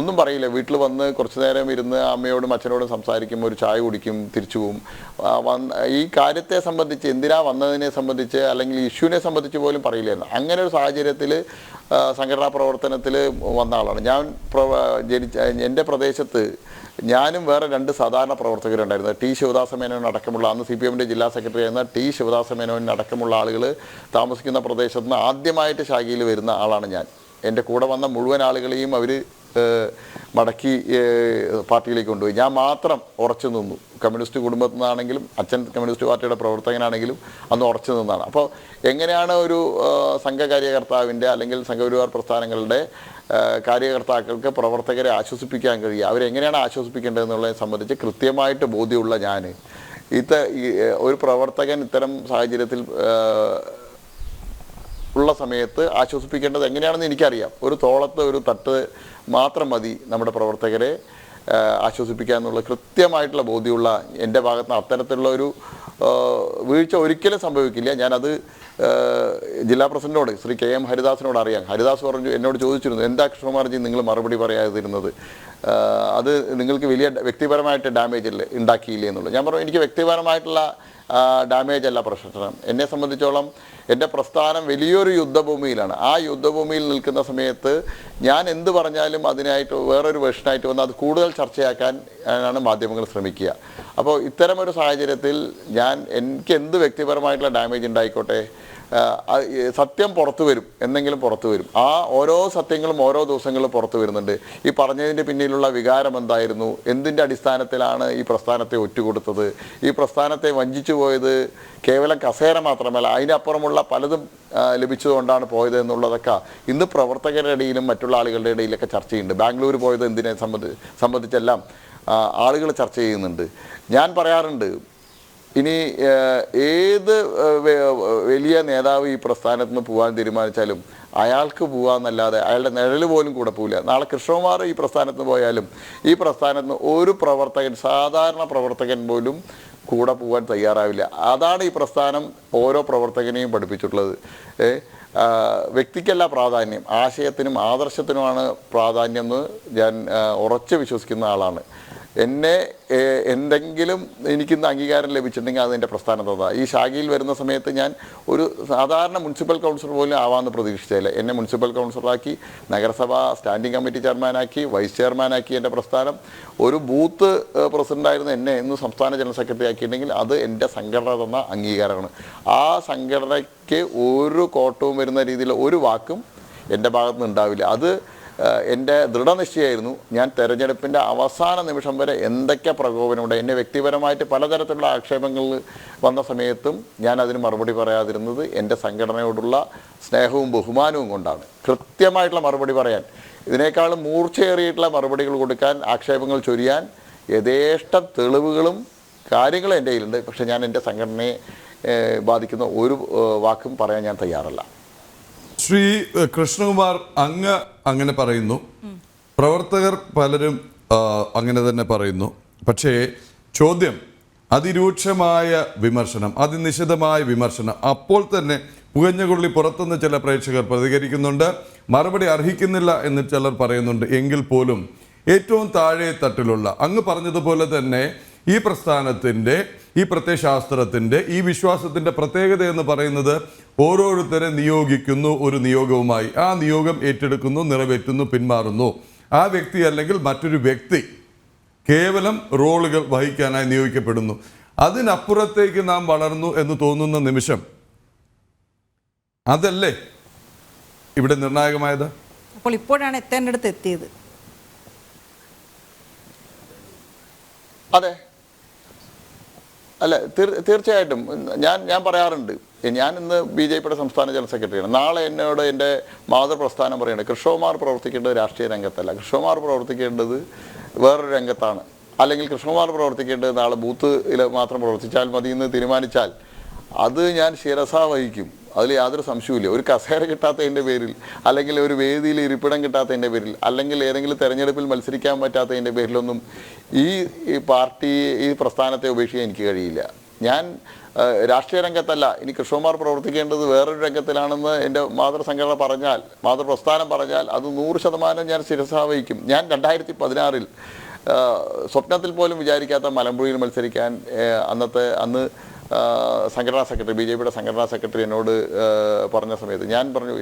ഒന്നും പറയില്ല, വീട്ടിൽ വന്ന് കുറച്ചു നേരം ഇരുന്ന് അമ്മയോടും അച്ഛനോടും സംസാരിക്കും, ഒരു ചായ കുടിക്കും, തിരിച്ചു പോവും. ഈ കാര്യത്തെ സംബന്ധിച്ച്, എന്തിനാ വന്നതിനെ സംബന്ധിച്ച് അല്ലെങ്കിൽ ഇഷ്യൂവിനെ സംബന്ധിച്ച് പോലും പറയില്ലായിരുന്നു. അങ്ങനെ ഒരു സാഹചര്യത്തിൽ സംഘടനാ പ്രവർത്തനത്തിൽ വന്ന ആളാണ് ഞാൻ. എൻ്റെ പ്രദേശത്ത് ഞാനും വേറെ 2 സാധാരണ പ്രവർത്തകരുണ്ടായിരുന്നു. T. ശിവദാസ മേനോൻ അടക്കമുള്ള, അന്ന് CPM-ൻ്റെ ജില്ലാ സെക്രട്ടറി ആയിരുന്ന T. ശിവദാസ മേനോൻ അടക്കമുള്ള ആളുകൾ താമസിക്കുന്ന പ്രദേശത്ത് നിന്ന് ആദ്യമായിട്ട് ശാഖയിൽ വരുന്ന ആളാണ് ഞാൻ. എൻ്റെ കൂടെ വന്ന മുഴുവൻ ആളുകളെയും അവർ മടക്കി പാർട്ടിയിലേക്ക് കൊണ്ടുപോയി. ഞാൻ മാത്രം ഉറച്ചു നിന്നു. കമ്മ്യൂണിസ്റ്റ് കുടുംബത്തിൽ നിന്നാണെങ്കിലും അച്ഛൻ കമ്മ്യൂണിസ്റ്റ് പാർട്ടിയുടെ പ്രവർത്തകനാണെങ്കിലും അന്ന് ഉറച്ചു നിന്നാണ്. അപ്പോൾ എങ്ങനെയാണ് ഒരു സംഘകാര്യകർത്താവിൻ്റെ അല്ലെങ്കിൽ സംഘപരിവാർ പ്രസ്ഥാനങ്ങളുടെ കാര്യകർത്താക്കൾക്ക് പ്രവർത്തകരെ ആശ്വസിപ്പിക്കാൻ കഴിയുക, അവരെങ്ങനെയാണ് ആശ്വസിപ്പിക്കേണ്ടതെന്നുള്ളതിനെ സംബന്ധിച്ച് കൃത്യമായിട്ട് ബോധ്യമുള്ള ഞാൻ, ഒരു പ്രവർത്തകൻ ഇത്തരം സാഹചര്യത്തിൽ ഉള്ള സമയത്ത് ആശ്വസിപ്പിക്കേണ്ടത് എങ്ങനെയാണെന്ന് എനിക്കറിയാം. ഒരു തോളത്ത് ഒരു തട്ട് മാത്രം മതി നമ്മുടെ പ്രവർത്തകരെ ആശ്വസിപ്പിക്കുക എന്നുള്ള കൃത്യമായിട്ടുള്ള ബോധ്യമുള്ള എൻ്റെ ഭാഗത്ത് നിന്ന് അത്തരത്തിലുള്ള ഒരു വീഴ്ച ഒരിക്കലും സംഭവിക്കില്ല. ഞാനത് ജില്ലാ പ്രസിഡന്റിനോട്, ശ്രീ KM ഹരിദാസിനോട് അറിയാം. ഹരിദാസ് പറഞ്ഞു, എന്നോട് ചോദിച്ചിരുന്നു, എന്താ കൃഷ്ണകുമാർജി നിങ്ങൾ മറുപടി പറയാതിരുന്നത്? അത് നിങ്ങൾക്ക് വലിയ വ്യക്തിപരമായിട്ട് ഡാമേജ് ഉണ്ടാക്കിയില്ലേ എന്നുള്ളത്. ഞാൻ പറഞ്ഞു എനിക്ക് വ്യക്തിപരമായിട്ടുള്ള ഡാമേജ് അല്ല പ്രശ്നം. എന്നെ സംബന്ധിച്ചോളം എൻ്റെ പ്രസ്ഥാനം വലിയൊരു യുദ്ധഭൂമിയിലാണ്. ആ യുദ്ധഭൂമിയിൽ നിൽക്കുന്ന സമയത്ത് ഞാൻ എന്ത് പറഞ്ഞാലും അതിനായിട്ട് വേറൊരു വേർഷനായിട്ട് വന്ന് അത് കൂടുതൽ ചർച്ചയാക്കാൻ ആണ് മാധ്യമങ്ങൾ ശ്രമിക്കുക. അപ്പോൾ ഇത്തരമൊരു സാഹചര്യത്തിൽ എനിക്ക് എന്ത് വ്യക്തിപരമായിട്ടുള്ള ഡാമേജ് ഉണ്ടായിക്കോട്ടെ, സത്യം പുറത്തു വരും, എന്തെങ്കിലും പുറത്തു വരും. ആ ഓരോ സത്യങ്ങളും ഓരോ ദിവസങ്ങളും പുറത്തു വരുന്നുണ്ട്. ഈ പറഞ്ഞതിൻ്റെ പിന്നിലുള്ള വികാരം എന്തായിരുന്നു, എന്തിൻ്റെ അടിസ്ഥാനത്തിലാണ് ഈ പ്രസ്ഥാനത്തെ ഒറ്റുകൊടുത്തത്, ഈ പ്രസ്ഥാനത്തെ വഞ്ചിച്ചു പോയത് കേവലം കസേര മാത്രമല്ല അതിനപ്പുറമുള്ള പലതും ലഭിച്ചതുകൊണ്ടാണ് പോയത് എന്നുള്ളതൊക്കെ ഇന്ന് പ്രവർത്തകരുടെ ഇടയിലും മറ്റുള്ള ആളുകളുടെ ഇടയിലൊക്കെ ചർച്ചയുണ്ട്. ബാംഗ്ലൂർ പോയത് എന്തിനെ സംബന്ധിച്ചെല്ലാം ആളുകൾ ചർച്ച ചെയ്യുന്നുണ്ട്. ഞാൻ പറയാറുണ്ട്, ഇനി ഏത് വലിയ നേതാവ് ഈ പ്രസ്ഥാനത്ത് നിന്ന് പോകാൻ തീരുമാനിച്ചാലും അയാൾക്ക് പോകാമെന്നല്ലാതെ അയാളുടെ നിഴൽ പോലും കൂടെ പോവില്ല. നാളെ കൃഷ്ണകുമാർ ഈ പ്രസ്ഥാനത്ത് നിന്ന് പോയാലും ഈ പ്രസ്ഥാനത്ത് നിന്ന് ഒരു പ്രവർത്തകൻ, സാധാരണ പ്രവർത്തകൻ പോലും കൂടെ പോകാൻ തയ്യാറാവില്ല. അതാണ് ഈ പ്രസ്ഥാനം ഓരോ പ്രവർത്തകനെയും പഠിപ്പിച്ചിട്ടുള്ളത്. വ്യക്തിക്കല്ല പ്രാധാന്യം, ആശയത്തിനും ആദർശത്തിനുമാണ് പ്രാധാന്യം എന്ന് ഞാൻ ഉറച്ചു വിശ്വസിക്കുന്ന ആളാണ്. എന്തെങ്കിലും എനിക്കിന്ന് അംഗീകാരം ലഭിച്ചിട്ടുണ്ടെങ്കിൽ അതെൻ്റെ പ്രസ്ഥാനത. ഈ ശാഖയിൽ വരുന്ന സമയത്ത് ഞാൻ ഒരു സാധാരണ മുനിസിപ്പൽ കൗൺസിലർ പോലും ആവാമെന്ന് പ്രതീക്ഷിച്ചില്ല. എന്നെ മുനിസിപ്പൽ കൗൺസിലറാക്കി, നഗരസഭ സ്റ്റാൻഡിംഗ് കമ്മിറ്റി ചെയർമാനാക്കി, വൈസ് ചെയർമാനാക്കി എൻ്റെ പ്രസ്ഥാനം. ഒരു ബൂത്ത് പ്രസിഡൻ്റായിരുന്ന എന്നെ ഇന്ന് സംസ്ഥാന ജനറൽ സെക്രട്ടറി ആക്കിയിട്ടുണ്ടെങ്കിൽ അത് എൻ്റെ സംഘടന തന്ന അംഗീകാരമാണ്. ആ സംഘടനയ്ക്ക് ഒരു കോട്ടവും വരുന്ന രീതിയിലുള്ള ഒരു വാക്കും എൻ്റെ ഭാഗത്തുനിന്ന് ഉണ്ടാവില്ല. അത് എൻ്റെ ദൃഢനിശ്ചയമായിരുന്നു. ഞാൻ തെരഞ്ഞെടുപ്പിൻ്റെ അവസാന നിമിഷം വരെ എന്തൊക്കെ പ്രകോപനമുണ്ട്, എന്നെ വ്യക്തിപരമായിട്ട് പലതരത്തിലുള്ള ആക്ഷേപങ്ങൾ വന്ന സമയത്തും ഞാൻ അതിന് മറുപടി പറയാതിരുന്നത് എൻ്റെ സംഘടനയോടുള്ള സ്നേഹവും ബഹുമാനവും കൊണ്ടാണ്. കൃത്യമായിട്ടുള്ള മറുപടി പറയാൻ, ഇതിനേക്കാളും മൂർച്ചയേറിയിട്ടുള്ള മറുപടികൾ കൊടുക്കാൻ, ആക്ഷേപങ്ങൾ ചൊരിയാൻ യഥേഷ്ടം തെളിവുകളും കാര്യങ്ങളും എൻ്റെ കയ്യിലുണ്ട്. പക്ഷേ ഞാൻ എൻ്റെ സംഘടനയെ ബാധിക്കുന്ന ഒരു വാക്കും പറയാൻ ഞാൻ തയ്യാറല്ല. ശ്രീ കൃഷ്ണകുമാർ, അങ്ങ് അങ്ങനെ പറയുന്നു, പ്രവർത്തകർ പലരും അങ്ങനെ തന്നെ പറയുന്നു. പക്ഷേ ചോദ്യം, അതിരൂക്ഷമായ വിമർശനം, അതിനിശിതമായ വിമർശനം. അപ്പോൾ തന്നെ പുകഞ്ഞുകൊള്ളി പുറത്തുനിന്ന് ചില പ്രേക്ഷകർ പ്രതികരിക്കുന്നുണ്ട്, മറുപടി അർഹിക്കുന്നില്ല എന്ന് ചിലർ പറയുന്നുണ്ട്. എങ്കിൽ പോലും ഏറ്റവും താഴെ തട്ടിലുള്ള, അങ്ങ് പറഞ്ഞതുപോലെ തന്നെ ഈ പ്രസ്ഥാനത്തിൻ്റെ, ഈ പ്രത്യയശാസ്ത്രത്തിൻ്റെ, ഈ വിശ്വാസത്തിൻ്റെ പ്രത്യേകത എന്ന് പറയുന്നത് ഓരോരുത്തരെ നിയോഗിക്കുന്നു ഒരു നിയോഗവുമായി. ആ നിയോഗം ഏറ്റെടുക്കുന്നു, നിറവേറ്റുന്നു, പിന്മാറുന്നു. ആ വ്യക്തി അല്ലെങ്കിൽ മറ്റൊരു വ്യക്തി കേവലം റോളുകൾ വഹിക്കാനായി നിയോഗിക്കപ്പെടുന്നു. അതിനപ്പുറത്തേക്ക് നാം വളർന്നു എന്ന് തോന്നുന്ന നിമിഷം അതല്ലേ ഇവിടെ നിർണായകമായത്? അപ്പോൾ ഇപ്പോഴാണ് എത്തേണ്ടടുത്ത് എത്തിയത്. അതെ, അല്ല, തീർച്ചയായിട്ടും ഞാൻ പറയാറുണ്ട്, ഞാൻ ഇന്ന് BJP സംസ്ഥാന ജനറൽ സെക്രട്ടറിയാണ്. നാളെ എന്നോട് എൻ്റെ മാതൃപ്രസ്ഥാനം പറയുന്നത് കൃഷ്ണകുമാർ പ്രവർത്തിക്കേണ്ടത് രാഷ്ട്രീയ രംഗത്തല്ല, കൃഷ്ണകുമാർ പ്രവർത്തിക്കേണ്ടത് വേറൊരു രംഗത്താണ്, അല്ലെങ്കിൽ കൃഷ്ണകുമാർ പ്രവർത്തിക്കേണ്ടത് നാളെ ബൂത്തിൽ മാത്രം പ്രവർത്തിച്ചാൽ മതി എന്ന് തീരുമാനിച്ചാൽ അത് ഞാൻ ശിരസാ വഹിക്കും. അതിൽ യാതൊരു സംശയവുമില്ല. ഒരു കസേര കിട്ടാത്തതിൻ്റെ പേരിൽ, അല്ലെങ്കിൽ ഒരു വേദിയിൽ ഇരിപ്പിടം കിട്ടാത്തതിൻ്റെ പേരിൽ, അല്ലെങ്കിൽ ഏതെങ്കിലും തെരഞ്ഞെടുപ്പിൽ മത്സരിക്കാൻ പറ്റാത്തതിൻ്റെ പേരിലൊന്നും ഈ പാർട്ടി, ഈ പ്രസ്ഥാനത്തെ ഉപേക്ഷിക്കാൻ എനിക്ക് കഴിയില്ല. ഞാൻ രാഷ്ട്രീയ രംഗത്തല്ല, ഇനി കൃഷ്ണകുമാർ പ്രവർത്തിക്കേണ്ടത് വേറൊരു രംഗത്തിലാണെന്ന് എൻ്റെ മാതൃസംഘടന പറഞ്ഞാൽ, മാതൃപ്രസ്ഥാനം പറഞ്ഞാൽ അത് 100% ഞാൻ ശിരസാ വഹിക്കും. ഞാൻ 2016 സ്വപ്നത്തിൽ പോലും വിചാരിക്കാത്ത മലമ്പുഴയിൽ മത്സരിക്കാൻ അന്ന് സംഘടനാ സെക്രട്ടറി, BJP സംഘടനാ സെക്രട്ടറി എന്നോട് പറഞ്ഞ സമയത്ത് ഞാൻ പറഞ്ഞു,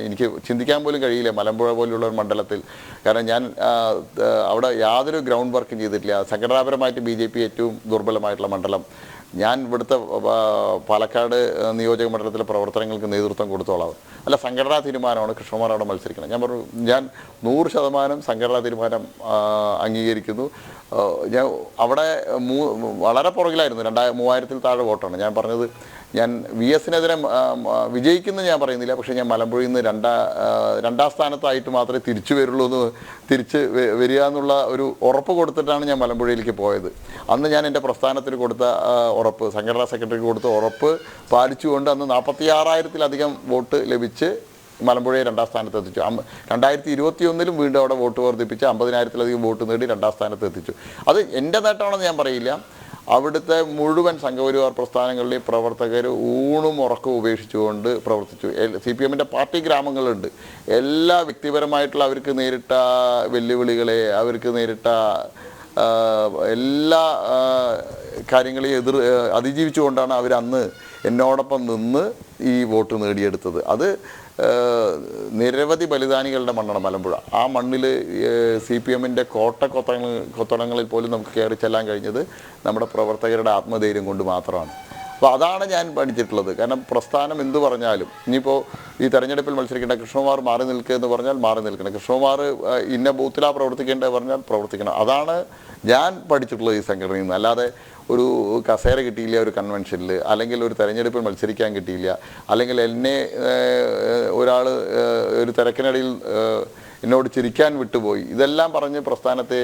എനിക്ക് ചിന്തിക്കാൻ പോലും കഴിയില്ല മലമ്പുഴ പോലുള്ള ഒരു മണ്ഡലത്തിൽ. കാരണം ഞാൻ അവിടെ യാതൊരു ഗ്രൗണ്ട് വർക്കും ചെയ്തിട്ടില്ല. സംഘടനാപരമായിട്ട് BJP ഏറ്റവും ദുർബലമായിട്ടുള്ള മണ്ഡലം. ഞാൻ ഇവിടുത്തെ പാലക്കാട് നിയോജക മണ്ഡലത്തിലെ പ്രവർത്തനങ്ങൾക്ക് നേതൃത്വം കൊടുത്തോളാം. അല്ല, സംഘടനാ തീരുമാനമാണ് കൃഷ്ണകുമാർ അവിടെ മത്സരിക്കണം. ഞാൻ പറഞ്ഞു, ഞാൻ 100% സംഘടനാ തീരുമാനം അംഗീകരിക്കുന്നു. ഞാൻ അവിടെ വളരെ പുറകിലായിരുന്നു, 3000-ൽ താഴെ വോട്ടാണ്. ഞാൻ പറഞ്ഞത്, ഞാൻ VS-നെതിരെ വിജയിക്കുന്നു ഞാൻ പറയുന്നില്ല, പക്ഷേ ഞാൻ മലമ്പുഴയിൽ നിന്ന് രണ്ടാം സ്ഥാനത്തായിട്ട് മാത്രമേ തിരിച്ചു വരുള്ളൂ എന്ന്, തിരിച്ച് വരിക എന്നുള്ള ഒരു ഉറപ്പ് കൊടുത്തിട്ടാണ് ഞാൻ മലമ്പുഴയിലേക്ക് പോയത്. അന്ന് ഞാൻ എൻ്റെ പ്രസ്ഥാനത്തിന് കൊടുത്ത ഉറപ്പ്, സംഘടനാ സെക്രട്ടറിക്ക് കൊടുത്ത ഉറപ്പ് പാലിച്ചുകൊണ്ട് അന്ന് 46,000-ലധികം വോട്ട് ലഭിച്ച് മലമ്പുഴയെ 2ാം സ്ഥാനത്ത് എത്തിച്ചു. 2021-ലും വീണ്ടും അവിടെ വോട്ട് വർദ്ധിപ്പിച്ച് 50,000-ലധികം വോട്ട് നേടി 2ാം സ്ഥാനത്ത് എത്തിച്ചു. അത് എൻ്റെ നേട്ടമാണെന്ന് ഞാൻ പറയില്ല. അവിടുത്തെ മുഴുവൻ സംഘപരിവാർ പ്രസ്ഥാനങ്ങളിലെയും പ്രവർത്തകർ ഊണും ഉറക്കവും ഉപേക്ഷിച്ചുകൊണ്ട് പ്രവർത്തിച്ചു. CPM-ൻ്റെ പാർട്ടി ഗ്രാമങ്ങളുണ്ട്. എല്ലാ വ്യക്തിപരമായിട്ടുള്ള അവർക്ക് നേരിട്ട വെല്ലുവിളികളെ, അവർക്ക് നേരിട്ട എല്ലാ കാര്യങ്ങളെയും അതിജീവിച്ചുകൊണ്ടാണ് അവരന്ന് എന്നോടൊപ്പം നിന്ന് ഈ വോട്ട് നേടിയെടുത്തത്. അത് നിരവധി ബലിദാനികളുടെ മണ്ണാണ് മലമ്പുഴ. ആ മണ്ണിൽ CPM-ൻ്റെ കൊത്തളങ്ങളിൽ പോലും നമുക്ക് കയറി ചെല്ലാൻ കഴിഞ്ഞത് നമ്മുടെ പ്രവർത്തകരുടെ ആത്മധൈര്യം കൊണ്ട് മാത്രമാണ്. അപ്പോൾ അതാണ് ഞാൻ പഠിച്ചിട്ടുള്ളത്. കാരണം പ്രസ്ഥാനം എന്ത് പറഞ്ഞാലും, ഇനിയിപ്പോൾ ഈ തെരഞ്ഞെടുപ്പിൽ മത്സരിക്കേണ്ട കൃഷ്ണകുമാർ മാറി നിൽക്കുക എന്ന് പറഞ്ഞാൽ മാറി നിൽക്കണം, കൃഷ്ണകുമാർ ഇന്ന ബൂത്തിലാണ് പ്രവർത്തിക്കേണ്ടത് പറഞ്ഞാൽ പ്രവർത്തിക്കണം. അതാണ് ഞാൻ പഠിച്ചിട്ടുള്ളത് ഈ സംഘടനയിൽ നിന്ന്. അല്ലാതെ ഒരു കസേര കിട്ടിയില്ല ഒരു കൺവെൻഷനിൽ, അല്ലെങ്കിൽ ഒരു തെരഞ്ഞെടുപ്പിൽ മത്സരിക്കാൻ കിട്ടിയില്ല, അല്ലെങ്കിൽ എന്നെ ഒരാൾ ഒരു തിരക്കിനിടയിൽ എന്നോട് ചിരിക്കാൻ വിട്ടുപോയി, ഇതെല്ലാം പറഞ്ഞ് പ്രസ്ഥാനത്തെ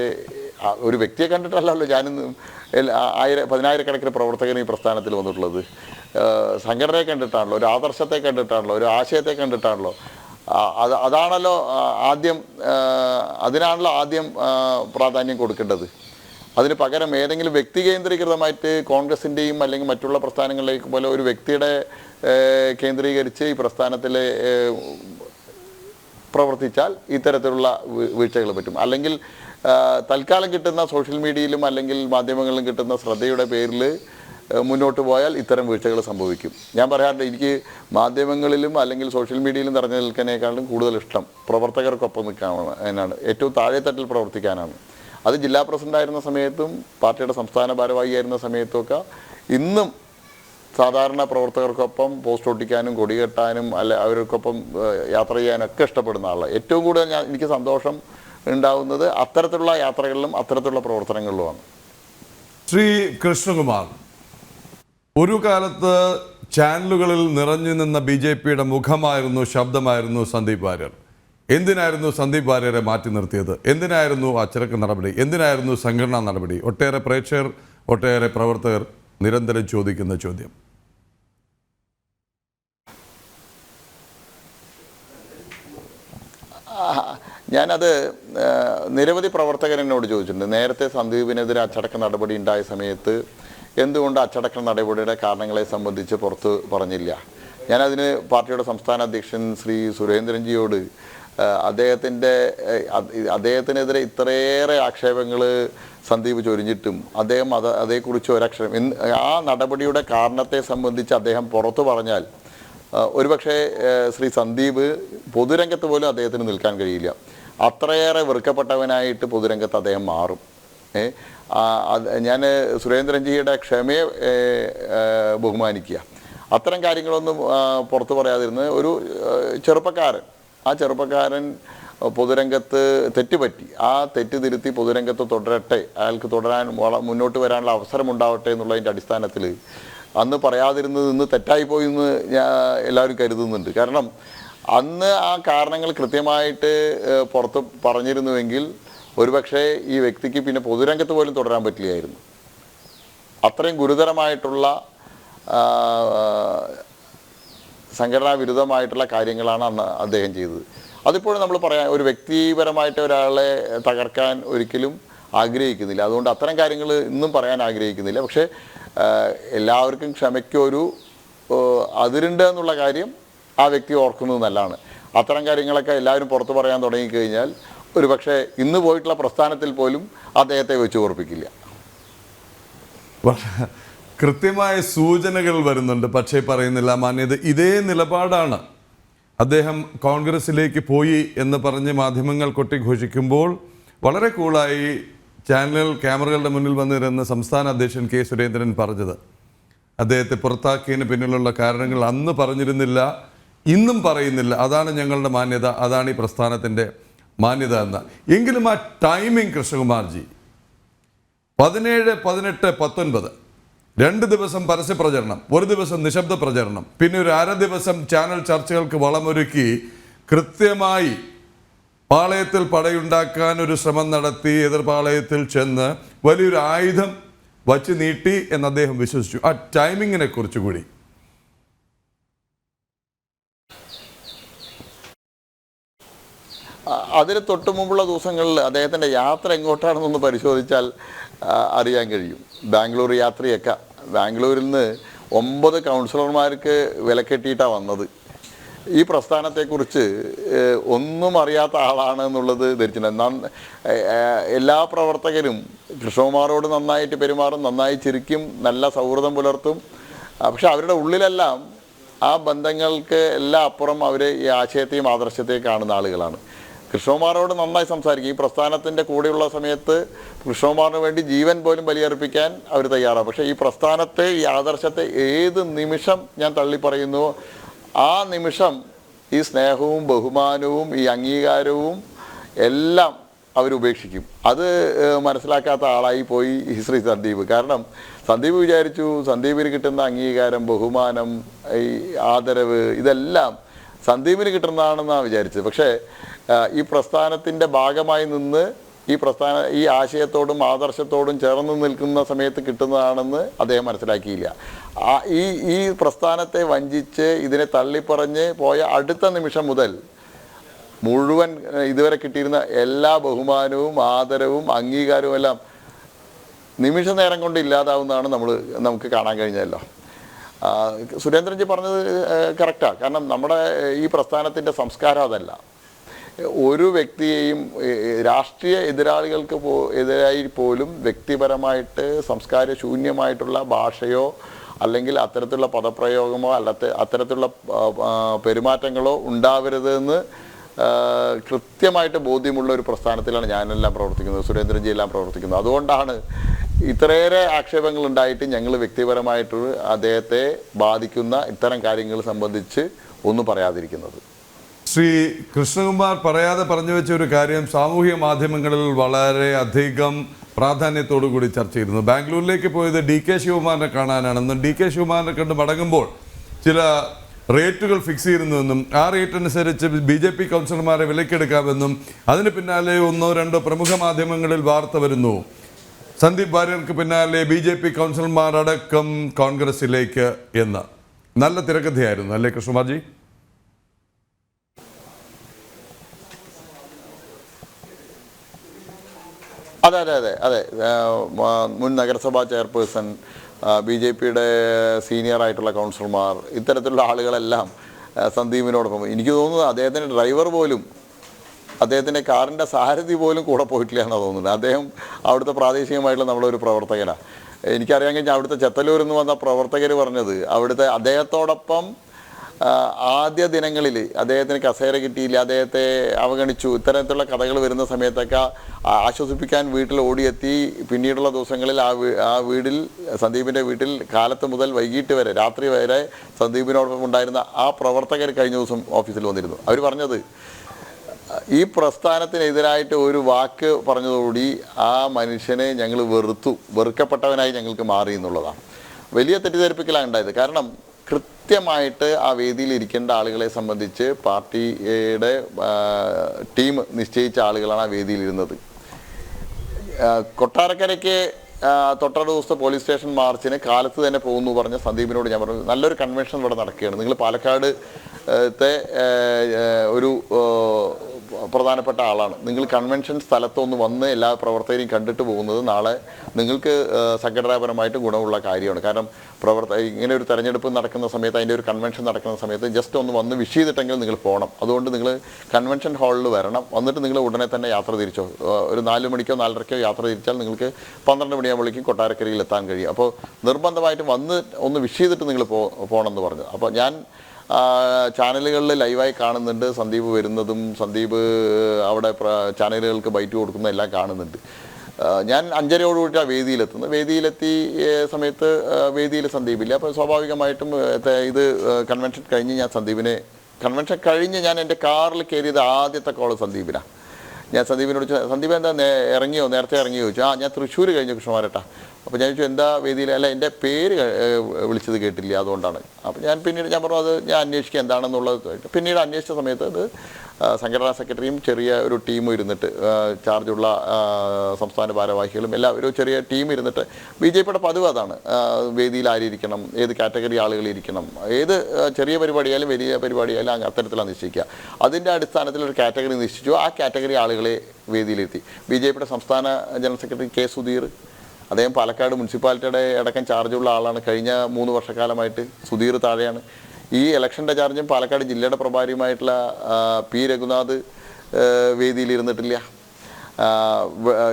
ഒരു വ്യക്തിയെ കണ്ടിട്ടല്ലല്ലോ ഞാനിന്ന് 10,000-കണക്കിന് പ്രവർത്തകർ ഈ പ്രസ്ഥാനത്തിൽ വന്നിട്ടുള്ളത്. സംഘടനയെ കണ്ടിട്ടാണല്ലോ, ഒരു ആദർശത്തെ കണ്ടിട്ടാണല്ലോ, ഒരു ആശയത്തെ കണ്ടിട്ടാണല്ലോ. അതാണല്ലോ ആദ്യം, അതിനാണല്ലോ ആദ്യം പ്രാധാന്യം കൊടുക്കേണ്ടത്. അതിന് പകരം ഏതെങ്കിലും വ്യക്തി കേന്ദ്രീകൃതമായിട്ട് കോൺഗ്രസിൻ്റെയും അല്ലെങ്കിൽ മറ്റുള്ള പ്രസ്ഥാനങ്ങളിലേക്ക് പോലെ ഒരു വ്യക്തിയുടെ കേന്ദ്രീകരിച്ച് ഈ പ്രസ്ഥാനത്തിൽ പ്രവർത്തിച്ചാൽ ഇത്തരത്തിലുള്ള വീഴ്ചകൾ പറ്റും. അല്ലെങ്കിൽ തൽക്കാലം കിട്ടുന്ന സോഷ്യൽ മീഡിയയിലും അല്ലെങ്കിൽ മാധ്യമങ്ങളിലും കിട്ടുന്ന ശ്രദ്ധയുടെ പേരിൽ മുന്നോട്ട് പോയാൽ ഇത്തരം വീഴ്ചകൾ സംഭവിക്കും. ഞാൻ പറയാറുണ്ട്, എനിക്ക് മാധ്യമങ്ങളിലും അല്ലെങ്കിൽ സോഷ്യൽ മീഡിയയിലും നിറഞ്ഞു നിൽക്കുന്നതിനേക്കാളും കൂടുതൽ ഇഷ്ടം പ്രവർത്തകർക്കൊപ്പം നിൽക്കാനാണ്, ഏറ്റവും താഴെത്തട്ടിൽ പ്രവർത്തിക്കാനാണ്. അത് ജില്ലാ പ്രസിഡൻ്റായിരുന്ന സമയത്തും പാർട്ടിയുടെ സംസ്ഥാന ഭാരവാഹിയായിരുന്ന സമയത്തുമൊക്കെ ഇന്നും സാധാരണ പ്രവർത്തകർക്കൊപ്പം പോസ്റ്റ് ഒട്ടിക്കാനും കൊടികെട്ടാനും അവർക്കൊപ്പം യാത്ര ചെയ്യാനൊക്കെ ഇഷ്ടപ്പെടുന്ന ആളാണ്. ഏറ്റവും കൂടുതൽ എനിക്ക് സന്തോഷം ഉണ്ടാവുന്നത് അത്തരത്തിലുള്ള യാത്രകളിലും അത്തരത്തിലുള്ള പ്രവർത്തനങ്ങളിലുമാണ്. ശ്രീ കൃഷ്ണകുമാർ, ഒരു കാലത്ത് ചാനലുകളിൽ നിറഞ്ഞു നിന്ന BJP-യുടെ മുഖമായിരുന്നു, ശബ്ദമായിരുന്നു സന്ദീപ് വാര്യർ. എന്തിനായിരുന്നു സന്ദീപ് വാര്യരെ മാറ്റി നിർത്തിയത്? എന്തിനായിരുന്നു അച്ചടക്ക നടപടി? എന്തിനായിരുന്നു സംഘടനാ നടപടി? ഒട്ടേറെ പ്രേക്ഷകർ, ഒട്ടേറെ പ്രവർത്തകർ നിരന്തരം ചോദിക്കുന്ന ചോദ്യം. ഞാനത് നിരവധി പ്രവർത്തകർ എന്നോട് ചോദിച്ചിട്ടുണ്ട്. നേരത്തെ സന്ദീപിനെതിരെ അച്ചടക്ക നടപടി ഉണ്ടായ സമയത്ത് എന്തുകൊണ്ട് അച്ചടക്ക നടപടിയുടെ കാരണങ്ങളെ സംബന്ധിച്ച് പുറത്ത് പറഞ്ഞില്ല? ഞാനതിന് പാർട്ടിയുടെ സംസ്ഥാന അധ്യക്ഷൻ ശ്രീ സുരേന്ദ്രൻജിയോട് അദ്ദേഹത്തിനെതിരെ ഇത്രയേറെ ആക്ഷേപങ്ങൾ സന്ദീപ് ചൊരിഞ്ഞിട്ടും അദ്ദേഹം അതേക്കുറിച്ച് ഒരക്ഷരം ആ നടപടിയുടെ കാരണത്തെ സംബന്ധിച്ച് അദ്ദേഹം പുറത്തു പറഞ്ഞാൽ ഒരുപക്ഷെ ശ്രീ സന്ദീപ് പൊതുരംഗത്ത് പോലും അദ്ദേഹത്തിന് നിൽക്കാൻ കഴിയില്ല. അത്രയേറെ വെറുക്കപ്പെട്ടവനായിട്ട് പൊതുരംഗത്ത് അദ്ദേഹം മാറും. ഞാൻ സുരേന്ദ്രൻജിയുടെ ക്ഷമയെ ബഹുമാനിക്കുക. അത്തരം കാര്യങ്ങളൊന്നും പുറത്തു പറയാതിരുന്ന് ഒരു ചെറുപ്പക്കാരൻ, ആ ചെറുപ്പക്കാരൻ പൊതുരംഗത്ത് തെറ്റുപറ്റി, ആ തെറ്റ് തിരുത്തി പൊതുരംഗത്ത് തുടരട്ടെ, അയാൾക്ക് തുടരാൻ മുന്നോട്ട് വരാനുള്ള അവസരം ഉണ്ടാവട്ടെ എന്നുള്ളതിൻ്റെ അടിസ്ഥാനത്തിൽ അന്ന് പറയാതിരുന്നത് ഇന്ന് തെറ്റായിപ്പോയി എന്ന് എല്ലാവരും കരുതുന്നുണ്ട്. കാരണം അന്ന് ആ കാരണങ്ങൾ കൃത്യമായിട്ട് പുറത്ത് പറഞ്ഞിരുന്നുവെങ്കിൽ ഒരുപക്ഷെ ഈ വ്യക്തിക്ക് പിന്നെ പൊതുരംഗത്ത് പോലും തുടരാൻ പറ്റില്ലായിരുന്നു. അത്രയും ഗുരുതരമായിട്ടുള്ള സംഘടനാ വിരുദ്ധമായിട്ടുള്ള കാര്യങ്ങളാണ് അന്ന് അദ്ദേഹം ചെയ്തത്. അതിപ്പോഴും നമ്മൾ പറയാൻ, ഒരു വ്യക്തിപരമായിട്ട് ഒരാളെ തകർക്കാൻ ഒരിക്കലും ആഗ്രഹിക്കുന്നില്ല. അതുകൊണ്ട് അത്തരം കാര്യങ്ങൾ ഇന്നും പറയാൻ ആഗ്രഹിക്കുന്നില്ല. പക്ഷേ എല്ലാവർക്കും ക്ഷമയ്ക്കൊരു അതിരുണ്ട് എന്നുള്ള കാര്യം ആ വ്യക്തി ഓർക്കുന്നത് നല്ലതാണ്. അത്തരം കാര്യങ്ങളൊക്കെ എല്ലാവരും പുറത്തു പറയാൻ തുടങ്ങിക്കഴിഞ്ഞാൽ ഒരുപക്ഷെ ഇന്ന് പോയിട്ടുള്ള പ്രസ്ഥാനത്തിൽ പോലും അദ്ദേഹത്തെ വെച്ച് ഓർപ്പിക്കില്ല. കൃത്യമായ സൂചനകൾ വരുന്നുണ്ട്, പക്ഷേ പറയുന്നില്ല. മാന്യത ഇതേ നിലപാടാണ് അദ്ദേഹം കോൺഗ്രസിലേക്ക് പോയി എന്ന് പറഞ്ഞ് മാധ്യമങ്ങൾ കൊട്ടിഘോഷിക്കുമ്പോൾ വളരെ കൂളായി ചാനൽ ക്യാമറകളുടെ മുന്നിൽ വന്നിരുന്ന സംസ്ഥാന അധ്യക്ഷൻ കെ സുരേന്ദ്രൻ പറഞ്ഞത്. അദ്ദേഹത്തെ പുറത്താക്കിയതിന് പിന്നിലുള്ള കാരണങ്ങൾ അന്ന് പറഞ്ഞിരുന്നില്ല, ഇന്നും പറയുന്നില്ല. അതാണ് ഞങ്ങളുടെ മാന്യത, അതാണ് ഈ പ്രസ്ഥാനത്തിൻ്റെ മാന്യത എന്ന. എങ്കിലും ആ ടൈമിംഗ് കൃഷ്ണകുമാർജി, 17, 18, 19 2 ദിവസം പരസ്യ പ്രചരണം, ഒരു ദിവസം നിശബ്ദ പ്രചരണം, പിന്നെ ഒരു അര ദിവസം ചാനൽ ചർച്ചകൾക്ക് വളമൊരുക്കി കൃത്യമായി പാളയത്തിൽ പടയുണ്ടാക്കാൻ ഒരു ശ്രമം നടത്തി എതിർപാളയത്തിൽ ചെന്ന് വലിയൊരു ആയുധം വച്ച് നീട്ടി എന്ന് അദ്ദേഹം വിശ്വസിച്ചു. ആ ടൈമിങ്ങിനെ കുറിച്ച് കൂടി. അതിന് തൊട്ട് മുമ്പുള്ള ദിവസങ്ങളിൽ അദ്ദേഹത്തിൻ്റെ യാത്ര എങ്ങോട്ടാണെന്നൊന്ന് പരിശോധിച്ചാൽ അറിയാൻ കഴിയും. ബാംഗ്ലൂർ യാത്രയൊക്കെ ബാംഗ്ലൂരിൽ നിന്ന് 9 കൗൺസിലർമാർക്ക് വിലക്കെട്ടിയിട്ടാണ് വന്നത്. ഈ പ്രസ്ഥാനത്തെക്കുറിച്ച് ഒന്നും അറിയാത്ത ആളാണ് എന്നുള്ളത് ധരിച്ചിട്ടുണ്ട്. എല്ലാ പ്രവർത്തകരും കൃഷ്ണകുമാറോട് നന്നായിട്ട് പെരുമാറും, നന്നായി ചിരിക്കും, നല്ല സൗഹൃദം പുലർത്തും. പക്ഷെ അവരുടെ ഉള്ളിലെല്ലാം ആ ബന്ധങ്ങൾക്ക് എല്ലാം അപ്പുറം അവർ ഈ ആശയത്തെയും ആദർശത്തെയും കാണുന്ന ആളുകളാണ്. കൃഷ്ണകുമാറോട് നന്നായി സംസാരിക്കും. ഈ പ്രസ്ഥാനത്തിൻ്റെ കൂടെയുള്ള സമയത്ത് കൃഷ്ണകുമാറിന് വേണ്ടി ജീവൻ പോലും ബലിയർപ്പിക്കാൻ അവർ തയ്യാറാണ്. പക്ഷേ ഈ പ്രസ്ഥാനത്തെ, ഈ ആദർശത്തെ ഏത് നിമിഷം ഞാൻ തള്ളിപ്പറയുന്നുവോ ആ നിമിഷം ഈ സ്നേഹവും ബഹുമാനവും ഈ അംഗീകാരവും എല്ലാം അവരുപേക്ഷിക്കും. അത് മനസ്സിലാക്കാത്ത ആളായി പോയി ശ്രീ സന്ദീപ്. കാരണം സന്ദീപ് വിചാരിച്ചു സന്ദീപിന് കിട്ടുന്ന അംഗീകാരം, ബഹുമാനം, ഈ ആദരവ് ഇതെല്ലാം സന്ദീപിന് കിട്ടുന്നതാണെന്നാണ് വിചാരിച്ചത്. പക്ഷേ ഈ പ്രസ്ഥാനത്തിൻ്റെ ഭാഗമായി നിന്ന് ഈ ആശയത്തോടും ആദർശത്തോടും ചേർന്ന് നിൽക്കുന്ന സമയത്ത് കിട്ടുന്നതാണെന്ന് അദ്ദേഹം മനസ്സിലാക്കിയില്ല. ഈ പ്രസ്ഥാനത്തെ വഞ്ചിച്ച് ഇതിനെ തള്ളിപ്പറഞ്ഞ് പോയ അടുത്ത നിമിഷം മുതൽ മുഴുവൻ ഇതുവരെ കിട്ടിയിരുന്ന എല്ലാ ബഹുമാനവും ആദരവും അംഗീകാരവും എല്ലാം നിമിഷ നേരം കൊണ്ട് ഇല്ലാതാവുന്നതാണ് നമുക്ക് കാണാൻ കഴിഞ്ഞതല്ലോ. സുരേന്ദ്രൻജി പറഞ്ഞത് കറക്റ്റാണ്. കാരണം നമ്മുടെ ഈ പ്രസ്ഥാനത്തിൻ്റെ സംസ്കാരം അതല്ല. ഒരു വ്യക്തിയെയും രാഷ്ട്രീയ എതിരാളികൾക്ക് എതിരായി പോലും വ്യക്തിപരമായിട്ട് സംസ്കാരശൂന്യമായിട്ടുള്ള ഭാഷയോ അല്ലെങ്കിൽ അത്തരത്തിലുള്ള പദപ്രയോഗമോ അത്തരത്തിലുള്ള പെരുമാറ്റങ്ങളോ ഉണ്ടാവരുതെന്ന് കൃത്യമായിട്ട് ബോധ്യമുള്ള ഒരു പ്രസ്ഥാനത്തിലാണ് ഞാനെല്ലാം പ്രവർത്തിക്കുന്നത്, സുരേന്ദ്രൻജി എല്ലാം പ്രവർത്തിക്കുന്നത്. അതുകൊണ്ടാണ് ഇത്രയേറെ ആക്ഷേപങ്ങൾ ഉണ്ടായിട്ട് ഞങ്ങൾ വ്യക്തിപരമായിട്ട് അദ്ദേഹത്തെ ബാധിക്കുന്ന ഇത്തരം കാര്യങ്ങൾ സംബന്ധിച്ച് ഒന്നും പറയാതിരിക്കുന്നത്. ശ്രീ കൃഷ്ണകുമാർ പറയാതെ പറഞ്ഞു വെച്ച ഒരു കാര്യം സാമൂഹ്യ മാധ്യമങ്ങളിൽ വളരെ അധികം പ്രാധാന്യത്തോടു കൂടി ചർച്ച ചെയ്തിരുന്നു. ബാംഗ്ലൂരിലേക്ക് പോയത് DK ശിവകുമാറിനെ കാണാനാണെന്നും DK ശിവകുമാറിനെ കണ്ട് മടങ്ങുമ്പോൾ ചില റേറ്റുകൾ ഫിക്സ് ചെയ്തിരുന്നുവെന്നും ആ റേറ്റ് അനുസരിച്ച് BJP കൗൺസിലർമാരെ വിലക്കെടുക്കാമെന്നും അതിന് പിന്നാലെ 1-2 പ്രമുഖ മാധ്യമങ്ങളിൽ വാർത്ത വരുന്നു. സന്ദീപ് വാര്യർക്ക് പിന്നാലെ BJP കൗൺസിലർമാരടക്കം കോൺഗ്രസിലേക്ക് എന്ന്. നല്ല തിരക്കഥയായിരുന്നു അല്ലേ കൃഷ്ണകുമാർജി? അതെ അതെ അതെ അതെ മുൻ നഗരസഭാ ചെയർപേഴ്സൺ, BJPയുടെ സീനിയർ ആയിട്ടുള്ള കൗൺസിലർമാർ, ഇത്തരത്തിലുള്ള ആളുകളെല്ലാം സന്ദീപിനോടൊപ്പം. എനിക്ക് തോന്നുന്നത് അദ്ദേഹത്തിൻ്റെ ഡ്രൈവർ പോലും, അദ്ദേഹത്തിൻ്റെ കാറിൻ്റെ സാരഥി പോലും കൂടെ പോയിട്ടില്ല എന്നാണ് തോന്നുന്നത്. അദ്ദേഹം അവിടുത്തെ പ്രാദേശികമായിട്ടുള്ള നമ്മളൊരു പ്രവർത്തകനാണ്. എനിക്കറിയാൻ കഴിഞ്ഞാൽ അവിടുത്തെ ചെത്തല്ലൂരിൽ നിന്ന് വന്ന പ്രവർത്തകർ പറഞ്ഞത് അവിടുത്തെ അദ്ദേഹത്തോടൊപ്പം ആദ്യ ദിനങ്ങളിൽ അദ്ദേഹത്തിന് കസേര കിട്ടിയില്ല, അദ്ദേഹത്തെ അവഗണിച്ചു, ഇത്തരത്തിലുള്ള കഥകൾ വരുന്ന സമയത്തൊക്കെ ആശ്വസിപ്പിക്കാൻ വീട്ടിൽ ഓടിയെത്തി. പിന്നീടുള്ള ദിവസങ്ങളിൽ ആ വീട്ടിൽ, സന്ദീപിൻ്റെ വീട്ടിൽ കാലത്ത് മുതൽ വൈകിട്ട് വരെ, രാത്രി വരെ സന്ദീപിനോടൊപ്പം ഉണ്ടായിരുന്ന ആ പ്രവർത്തകർ കഴിഞ്ഞ ദിവസം ഓഫീസിൽ വന്നിരുന്നു. അവർ പറഞ്ഞത് ഈ പ്രസ്ഥാനത്തിനെതിരായിട്ട് ഒരു വാക്ക് പറഞ്ഞതോടുകൂടി ആ മനുഷ്യനെ ഞങ്ങൾ വെറുക്കപ്പെട്ടവനായി ഞങ്ങൾക്ക് മാറി എന്നുള്ളതാണ്. വലിയ തെറ്റിദ്ധരിപ്പിക്കലാണ് ഉണ്ടായത്. കാരണം കൃത്യമായിട്ട് ആ വേദിയിൽ ഇരിക്കേണ്ട ആളുകളെ സംബന്ധിച്ച് പാർട്ടിയുടെ ടീം നിശ്ചയിച്ച ആളുകളാണ് ആ വേദിയിലിരുന്നത്. കൊട്ടാരക്കരയ്ക്ക് തൊട്ടടുത്ത ദിവസത്തെ പോലീസ് സ്റ്റേഷൻ മാർച്ചിന് കാലത്ത് തന്നെ പോകുന്നു പറഞ്ഞ സന്ദീപിനോട് ഞാൻ പറഞ്ഞു, നല്ലൊരു കൺവെൻഷൻ ഇവിടെ നടക്കുകയാണ്, നിങ്ങൾ പാലക്കാട് ഒരു പ്രധാനപ്പെട്ട ആളാണ്, നിങ്ങൾ കൺവെൻഷൻ സ്ഥലത്തൊന്ന് വന്ന് എല്ലാ പ്രവർത്തകരെയും കണ്ടിട്ട് പോകുന്നത് നാളെ നിങ്ങൾക്ക് സംഘടനാപരമായിട്ട് ഗുണമുള്ള കാര്യമാണ്. കാരണം ഇങ്ങനെ ഒരു തെരഞ്ഞെടുപ്പ് നടക്കുന്ന സമയത്ത്, അതിൻ്റെ ഒരു കൺവെൻഷൻ നടക്കുന്ന സമയത്ത് ജസ്റ്റ് ഒന്ന് വന്ന് വിഷ് ചെയ്തിട്ടെങ്കിലും നിങ്ങൾ പോകണം. അതുകൊണ്ട് നിങ്ങൾ കൺവെൻഷൻ ഹാളിൽ വരണം. വന്നിട്ട് നിങ്ങൾ ഉടനെ തന്നെ യാത്ര തിരിച്ചോ, ഒരു 4 മണിക്കോ 4:30ക്കോ യാത്ര തിരിച്ചാൽ നിങ്ങൾക്ക് 12 മണിയാകുമ്പോഴേക്കും കൊട്ടാരക്കരയിൽ എത്താൻ കഴിയും. അപ്പോൾ നിർബന്ധമായിട്ടും വന്ന് ഒന്ന് വിഷ് ചെയ്തിട്ട് നിങ്ങൾ പോകണം എന്ന് പറഞ്ഞു. അപ്പോൾ ഞാൻ ചാനലുകളിൽ ലൈവായി കാണുന്നുണ്ട്, സന്ദീപ് വരുന്നതും സന്ദീപ് അവിടെ ചാനലുകൾക്ക് ബൈറ്റ് കൊടുക്കുന്നതും എല്ലാം കാണുന്നുണ്ട്. ഞാൻ 5:30 വേദിയിലെത്തുന്നത്. വേദിയിലെത്തി സമയത്ത് വേദിയിൽ സന്ദീപില്ല. അപ്പോൾ സ്വാഭാവികമായിട്ടും ഇത് കൺവെൻഷൻ കഴിഞ്ഞ് കൺവെൻഷൻ കഴിഞ്ഞ് ഞാൻ എൻ്റെ കാറിൽ കയറിയത് ആദ്യത്തെ കോള് സന്ദീപിനാണ്. ഞാൻ സന്ദീപിനോട് സന്ദീപ് എന്താ നേരത്തെ ഇറങ്ങിയോ ചോദിച്ചു. ഞാൻ തൃശ്ശൂർ കഴിഞ്ഞു കൃഷ്ണകുമാരേട്ടാ. അപ്പോൾ ഞാൻ ചോദിച്ചു എന്താ വേദിയിൽ, അല്ല എൻ്റെ പേര് വിളിച്ചത് കേട്ടില്ല അതുകൊണ്ടാണ്. അപ്പോൾ ഞാൻ പിന്നീട് ഞാൻ പറഞ്ഞു അത് ഞാൻ അന്വേഷിക്കുക എന്താണെന്നുള്ളത്. പിന്നീട് അന്വേഷിച്ച സമയത്ത് അത് സംഘടനാ സെക്രട്ടറിയും ചെറിയ ഒരു ടീമും ഇരുന്നിട്ട് ചാർജുള്ള സംസ്ഥാന ഭാരവാഹികളും എല്ലാം ഒരു ചെറിയ ടീം ഇരുന്നിട്ട് BJPയുടെ പതിവ് അതാണ്. വേദിയിൽ ആരിയിരിക്കണം, ഏത് കാറ്റഗറി ആളുകൾ ഇരിക്കണം, ഏത് ചെറിയ പരിപാടിയായാലും വലിയ പരിപാടിയായാലും അത്തരത്തിലാണ് നിശ്ചയിക്കുക. അതിൻ്റെ അടിസ്ഥാനത്തിൽ ഒരു കാറ്റഗറി നിശ്ചയിച്ചു. ആ കാറ്റഗറി ആളുകളെ വേദിയിലെത്തി. BJPയുടെ സംസ്ഥാന ജനറൽ സെക്രട്ടറി K. സുധീർ, അദ്ദേഹം പാലക്കാട് മുനിസിപ്പാലിറ്റിയുടെ അടക്കം ചാർജുള്ള ആളാണ്. കഴിഞ്ഞ 3 വർഷക്കാലമായിട്ട് സുധീർ താഴെയാണ്. ഈ ഇലക്ഷൻ്റെ ചാർജും പാലക്കാട് ജില്ലയുടെ പ്രഭാരിയുമായിട്ടുള്ള P. രഘുനാഥ് വേദിയിൽ ഇരുന്നിട്ടില്ല.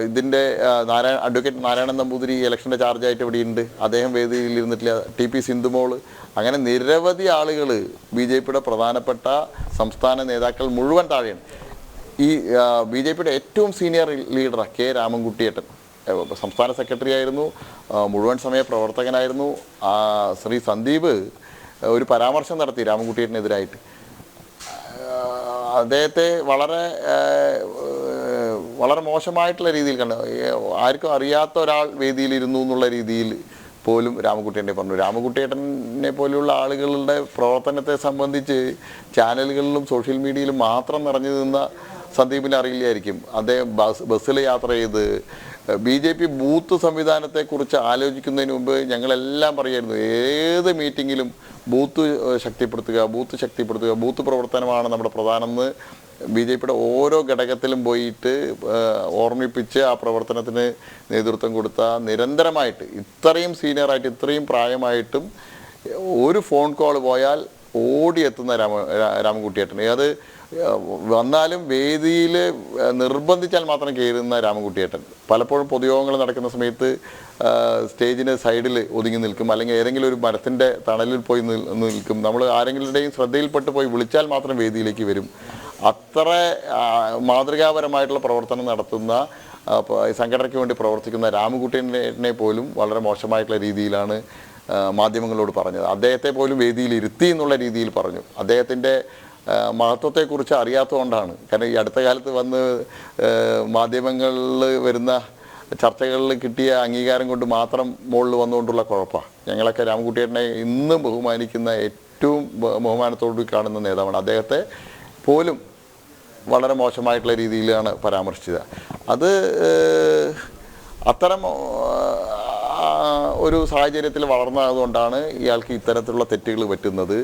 ഇതിൻ്റെ അഡ്വക്കേറ്റ് നാരായണൻ നമ്പൂതിരി ഇലക്ഷൻ്റെ ചാർജായിട്ട് ഇവിടെയുണ്ട്, അദ്ദേഹം വേദിയിൽ ഇരുന്നിട്ടില്ല. TP സിന്ധുമോൾ, അങ്ങനെ നിരവധി ആളുകൾ BJPയുടെ പ്രധാനപ്പെട്ട സംസ്ഥാന നേതാക്കൾ മുഴുവൻ താഴെയാണ്. ഈ BJPയുടെ ഏറ്റവും സീനിയർ ലീഡർ K. രാമൻകുട്ടിയേട്ടൻ സംസ്ഥാന സെക്രട്ടറി ആയിരുന്നു, മുഴുവൻ സമയ പ്രവർത്തകനായിരുന്നു. ശ്രീ സന്ദീപ് ഒരു പരാമർശം നടത്തി രാമൻകുട്ടിയേട്ടനെതിരായിട്ട്. അദ്ദേഹത്തെ വളരെ മോശമായിട്ടുള്ള രീതിയിൽ കണ്ടു. ആർക്കും അറിയാത്ത ഒരാൾ വേദിയിലിരുന്നു എന്നുള്ള രീതിയിൽ പോലും രാമൻകുട്ടിയേട്ടനെ പറഞ്ഞു. രാമൻകുട്ടിയേട്ടനെ പോലെയുള്ള ആളുകളുടെ പ്രവർത്തനത്തെ സംബന്ധിച്ച് ചാനലുകളിലും സോഷ്യൽ മീഡിയയിലും മാത്രം നിറഞ്ഞു നിന്ന സന്ദീപിനെ അറിയില്ലായിരിക്കും. അദ്ദേഹം ബസ്സിൽ യാത്ര ചെയ്ത് BJP ബൂത്ത് സംവിധാനത്തെക്കുറിച്ച് ആലോചിക്കുന്നതിന് മുമ്പ് ഞങ്ങളെല്ലാം പറയായിരുന്നു, ഏത് മീറ്റിങ്ങിലും ബൂത്ത് ശക്തിപ്പെടുത്തുക, ബൂത്ത് പ്രവർത്തനമാണ് നമ്മുടെ പ്രധാനമെന്ന് BJPയുടെ ഓരോ ഘടകത്തിലും പോയിട്ട് ഓർമ്മിപ്പിച്ച് ആ പ്രവർത്തനത്തിന് നേതൃത്വം കൊടുത്ത നിരന്തരമായിട്ട് ഇത്രയും സീനിയറായിട്ട് ഇത്രയും പ്രായമായിട്ടും ഒരു ഫോൺ കോൾ പോയാൽ ഓടിയെത്തുന്ന രാമൻകുട്ടിയേട്ടന്, അത് വന്നാലും വേദിയിൽ നിർബന്ധിച്ചാൽ മാത്രം കയറുന്ന രാമൻകുട്ടിയേട്ടൻ. പലപ്പോഴും പൊതുയോഗങ്ങൾ നടക്കുന്ന സമയത്ത് സ്റ്റേജിന് സൈഡിൽ ഒതുങ്ങി നിൽക്കും, അല്ലെങ്കിൽ ഏതെങ്കിലും ഒരു മരത്തിൻ്റെ തണലിൽ പോയി നിൽക്കും. നമ്മൾ ആരെങ്കിലുടെയും ശ്രദ്ധയിൽപ്പെട്ട് പോയി വിളിച്ചാൽ മാത്രം വേദിയിലേക്ക് വരും. അത്ര മാതൃകാപരമായിട്ടുള്ള പ്രവർത്തനം നടത്തുന്ന സംഘടനയ്ക്ക് വേണ്ടി പ്രവർത്തിക്കുന്ന രാമൻകുട്ടിയേട്ടനെ പോലും വളരെ മോശമായിട്ടുള്ള രീതിയിലാണ് മാധ്യമങ്ങളോട് പറഞ്ഞത്. അദ്ദേഹത്തെ പോലും വേദിയിൽ ഇരുത്തി എന്നുള്ള രീതിയിൽ പറഞ്ഞു. അദ്ദേഹത്തിൻ്റെ മഹത്വത്തെക്കുറിച്ച് അറിയാത്തതുകൊണ്ടാണ്. കാരണം ഈ അടുത്ത കാലത്ത് വന്ന് മാധ്യമങ്ങളിൽ വരുന്ന ചർച്ചകളിൽ കിട്ടിയ അംഗീകാരം കൊണ്ട് മാത്രം മുകളിൽ വന്നുകൊണ്ടുള്ള കുഴപ്പമാണ്. ഞങ്ങളൊക്കെ രാമൻകുട്ടിയേട്ടനെ ഇന്നും ബഹുമാനിക്കുന്ന ഏറ്റവും ബഹുമാനത്തോടുകൂടി കാണുന്ന നേതാവാണ്. അദ്ദേഹത്തെ പോലും വളരെ മോശമായിട്ടുള്ള രീതിയിലാണ് പരാമർശിച്ചത്. അത് അത്തരം ഒരു സാഹചര്യത്തിൽ വളർന്നതുകൊണ്ടാണ് ഇയാൾക്ക് ഇത്തരത്തിലുള്ള തെറ്റുകൾ പറ്റുന്നത്.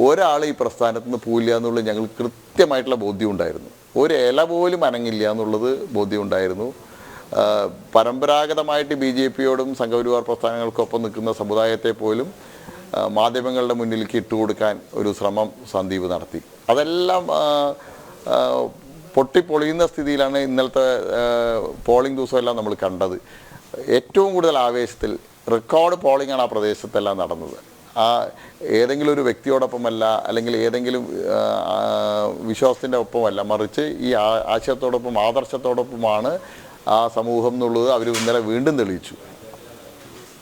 ഒരാൾ ഈ പ്രസ്ഥാനത്ത് നിന്ന് പോയില്ല എന്നുള്ളത് ഞങ്ങൾ കൃത്യമായിട്ടുള്ള ബോധ്യമുണ്ടായിരുന്നു. ഒരു ഇല പോലും അനങ്ങില്ല എന്നുള്ളത് ബോധ്യമുണ്ടായിരുന്നു. പരമ്പരാഗതമായിട്ട് BJPയോടും സംഘപരിവാർ പ്രസ്ഥാനങ്ങൾക്കൊപ്പം നിൽക്കുന്ന സമുദായത്തെ പോലും മാധ്യമങ്ങളുടെ മുന്നിലേക്ക് ഇട്ടുകൊടുക്കാൻ ഒരു ശ്രമം സന്ദീപ് നടത്തി. അതെല്ലാം പൊട്ടിപ്പൊളിയുന്ന സ്ഥിതിയിലാണ് ഇന്നലത്തെ പോളിംഗ് ദിവസമെല്ലാം നമ്മൾ കണ്ടത്. ഏറ്റവും കൂടുതൽ ആവേശത്തിൽ റെക്കോർഡ് പോളിംഗാണ് ആ പ്രദേശത്തെല്ലാം നടന്നത്. ഏതെങ്കിലും ഒരു വ്യക്തിയോടൊപ്പമല്ല, അല്ലെങ്കിൽ ഏതെങ്കിലും വിശ്വാസത്തിൻ്റെ ഒപ്പമല്ല, മറിച്ച് ഈ ആശയത്തോടൊപ്പം ആദർശത്തോടൊപ്പമാണ് ആ സമൂഹം എന്നുള്ളത് അവർ ഇന്നലെ വീണ്ടും തെളിയിച്ചു.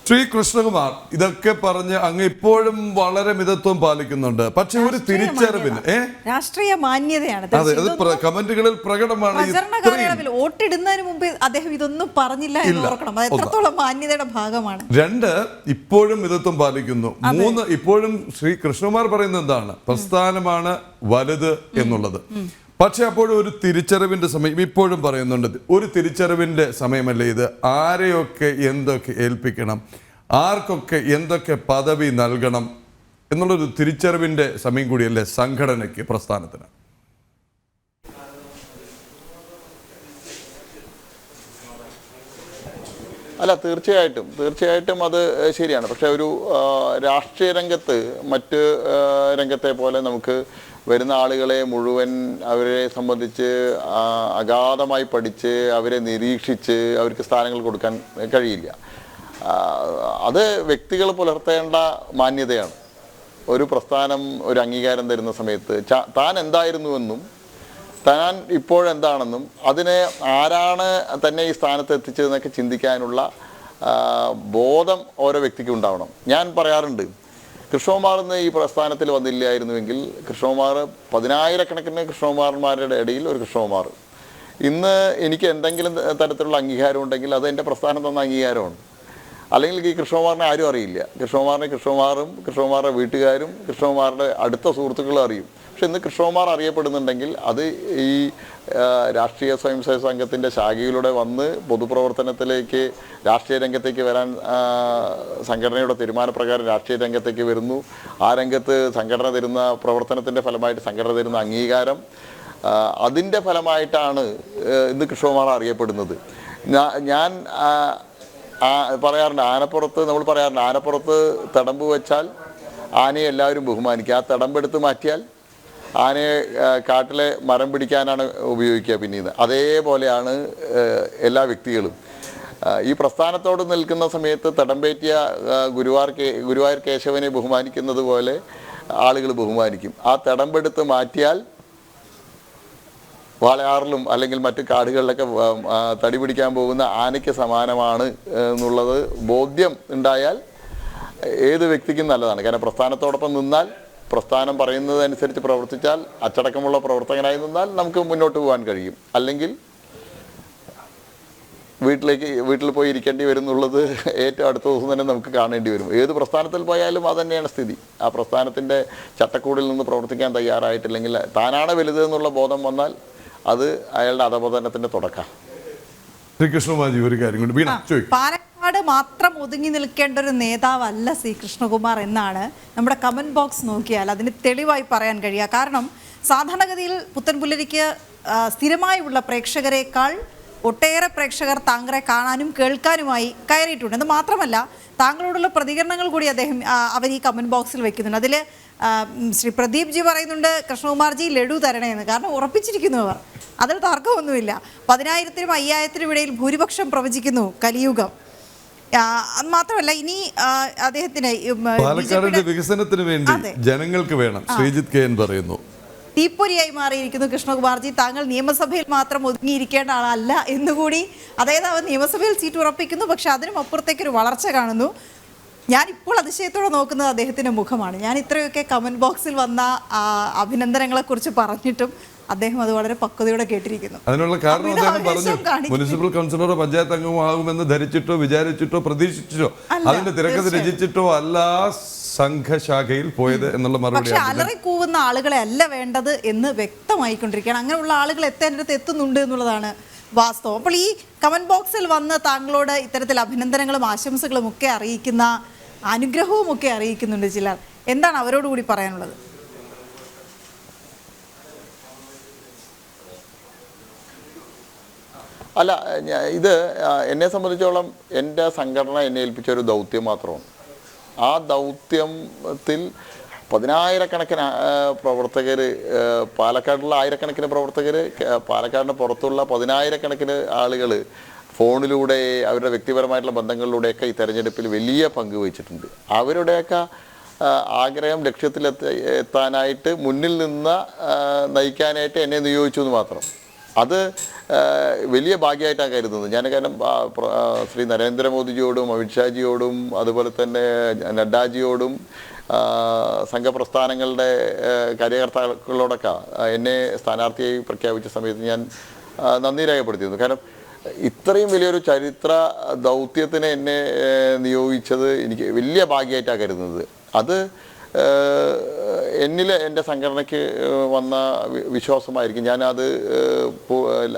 ശ്രീ കൃഷ്ണകുമാർ, ഇതൊക്കെ പറഞ്ഞ് അങ്ങ് ഇപ്പോഴും വളരെ മിതത്വം പാലിക്കുന്നുണ്ട്. പക്ഷെ ഒരു തിരിച്ചറിവിന് രാഷ്ട്രീയ മാന്യതയാണ്. കമന്റുകളിൽ പ്രകടമാണ്. വോട്ടിടുന്നതിന് മുമ്പ് അദ്ദേഹം ഇതൊന്നും പറഞ്ഞില്ല എന്ന് ഓർക്കണം. അത് എത്രത്തോളം മാന്യതയുടെ ഭാഗമാണ്. 2, ഇപ്പോഴും മിതത്വം പാലിക്കുന്നു. 3, ഇപ്പോഴും ശ്രീ കൃഷ്ണകുമാർ പറയുന്നത് എന്താണ്? പ്രസ്ഥാനമാണ് വലുത് എന്നുള്ളത്. പക്ഷെ അപ്പോഴും ഒരു തിരിച്ചറിവിന്റെ സമയം ഇപ്പോഴും പറയുന്നുണ്ട്. ഒരു തിരിച്ചറിവിന്റെ സമയമല്ലേ ഇത്? ആരെയൊക്കെ എന്തൊക്കെ ഏൽപ്പിക്കണം, ആർക്കൊക്കെ എന്തൊക്കെ പദവി നൽകണം എന്നുള്ളൊരു തിരിച്ചറിവിന്റെ സമയം കൂടിയല്ലേ സംഘടനയ്ക്ക്, പ്രസ്ഥാനത്തിന്? അല്ല, തീർച്ചയായിട്ടും അത് ശരിയാണ്. പക്ഷെ ഒരു രാഷ്ട്രീയ രംഗത്ത് മറ്റ് രംഗത്തെ പോലെ നമുക്ക് വരുന്ന ആളുകളെ മുഴുവൻ അവരെ സംബന്ധിച്ച് അഗാധമായി പഠിച്ച് അവരെ നിരീക്ഷിച്ച് അവർക്ക് സ്ഥാനങ്ങൾ കൊടുക്കാൻ കഴിയില്ല. അത് വ്യക്തികൾ പുലർത്തേണ്ട മാന്യതയാണ്. ഒരു പ്രസ്ഥാനം ഒരു അംഗീകാരം തരുന്ന സമയത്ത് താൻ എന്തായിരുന്നുവെന്നും താൻ ഇപ്പോഴെന്താണെന്നും അതിനെ ആരാണ് തന്നെ ഈ സ്ഥാനത്ത് എത്തിച്ചതെന്നൊക്കെ ചിന്തിക്കാനുള്ള ബോധം ഓരോ വ്യക്തിക്കും ഉണ്ടാവണം. ഞാൻ പറയാറുണ്ട്, കൃഷ്ണകുമാർ ഇന്ന് ഈ പ്രസ്ഥാനത്തിൽ വന്നില്ലായിരുന്നുവെങ്കിൽ കൃഷ്ണകുമാർ 10,000-കണക്കിന് കൃഷ്ണകുമാരന്മാരുടെ ഇടയിൽ ഒരു കൃഷ്ണകുമാർ. ഇന്ന് എനിക്ക് എന്തെങ്കിലും തരത്തിലുള്ള അംഗീകാരം ഉണ്ടെങ്കിൽ അത് എൻ്റെ പ്രസ്ഥാനം തന്ന അംഗീകാരമാണ്. അല്ലെങ്കിൽ ഈ കൃഷ്ണകുമാറിനെ ആരും അറിയില്ല. കൃഷ്ണകുമാറും കൃഷ്ണകുമാറിൻ്റെ വീട്ടുകാരും കൃഷ്ണകുമാറിൻ്റെ അടുത്ത സുഹൃത്തുക്കളും അറിയും. പക്ഷെ ഇന്ന് കൃഷ്ണകുമാർ അറിയപ്പെടുന്നുണ്ടെങ്കിൽ അത് ഈ രാഷ്ട്രീയ സ്വയംസേവക സംഘത്തിൻ്റെ ശാഖയിലൂടെ വന്ന് പൊതുപ്രവർത്തനത്തിലേക്ക് രാഷ്ട്രീയ രംഗത്തേക്ക് വരാൻ സംഘടനയുടെ തീരുമാനപ്രകാരം രാഷ്ട്രീയ രംഗത്തേക്ക് വരുന്നു. ആ രംഗത്ത് സംഘടന തരുന്ന പ്രവർത്തനത്തിൻ്റെ ഫലമായിട്ട് സംഘടന തരുന്ന അംഗീകാരം, അതിൻ്റെ ഫലമായിട്ടാണ് ഇന്ന് കൃഷ്ണകുമാർ അറിയപ്പെടുന്നത്. ഞാൻ പറയാറുണ്ട്, നമ്മൾ പറയാറുണ്ട് ആനപ്പുറത്ത് തടമ്പ് വെച്ചാൽ ആനയെ എല്ലാവരും ബഹുമാനിക്കുക, ആ തടമ്പെടുത്ത് മാറ്റിയാൽ ആനയെ കാട്ടിലെ മരം പിടിക്കാനാണ് ഉപയോഗിക്കുക പിന്നീട്. അതേപോലെയാണ് എല്ലാ ഈ പ്രസ്ഥാനത്തോട് നിൽക്കുന്ന സമയത്ത് തടമ്പേറ്റിയ ഗുരുവായൂർ കേശവനെ ബഹുമാനിക്കുന്നത് പോലെ ആളുകൾ ബഹുമാനിക്കും. ആ തടമ്പെടുത്ത് മാറ്റിയാൽ വാളയാറിലും അല്ലെങ്കിൽ മറ്റ് കാടുകളിലൊക്കെ തടി പിടിക്കാൻ പോകുന്ന ആനയ്ക്ക് സമാനമാണ് എന്നുള്ളത് ബോധ്യം ഉണ്ടായാൽ ഏത് വ്യക്തിക്കും നല്ലതാണ്. കാരണം പ്രസ്ഥാനത്തോടൊപ്പം നിന്നാൽ, പ്രസ്ഥാനം പറയുന്നതനുസരിച്ച് പ്രവർത്തിച്ചാൽ, അച്ചടക്കമുള്ള പ്രവർത്തകനായി നിന്നാൽ നമുക്ക് മുന്നോട്ട് പോകാൻ കഴിയും. അല്ലെങ്കിൽ വീട്ടിൽ പോയി ഇരിക്കേണ്ടി വരും എന്നുള്ളത് ഏറ്റവും അടുത്ത ദിവസം തന്നെ നമുക്ക് കാണേണ്ടി വരും. ഏത് പ്രസ്ഥാനത്തിൽ പോയാലും അത് തന്നെയാണ് സ്ഥിതി. ആ പ്രസ്ഥാനത്തിൻ്റെ ചട്ടക്കൂടിൽ നിന്ന് പ്രവർത്തിക്കാൻ തയ്യാറായിട്ടില്ലെങ്കിൽ, താനാണ് വലുത് എന്നുള്ള ബോധം വന്നാൽ അത് അയാളുടെ അധപതനത്തിൻ്റെ തുടക്കം. ശ്രീകൃഷ്ണകുമാർജി, ഒരു കാര്യം കൊണ്ട് പാലക്കാട് മാത്രം ഒതുങ്ങി നിൽക്കേണ്ട ഒരു നേതാവല്ല സി കൃഷ്ണകുമാർ എന്നാണ് നമ്മുടെ കമന്റ് ബോക്സ് നോക്കിയാൽ അതിന് തെളിവായി പറയാൻ കഴിയുക. കാരണം സാധാരണഗതിയിൽ പുത്തൻപുലരിക്ക് സ്ഥിരമായുള്ള പ്രേക്ഷകരെക്കാൾ ഒട്ടേറെ പ്രേക്ഷകർ താങ്കളെ കാണാനും കേൾക്കാനുമായി കയറിയിട്ടുണ്ട്. എന്ന് മാത്രമല്ല, താങ്കളോടുള്ള പ്രതികരണങ്ങൾ കൂടി അവർ ഈ കമന്റ് ബോക്സിൽ വെക്കുന്നുണ്ട്. അതിൽ ശ്രീ പ്രദീപ് ജി പറയുന്നുണ്ട്, കൃഷ്ണകുമാർജി ലഡു തരണേന്ന്. കാരണം ഉറപ്പിച്ചിരിക്കുന്നു അവർ, അതിൽ തർക്കമൊന്നുമില്ല. 10,000-നും 5,000-നും ഇടയിൽ ഭൂരിപക്ഷം പ്രവചിക്കുന്നു കലിയുഗം. അത് മാത്രമല്ല, ഇനി അദ്ദേഹത്തിന് പാലക്കാടിന്റെ വികസനത്തിന് വേണ്ടി ജനങ്ങൾക്ക് വേണം, ശ്രീജിത്ത് കെ എൻ പറയുന്നു. തീപ്പൊരിയായി മാറിയിരിക്കുന്നു കൃഷ്ണകുമാർജി. താങ്കൾ നിയമസഭയിൽ മാത്രം ഒതുങ്ങിയിരിക്കേണ്ട ആളല്ല എന്നുകൂടി, അതായത് അവർ നിയമസഭയിൽ സീറ്റ് ഉറപ്പിക്കുന്നു, പക്ഷെ അതിനും അപ്പുറത്തേക്കൊരു വളർച്ച കാണുന്നു. ഞാനിപ്പോൾ അതിശയത്തോടെ നോക്കുന്നത് അദ്ദേഹത്തിൻ്റെ മുഖമാണ്. ഞാൻ ഇത്രയൊക്കെ കമന്റ് ബോക്സിൽ വന്ന അഭിനന്ദനങ്ങളെക്കുറിച്ച് പറഞ്ഞിട്ടും അദ്ദേഹം അത് വളരെ പക്വതയോടെ കേട്ടിരിക്കുന്നു. അതിനുള്ള കാരണം അദ്ദേഹം പറഞ്ഞു, മുനിസിപ്പൽ കൗൺസിലറോ പഞ്ചായത്ത് അംഗമാകുമെന്ന് ധരിച്ചിട്ടോ വിചാരിച്ചിട്ടോ പ്രതീക്ഷിച്ചിട്ടോ അതിന്റെ തിരക്കഥ രചിച്ചിട്ടോ അല്ല സംഘശാഖയിൽ പോയത് എന്നുള്ള മറുപടി. പക്ഷെ അലറി കൂവുന്ന ആളുകളെ അല്ല വേണ്ടത് എന്ന് വ്യക്തമായിക്കൊണ്ടിരിക്കുകയാണ്. അങ്ങനെയുള്ള ആളുകൾ എത്തുന്നുണ്ട് എന്നുള്ളതാണ് വാസ്തവം. അപ്പോൾ ഈ കമന്റ് ബോക്സിൽ വന്ന് താങ്കളോട് ഇത്തരത്തിൽ അഭിനന്ദനങ്ങളും ആശംസകളും ഒക്കെ അറിയിക്കുന്ന, അനുഗ്രഹവും ഒക്കെ അറിയിക്കുന്നുണ്ട് ചിലർ. എന്താണ് അവരോടുകൂടി പറയാനുള്ളത്? അല്ല, ഇത് എന്നെ സംബന്ധിച്ചോളം എൻ്റെ സംഘടന എന്നെ ഏൽപ്പിച്ച ഒരു ദൗത്യം മാത്രമാണ്. ആ ദൗത്യത്തിൽ 10,000-കണക്കിന് പ്രവർത്തകർ, പാലക്കാടുള്ള 1000-കണക്കിന് പ്രവർത്തകർ, പാലക്കാടിന് പുറത്തുള്ള 10,000-കണക്കിന് ആളുകൾ ഫോണിലൂടെ അവരുടെ വ്യക്തിപരമായിട്ടുള്ള ബന്ധങ്ങളിലൂടെയൊക്കെ ഈ തെരഞ്ഞെടുപ്പിൽ വലിയ പങ്ക് വഹിച്ചിട്ടുണ്ട്. അവരുടെയൊക്കെ ആഗ്രഹം ലക്ഷ്യത്തിലെത്താനായിട്ട് മുന്നിൽ നിന്ന് നയിക്കാനായിട്ട് എന്നെ നിയോഗിച്ചു എന്ന് മാത്രം. അത് വലിയ ഭാഗ്യമായിട്ടാണ് കരുതുന്നത് ഞാൻ. കാരണം ശ്രീ നരേന്ദ്രമോദിജിയോടും അമിത്ഷാജിയോടും അതുപോലെ തന്നെ നഡ്ഡാജിയോടും സംഘപ്രസ്ഥാനങ്ങളുടെ കാര്യകർത്താക്കളോടൊക്കെ എന്നെ സ്ഥാനാർത്ഥിയായി പ്രഖ്യാപിച്ച സമയത്ത് ഞാൻ നന്ദി രേഖപ്പെടുത്തിയിരുന്നു. കാരണം ഇത്രയും വലിയൊരു ചരിത്ര ദൗത്യത്തിന് എന്നെ നിയോഗിച്ചത് എനിക്ക് വലിയ ഭാഗ്യമായിട്ടാണ് കരുതുന്നത്. അത് എന്നിൽ എൻ്റെ സംഘടനയ്ക്ക് വന്ന വിശ്വാസമായിരിക്കും. ഞാനത്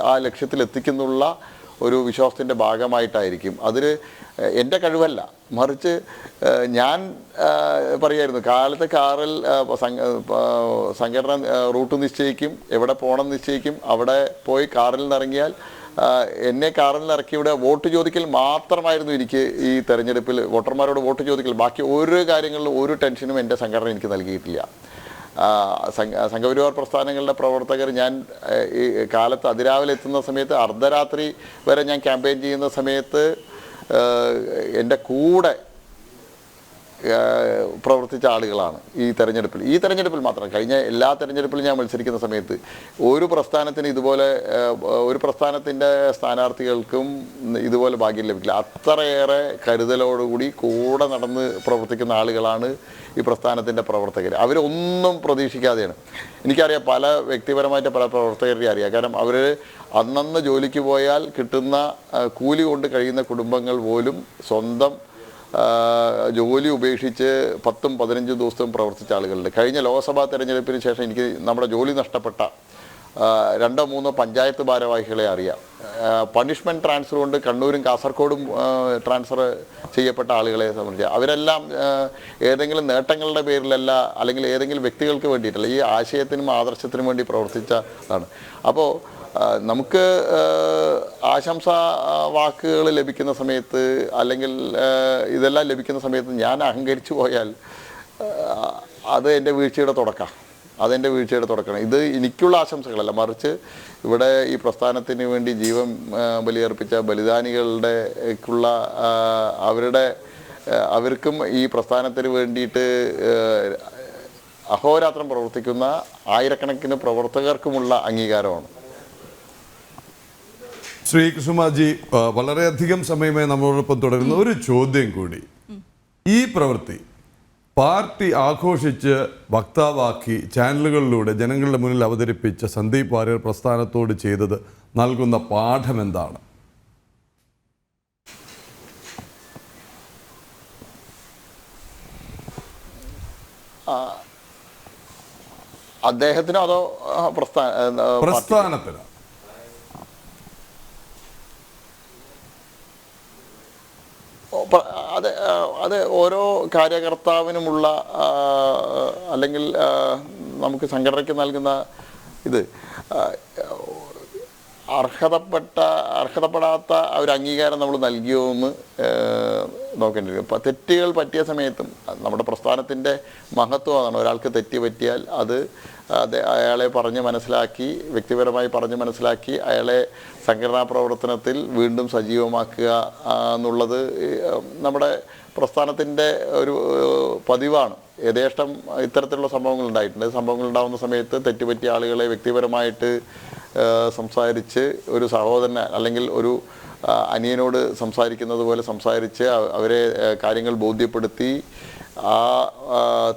ആ ലക്ഷ്യത്തിലെത്തിക്കുന്നുള്ള ഒരു വിശ്വാസത്തിൻ്റെ ഭാഗമായിട്ടായിരിക്കും. അതിൽ എൻ്റെ കഴിവല്ല, മറിച്ച് ഞാൻ പറയായിരുന്നു, കാലത്തെ കാറിൽ സംഘടന റൂട്ട് നിശ്ചയിക്കും, എവിടെ പോകണം നിശ്ചയിക്കും, അവിടെ പോയി കാറിൽ നിന്നിറങ്ങിയാൽ എന്നെ കാറിൽ ഇറക്കിയുടെ വോട്ട് ചോദിക്കൽ മാത്രമായിരുന്നു എനിക്ക് ഈ തെരഞ്ഞെടുപ്പിൽ വോട്ടർമാരോട് വോട്ട് ചോദിക്കൽ. ബാക്കി ഒരു കാര്യങ്ങളിലും ഒരു ടെൻഷനും എൻ്റെ സംഘടന എനിക്ക് നൽകിയിട്ടില്ല. സംഘപരിവാർ പ്രസ്ഥാനങ്ങളുടെ പ്രവർത്തകർ ഞാൻ ഈ കാലത്ത് അതിരാവിലെ എത്തുന്ന സമയത്ത് അർദ്ധരാത്രി വരെ ഞാൻ ക്യാമ്പയിൻ ചെയ്യുന്ന സമയത്ത് എൻ്റെ കൂടെ പ്രവർത്തിച്ച ആളുകളാണ് ഈ തെരഞ്ഞെടുപ്പിൽ മാത്രം. കഴിഞ്ഞ എല്ലാ തെരഞ്ഞെടുപ്പിലും ഞാൻ മത്സരിക്കുന്ന സമയത്ത് ഒരു പ്രസ്ഥാനത്തിന് ഇതുപോലെ ഒരു പ്രസ്ഥാനത്തിൻ്റെ സ്ഥാനാർത്ഥികൾക്കും ഇതുപോലെ ഭാഗ്യം ലഭിക്കില്ല. അത്രയേറെ കരുതലോടുകൂടി കൂടെ നടന്ന് പ്രവർത്തിക്കുന്ന ആളുകളാണ് ഈ പ്രസ്ഥാനത്തിൻ്റെ പ്രവർത്തകർ. അവരൊന്നും പ്രതീക്ഷിക്കാതെയാണ്. എനിക്കറിയാം, പല വ്യക്തിപരമായിട്ട് പല പ്രവർത്തകരെയും അറിയാം. കാരണം അവർ അന്നന്ന് ജോലിക്ക് പോയാൽ കിട്ടുന്ന കൂലി കൊണ്ട് കഴിയുന്ന കുടുംബങ്ങൾ പോലും സ്വന്തം ജോലി ഉപേക്ഷിച്ച് 10-15 ദിവസവും പ്രവർത്തിച്ച ആളുകളുണ്ട്. കഴിഞ്ഞ ലോക്സഭാ തെരഞ്ഞെടുപ്പിന് ശേഷം എനിക്ക് നമ്മുടെ ജോലി നഷ്ടപ്പെട്ട 2-3 പഞ്ചായത്ത് ഭാരവാഹികളെ അറിയാം. പണിഷ്മെൻറ്റ് ട്രാൻസ്ഫർ കൊണ്ട് കണ്ണൂരും കാസർഗോഡും ട്രാൻസ്ഫർ ചെയ്യപ്പെട്ട ആളുകളെ സംബന്ധിച്ച് അവരെല്ലാം ഏതെങ്കിലും നേട്ടങ്ങളുടെ പേരിലല്ല, അല്ലെങ്കിൽ ഏതെങ്കിലും വ്യക്തികൾക്ക് വേണ്ടിയിട്ടല്ല, ഈ ആശയത്തിനും ആദർശത്തിനും വേണ്ടി പ്രവർത്തിച്ചതാണ്. അപ്പോൾ നമുക്ക് ആശംസാ വാക്കുകൾ ലഭിക്കുന്ന സമയത്ത്, അല്ലെങ്കിൽ ഇതെല്ലാം ലഭിക്കുന്ന സമയത്ത് ഞാൻ അഹങ്കരിച്ചു പോയാൽ അത് എൻ്റെ വീഴ്ചയുടെ തുടക്കമാണ്. ഇത് എനിക്കുള്ള ആശംസകളല്ല, മറിച്ച് ഇവിടെ ഈ പ്രസ്ഥാനത്തിന് വേണ്ടി ജീവൻ ബലിയർപ്പിച്ച ബലിദാനികളുടെക്കുള്ള അവർക്കും ഈ പ്രസ്ഥാനത്തിന് വേണ്ടിയിട്ട് അഹോരാത്രം പ്രവർത്തിക്കുന്ന ആയിരക്കണക്കിന് പ്രവർത്തകർക്കുമുള്ള അംഗീകാരമാണ്. ശ്രീ കുസുമാജി, വളരെയധികം സമയമായി നമ്മളോടൊപ്പം തുടരുന്ന ഒരു ചോദ്യം കൂടി. ഈ പ്രവൃത്തി പാർട്ടി ആഘോഷിച്ച് വക്താവാക്കി ചാനലുകളിലൂടെ ജനങ്ങളുടെ മുന്നിൽ അവതരിപ്പിച്ച സന്ദീപ് വാര്യർ പ്രസ്ഥാനത്തോട് ചെയ്തത് നൽകുന്ന പാഠം എന്താണ്? അദ്ദേഹത്തിനോ അതോ പ്രസ്ഥാനത്തിന്? അത് ഓരോ കാര്യകർത്താവിനുമുള്ള, അല്ലെങ്കിൽ നമുക്ക് സംഘടനയ്ക്ക് നൽകുന്ന ഇത് അർഹതപ്പെടാത്ത ഒരു അംഗീകാരം നമ്മൾ നൽകിയോ എന്ന് നോക്കേണ്ടി വരും. ഇപ്പോൾ തെറ്റുകൾ പറ്റിയ സമയത്തും നമ്മുടെ പ്രസ്ഥാനത്തിൻ്റെ മഹത്വം അതാണ്. ഒരാൾക്ക് തെറ്റ് പറ്റിയാൽ അത് അയാളെ പറഞ്ഞ് മനസ്സിലാക്കി, വ്യക്തിപരമായി പറഞ്ഞ് മനസ്സിലാക്കി അയാളെ സംഘടനാ പ്രവർത്തനത്തിൽ വീണ്ടും സജീവമാക്കുക എന്നുള്ളത് നമ്മുടെ പ്രസ്ഥാനത്തിൻ്റെ ഒരു പതിവാണ്. യഥേഷ്ടം ഇത്തരത്തിലുള്ള സംഭവങ്ങൾ ഉണ്ടായിട്ടുണ്ട്. സംഭവങ്ങൾ ഉണ്ടാകുന്ന സമയത്ത് തെറ്റുപറ്റിയ ആളുകളെ വ്യക്തിപരമായിട്ട് സംസാരിച്ച്, ഒരു സഹോദരൻ അല്ലെങ്കിൽ ഒരു അനിയനോട് സംസാരിക്കുന്നത് പോലെ സംസാരിച്ച് അവരെ കാര്യങ്ങൾ ബോധ്യപ്പെടുത്തി ആ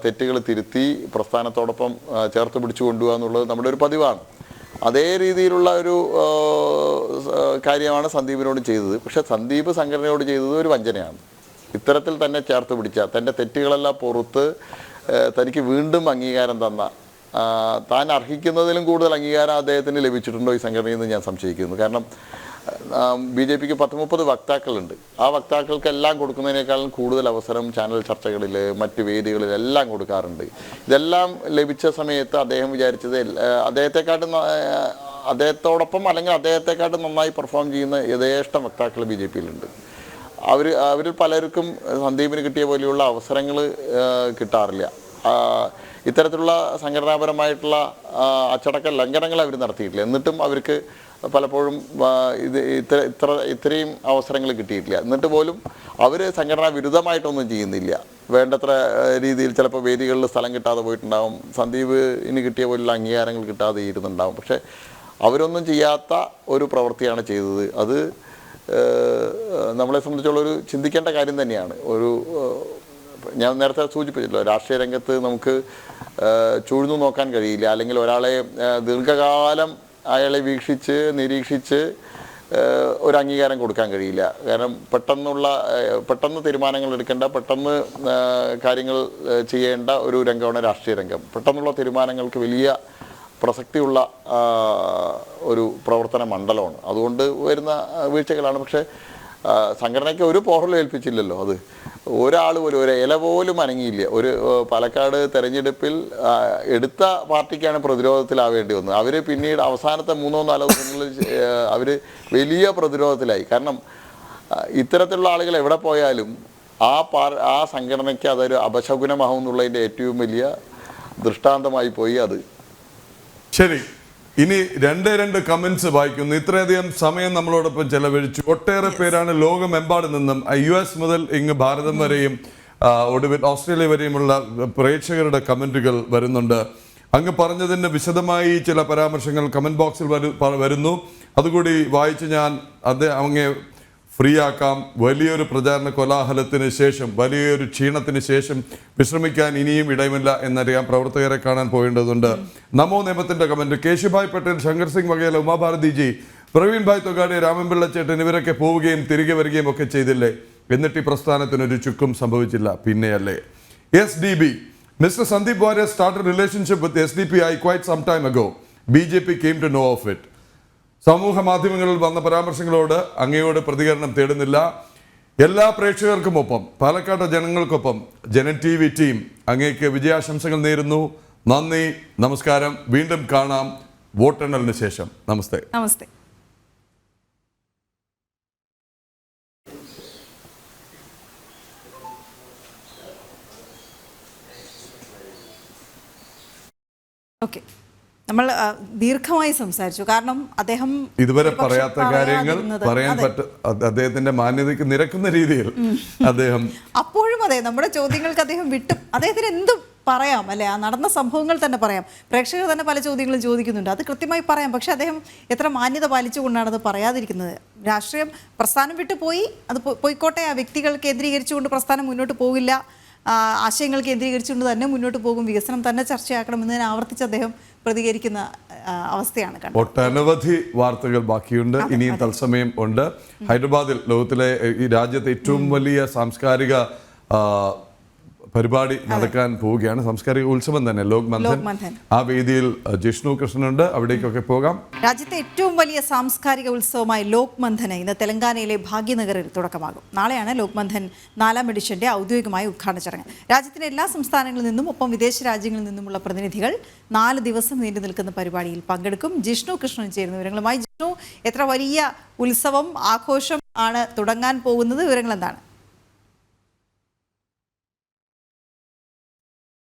തെറ്റുകൾ തിരുത്തി പ്രസ്ഥാനത്തോടൊപ്പം ചേർത്ത് പിടിച്ചു കൊണ്ടുപോകുക എന്നുള്ളത് നമ്മുടെ ഒരു പതിവാണ്. അതേ രീതിയിലുള്ള ഒരു കാര്യമാണ് സന്ദീപിനോട് ചെയ്തത്. പക്ഷേ സന്ദീപ് സംഘടനയോട് ചെയ്തത് ഒരു വഞ്ചനയാണ്. ഇത്തരത്തിൽ തന്നെ ചേർത്ത് പിടിച്ച, തൻ്റെ തെറ്റുകളെല്ലാം പുറത്ത് തനിക്ക് വീണ്ടും അംഗീകാരം തന്ന, താൻ അർഹിക്കുന്നതിലും കൂടുതൽ അംഗീകാരം അദ്ദേഹത്തിന് ലഭിച്ചിട്ടുണ്ടോ ഈ സംഘടനയിൽ നിന്ന് ഞാൻ സംശയിക്കുന്നു. കാരണം BJPക്ക് 10-30 വക്താക്കളുണ്ട്. ആ വക്താക്കൾക്കെല്ലാം കൊടുക്കുന്നതിനേക്കാളും കൂടുതൽ അവസരം ചാനൽ ചർച്ചകളിൽ, മറ്റ് വേദികളിൽ എല്ലാം കൊടുക്കാറുണ്ട്. ഇതെല്ലാം ലഭിച്ച സമയത്ത് അദ്ദേഹം വിചാരിച്ചത് അദ്ദേഹത്തോടൊപ്പം അല്ലെങ്കിൽ അദ്ദേഹത്തെക്കാട്ടും നന്നായി പെർഫോം ചെയ്യുന്ന യഥേഷ്ടം വക്താക്കൾ BJPയിലുണ്ട്. അവരിൽ പലർക്കും സന്ദീപിന് കിട്ടിയ പോലെയുള്ള അവസരങ്ങൾ കിട്ടാറില്ല. ഇത്തരത്തിലുള്ള സംഘടനാപരമായിട്ടുള്ള അച്ചടക്ക ലംഘനങ്ങൾ അവർ നടത്തിയിട്ടില്ല. എന്നിട്ടും അവർക്ക് പലപ്പോഴും ഇത്രയും അവസരങ്ങൾ കിട്ടിയിട്ടില്ല. എന്നിട്ട് പോലും അവർ സംഘടനാ വിരുദ്ധമായിട്ടൊന്നും ചെയ്യുന്നില്ല. വേണ്ടത്ര രീതിയിൽ ചിലപ്പോൾ വേദികളിൽ സ്ഥലം കിട്ടാതെ പോയിട്ടുണ്ടാവും, സന്ദീപിന് കിട്ടിയ പോലുള്ള അംഗീകാരങ്ങൾ കിട്ടാതെ ഇരുന്നുണ്ടാവും. പക്ഷേ അവരൊന്നും ചെയ്യാത്ത ഒരു പ്രവൃത്തിയാണ് ചെയ്തത്. അത് നമ്മളെ സംബന്ധിച്ചുള്ളൊരു ചിന്തിക്കേണ്ട കാര്യം തന്നെയാണ്. ഞാൻ നേരത്തെ സൂചിപ്പിച്ചല്ലോ, രാഷ്ട്രീയ രംഗത്ത് നമുക്ക് ചൂഴ്ന്നു നോക്കാൻ കഴിയില്ല, അല്ലെങ്കിൽ ഒരാളെ ദീർഘകാലം അയാളെ വീക്ഷിച്ച് നിരീക്ഷിച്ച് ഒരു അംഗീകാരം കൊടുക്കാൻ കഴിയില്ല. കാരണം പെട്ടെന്ന് തീരുമാനങ്ങൾ എടുക്കേണ്ട, പെട്ടെന്ന് കാര്യങ്ങൾ ചെയ്യേണ്ട ഒരു രംഗമാണ് രാഷ്ട്രീയ രംഗം. പെട്ടെന്നുള്ള തീരുമാനങ്ങൾക്ക് വലിയ പ്രസക്തിയുള്ള ഒരു പ്രവർത്തന മണ്ഡലമാണ്. അതുകൊണ്ട് വരുന്ന വീഴ്ചകളാണ്. പക്ഷേ സംഘടനയ്ക്ക് ഒരു പോറലും ഏൽപ്പിച്ചില്ലല്ലോ. അത് ഒരാൾ പോലും ഒരു ഇല പോലും അനങ്ങിയില്ല. ഒരു പാലക്കാട് തെരഞ്ഞെടുപ്പിൽ എടുത്ത പാർട്ടിക്കാണ് പ്രതിരോധത്തിലാവേണ്ടി വന്നത്. അവർ പിന്നീട് അവസാനത്തെ 3-4 ദിവസങ്ങളിൽ അവർ വലിയ പ്രതിരോധത്തിലായി. കാരണം ഇത്തരത്തിലുള്ള ആളുകൾ എവിടെ പോയാലും ആ സംഘടനയ്ക്ക് അതൊരു അപശകുനമാവും എന്നുള്ളതിൻ്റെ ഏറ്റവും വലിയ ദൃഷ്ടാന്തമായി പോയി അത്. ശരി, ഇനി 2 കമന്റ്സ് വായിക്കുന്നു. ഇത്രയധികം സമയം നമ്മളോടൊപ്പം ചെലവഴിച്ചു. ഒട്ടേറെ പേരാണ് ലോകമെമ്പാടും നിന്നും US മുതൽ ഇങ്ങ് ഭാരതം വരെയും ഒടുവിൽ ഓസ്ട്രേലിയ വരെയുമുള്ള പ്രേക്ഷകരുടെ കമന്റുകൾ വരുന്നുണ്ട്. അങ്ങ് പറഞ്ഞതിന് വിശദമായി ചില പരാമർശങ്ങൾ കമന്റ് ബോക്സിൽ വരുന്നു. അതുകൂടി വായിച്ച് ഞാൻ അങ്ങേ ഫ്രീ ആക്കാം. വലിയൊരു പ്രചാരണ കോലാഹലത്തിന് ശേഷം, വലിയൊരു ക്ഷീണത്തിന് ശേഷം വിശ്രമിക്കാൻ ഇനിയും ഇടമില്ല എന്നറിയാം. പ്രവർത്തകരെ കാണാൻ പോകേണ്ടതുണ്ട്. നമോ നിയമത്തിന്റെ കമന്റ്. കേശുഭായ് പട്ടേൽ, ശങ്കർ സിംഗ് വഗേല, ഉമാഭാരതി ജി, പ്രവീൺ ഭായ് തൊഗാഡെ, രാമൻപിള്ള ചേട്ടൻ ഇവരൊക്കെ പോവുകയും തിരികെ വരികയും ഒക്കെ ചെയ്തില്ലേ? എന്നിട്ട് ഈ പ്രസ്ഥാനത്തിനൊരു ചുക്കും സംഭവിച്ചില്ല. പിന്നെയല്ലേ SDP. Mr. Sandeep Warrior started a relationship with SDPI quite some time ago. BJP came to know of it. സമൂഹ മാധ്യമങ്ങളിൽ വന്ന പരാമർശങ്ങളോട് അങ്ങയോട് പ്രതികരണം തേടുന്നില്ല. എല്ലാ പ്രേക്ഷകർക്കുമൊപ്പം പാലക്കാട് ജനങ്ങൾക്കൊപ്പം ജനൻ TV ടീം അങ്ങേക്ക് വിജയാശംസകൾ നേരുന്നു. നന്ദി, നമസ്കാരം. വീണ്ടും കാണാം വോട്ടെണ്ണലിന് ശേഷം. നമസ്തേ. നമസ്തേ. ഓക്കെ, നമ്മൾ ദീർഘമായി സംസാരിച്ചു. കാരണം അദ്ദേഹം ഇതുവരെ പറയാത്ത കാര്യങ്ങൾ പറയാൻ അദ്ദേഹത്തിന്റെ മാന്യതയ്ക്ക് നിരക്കുന്ന രീതിയിൽ അദ്ദേഹം അപ്പോഴും അതെ നമ്മുടെ ചോദ്യങ്ങൾക്ക് അദ്ദേഹം വിട്ടു. അദ്ദേഹത്തിന് എന്തും പറയാം അല്ലെ, ആ നടന്ന സംഭവങ്ങൾ തന്നെ പറയാം. പ്രേക്ഷകർ തന്നെ പല ചോദ്യങ്ങളും ചോദിക്കുന്നുണ്ട്, അത് കൃത്യമായി പറയാം. പക്ഷെ അദ്ദേഹം എത്ര മാന്യത പാലിച്ചുകൊണ്ടാണ് അത് പറയാതിരിക്കുന്നത്. രാഷ്ട്രീയം പ്രസ്ഥാനം വിട്ടു പോയി, അത് പോയിക്കോട്ടെ. ആ വ്യക്തികൾ കേന്ദ്രീകരിച്ചുകൊണ്ട് പ്രസ്ഥാനം മുന്നോട്ട് പോകില്ല, ആശയങ്ങൾ കേന്ദ്രീകരിച്ചുകൊണ്ട് തന്നെ മുന്നോട്ട് പോകും, വികസനം തന്നെ ചർച്ചയാക്കണമെന്നതിന് ആവർത്തിച്ച് അദ്ദേഹം പ്രതികരിക്കുന്ന അവസ്ഥയാണ് കണ്ടത്. ഒട്ടനവധി വാർത്തകൾ ബാക്കിയുണ്ട്, ഇനിയും തത്സമയം ഉണ്ട്. ഹൈദരാബാദിൽ ലോകത്തിലെ ഈ രാജ്യത്തെ ഏറ്റവും വലിയ സാംസ്കാരിക പരിപാടി നടക്കാൻ പോവുകയാണ്. സാംസ്കാരിക ഉത്സവം തന്നെ, ലോക് മന്ഥൻ. ആ വേദിയിൽ ജിഷ്ണു കൃഷ്ണനുണ്ട്, അവിടേക്കൊക്കെ പോകാം. രാജ്യത്തെ ഏറ്റവും വലിയ സാംസ്കാരിക ഉത്സവമായ ലോക് മന്ഥന് ഇന്ന് തെലങ്കാനയിലെ ഭാഗ്യനഗറിൽ തുടക്കമാകും. നാളെയാണ് ലോക് മന്ഥൻ 4ാം എഡിഷന്റെ ഔദ്യോഗികമായ ഉദ്ഘാടന ചടങ്ങ്. രാജ്യത്തിന്റെ എല്ലാ സംസ്ഥാനങ്ങളിൽ നിന്നും ഒപ്പം വിദേശ രാജ്യങ്ങളിൽ നിന്നുമുള്ള പ്രതിനിധികൾ 4 ദിവസം നീണ്ടു നിൽക്കുന്ന പരിപാടിയിൽ പങ്കെടുക്കും. ജിഷ്ണു കൃഷ്ണൻ ചേരുന്ന വിവരങ്ങളുമായി. ജിഷ്ണു, എത്ര വലിയ ഉത്സവം, ആഘോഷം ആണ് തുടങ്ങാൻ പോകുന്നത്? വിവരങ്ങൾ എന്താണ്?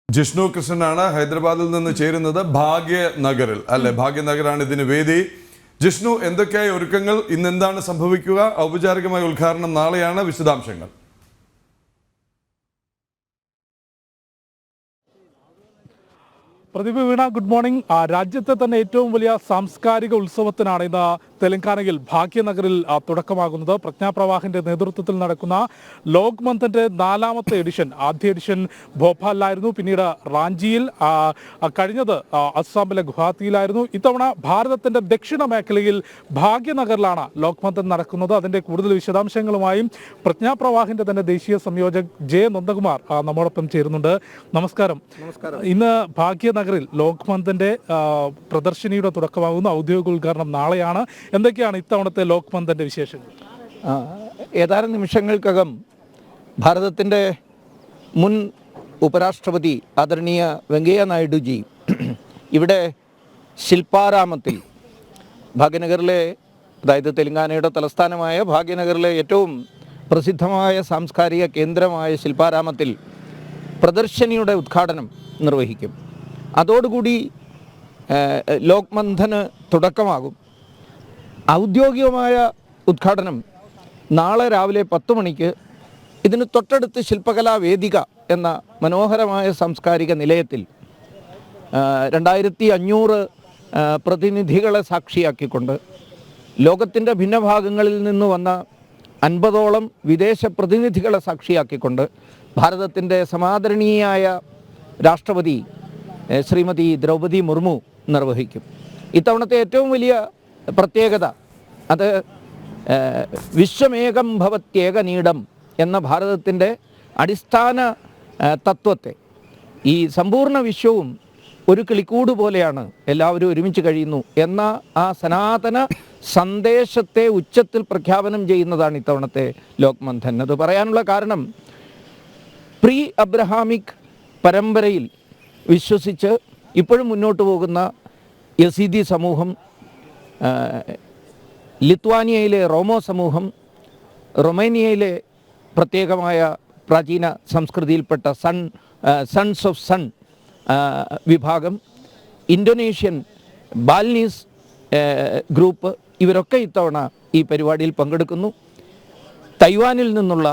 ജിഷ്ണു കൃഷ്ണനാണ് ഹൈദരാബാദിൽ നിന്ന് ചേരുന്നത്, ഭാഗ്യനഗറിൽ അല്ലെ. ഭാഗ്യനഗറാണ് ഇതിന് വേദി. ജിഷ്ണു, എന്തൊക്കെയായ ഒരുക്കങ്ങൾ, ഇന്ന് എന്താണ് സംഭവിക്കുക? ഔപചാരികമായ ഉദ്ഘാടനം നാളെയാണ്. വിശദാംശങ്ങൾ. പ്രദീപ്, വീണ, ഗുഡ് മോർണിംഗ്. രാജ്യത്തെ തന്നെ ഏറ്റവും വലിയ സാംസ്കാരിക ഉത്സവത്തിനാണ് ഇന്ന് തെലങ്കാനയിൽ ഭാഗ്യനഗറിൽ തുടക്കമാകുന്നത്. പ്രജ്ഞാപ്രവാഹിന്റെ നേതൃത്വത്തിൽ നടക്കുന്ന ലോക് മന്ഥന്റെ 4ാമത്തെ എഡിഷൻ, ആദ്യ എഡിഷൻ ഭോപ്പാലിലായിരുന്നു, പിന്നീട് റാഞ്ചിയിൽ, കഴിഞ്ഞത് അസ്സാമിലെ ഗുവാഹത്തിയിലായിരുന്നു. ഇത്തവണ ഭാരതത്തിന്റെ ദക്ഷിണ മേഖലയിൽ ഭാഗ്യനഗറിലാണ് ലോക് മന്ഥൻ നടക്കുന്നത്. അതിന്റെ കൂടുതൽ വിശദാംശങ്ങളുമായും പ്രജ്ഞാപ്രവാഹിന്റെ തന്നെ ദേശീയ സംയോജക് ജെ നന്ദകുമാർ നമ്മോടൊപ്പം ചേരുന്നുണ്ട്. നമസ്കാരം. ഇന്ന് ഭാഗ്യനഗറിൽ ലോക് മന്ഥന്റെ പ്രദർശനിയുടെ തുടക്കമാകുന്നു. ഔദ്യോഗിക ഉദ്ഘാടനം നാളെയാണ്. എന്തൊക്കെയാണ് ഇത്തവണത്തെ ലോക് മന്ഥന്റെ വിശേഷങ്ങൾ? ഏതാനും നിമിഷങ്ങൾക്കകം ഭാരതത്തിൻ്റെ മുൻ ഉപരാഷ്ട്രപതി ആദരണീയ വെങ്കയ്യ നായിഡുജി ഇവിടെ ശില്പാരാമത്തിൽ, ഭാഗ്യനഗറിലെ, അതായത് തെലങ്കാനയുടെ തലസ്ഥാനമായ ഭാഗ്യനഗറിലെ ഏറ്റവും പ്രസിദ്ധമായ സാംസ്കാരിക കേന്ദ്രമായ ശില്പാരാമത്തിൽ പ്രദർശനിയുടെ ഉദ്ഘാടനം നിർവഹിക്കും. അതോടുകൂടി ലോക് മന്ഥന് തുടക്കമാകും. ഔദ്യോഗികമായ ഉദ്ഘാടനം നാളെ രാവിലെ 10 മണിക്ക് ഇതിന് തൊട്ടടുത്ത് ശില്പകലാ വേദിക എന്ന മനോഹരമായ സാംസ്കാരിക നിലയത്തിൽ 2500 പ്രതിനിധികളെ സാക്ഷിയാക്കിക്കൊണ്ട് ലോകത്തിൻ്റെ ഭിന്നഭാഗങ്ങളിൽ നിന്ന് വന്ന 50ഓളം വിദേശ പ്രതിനിധികളെ സാക്ഷിയാക്കിക്കൊണ്ട് ഭാരതത്തിൻ്റെ സമാദരണീയായ രാഷ്ട്രപതി ശ്രീമതി ദ്രൗപദി മുർമു നിർവഹിക്കും. ഇത്തവണത്തെ ഏറ്റവും വലിയ പ്രത്യേകത അത് വിശ്വമേകം ഭവത്യേകനീടം എന്ന ഭാരതത്തിൻ്റെ അടിസ്ഥാന തത്വത്തെ, ഈ സമ്പൂർണ്ണ വിശ്വവും ഒരു കിളിക്കൂട് പോലെയാണ്, എല്ലാവരും ഒരുമിച്ച് കഴിയുന്നു എന്ന ആ സനാതന സന്ദേശത്തെ ഉച്ചത്തിൽ പ്രഖ്യാപനം ചെയ്യുന്നതാണ് ഇത്തവണത്തെ ലോക് മന്ഥൻ. അത് പറയാനുള്ള കാരണം, പ്രീ അബ്രഹാമിക് പരമ്പരയിൽ വിശ്വസിച്ച് ഇപ്പോഴും മുന്നോട്ട് പോകുന്ന യസീദി സമൂഹം, ലിത്വാനിയയിലെ റോമോ സമൂഹം, റൊമേനിയയിലെ പ്രത്യേകമായ പ്രാചീന സംസ്കൃതിയിൽപ്പെട്ട സൺസ് ഓഫ് സൺ വിഭാഗം, ഇന്തോനേഷ്യൻ ബാൽനീസ് ഗ്രൂപ്പ്, ഇവരൊക്കെ ഇത്തവണ ഈ പരിപാടിയിൽ പങ്കെടുക്കുന്നു. തൈവാനിൽ നിന്നുള്ള,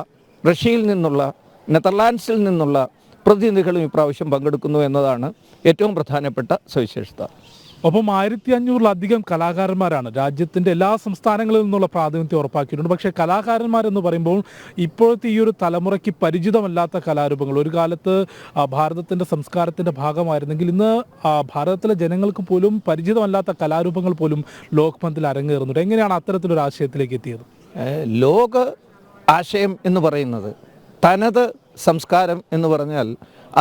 റഷ്യയിൽ നിന്നുള്ള, നെതർലാൻഡ്സിൽ നിന്നുള്ള പ്രതിനിധികളും ഇപ്രാവശ്യം പങ്കെടുക്കുന്നു എന്നതാണ് ഏറ്റവും പ്രധാനപ്പെട്ട സവിശേഷത. ഒപ്പം 1500-ലധികം കലാകാരന്മാരാണ് രാജ്യത്തിൻ്റെ എല്ലാ സംസ്ഥാനങ്ങളിൽ നിന്നുള്ള പ്രാതിനിധ്യം ഉറപ്പാക്കിയിട്ടുണ്ട്. പക്ഷേ കലാകാരന്മാരെന്ന് പറയുമ്പോൾ ഇപ്പോഴത്തെ ഈ ഒരു തലമുറയ്ക്ക് പരിചിതമല്ലാത്ത കലാരൂപങ്ങൾ, ഒരു കാലത്ത് ഭാരതത്തിൻ്റെ സംസ്കാരത്തിൻ്റെ ഭാഗമായിരുന്നെങ്കിൽ ഇന്ന് ഭാരതത്തിലെ ജനങ്ങൾക്ക് പോലും പരിചിതമല്ലാത്ത കലാരൂപങ്ങൾ പോലും ലോക് മന്ഥിൽ അരങ്ങേറുന്നുണ്ട്. എങ്ങനെയാണ് അത്തരത്തിലൊരു ആശയത്തിലേക്ക് എത്തിയത്? ലോക് ആശയം എന്ന് പറയുന്നത്, തനത് സംസ്കാരം എന്ന് പറഞ്ഞാൽ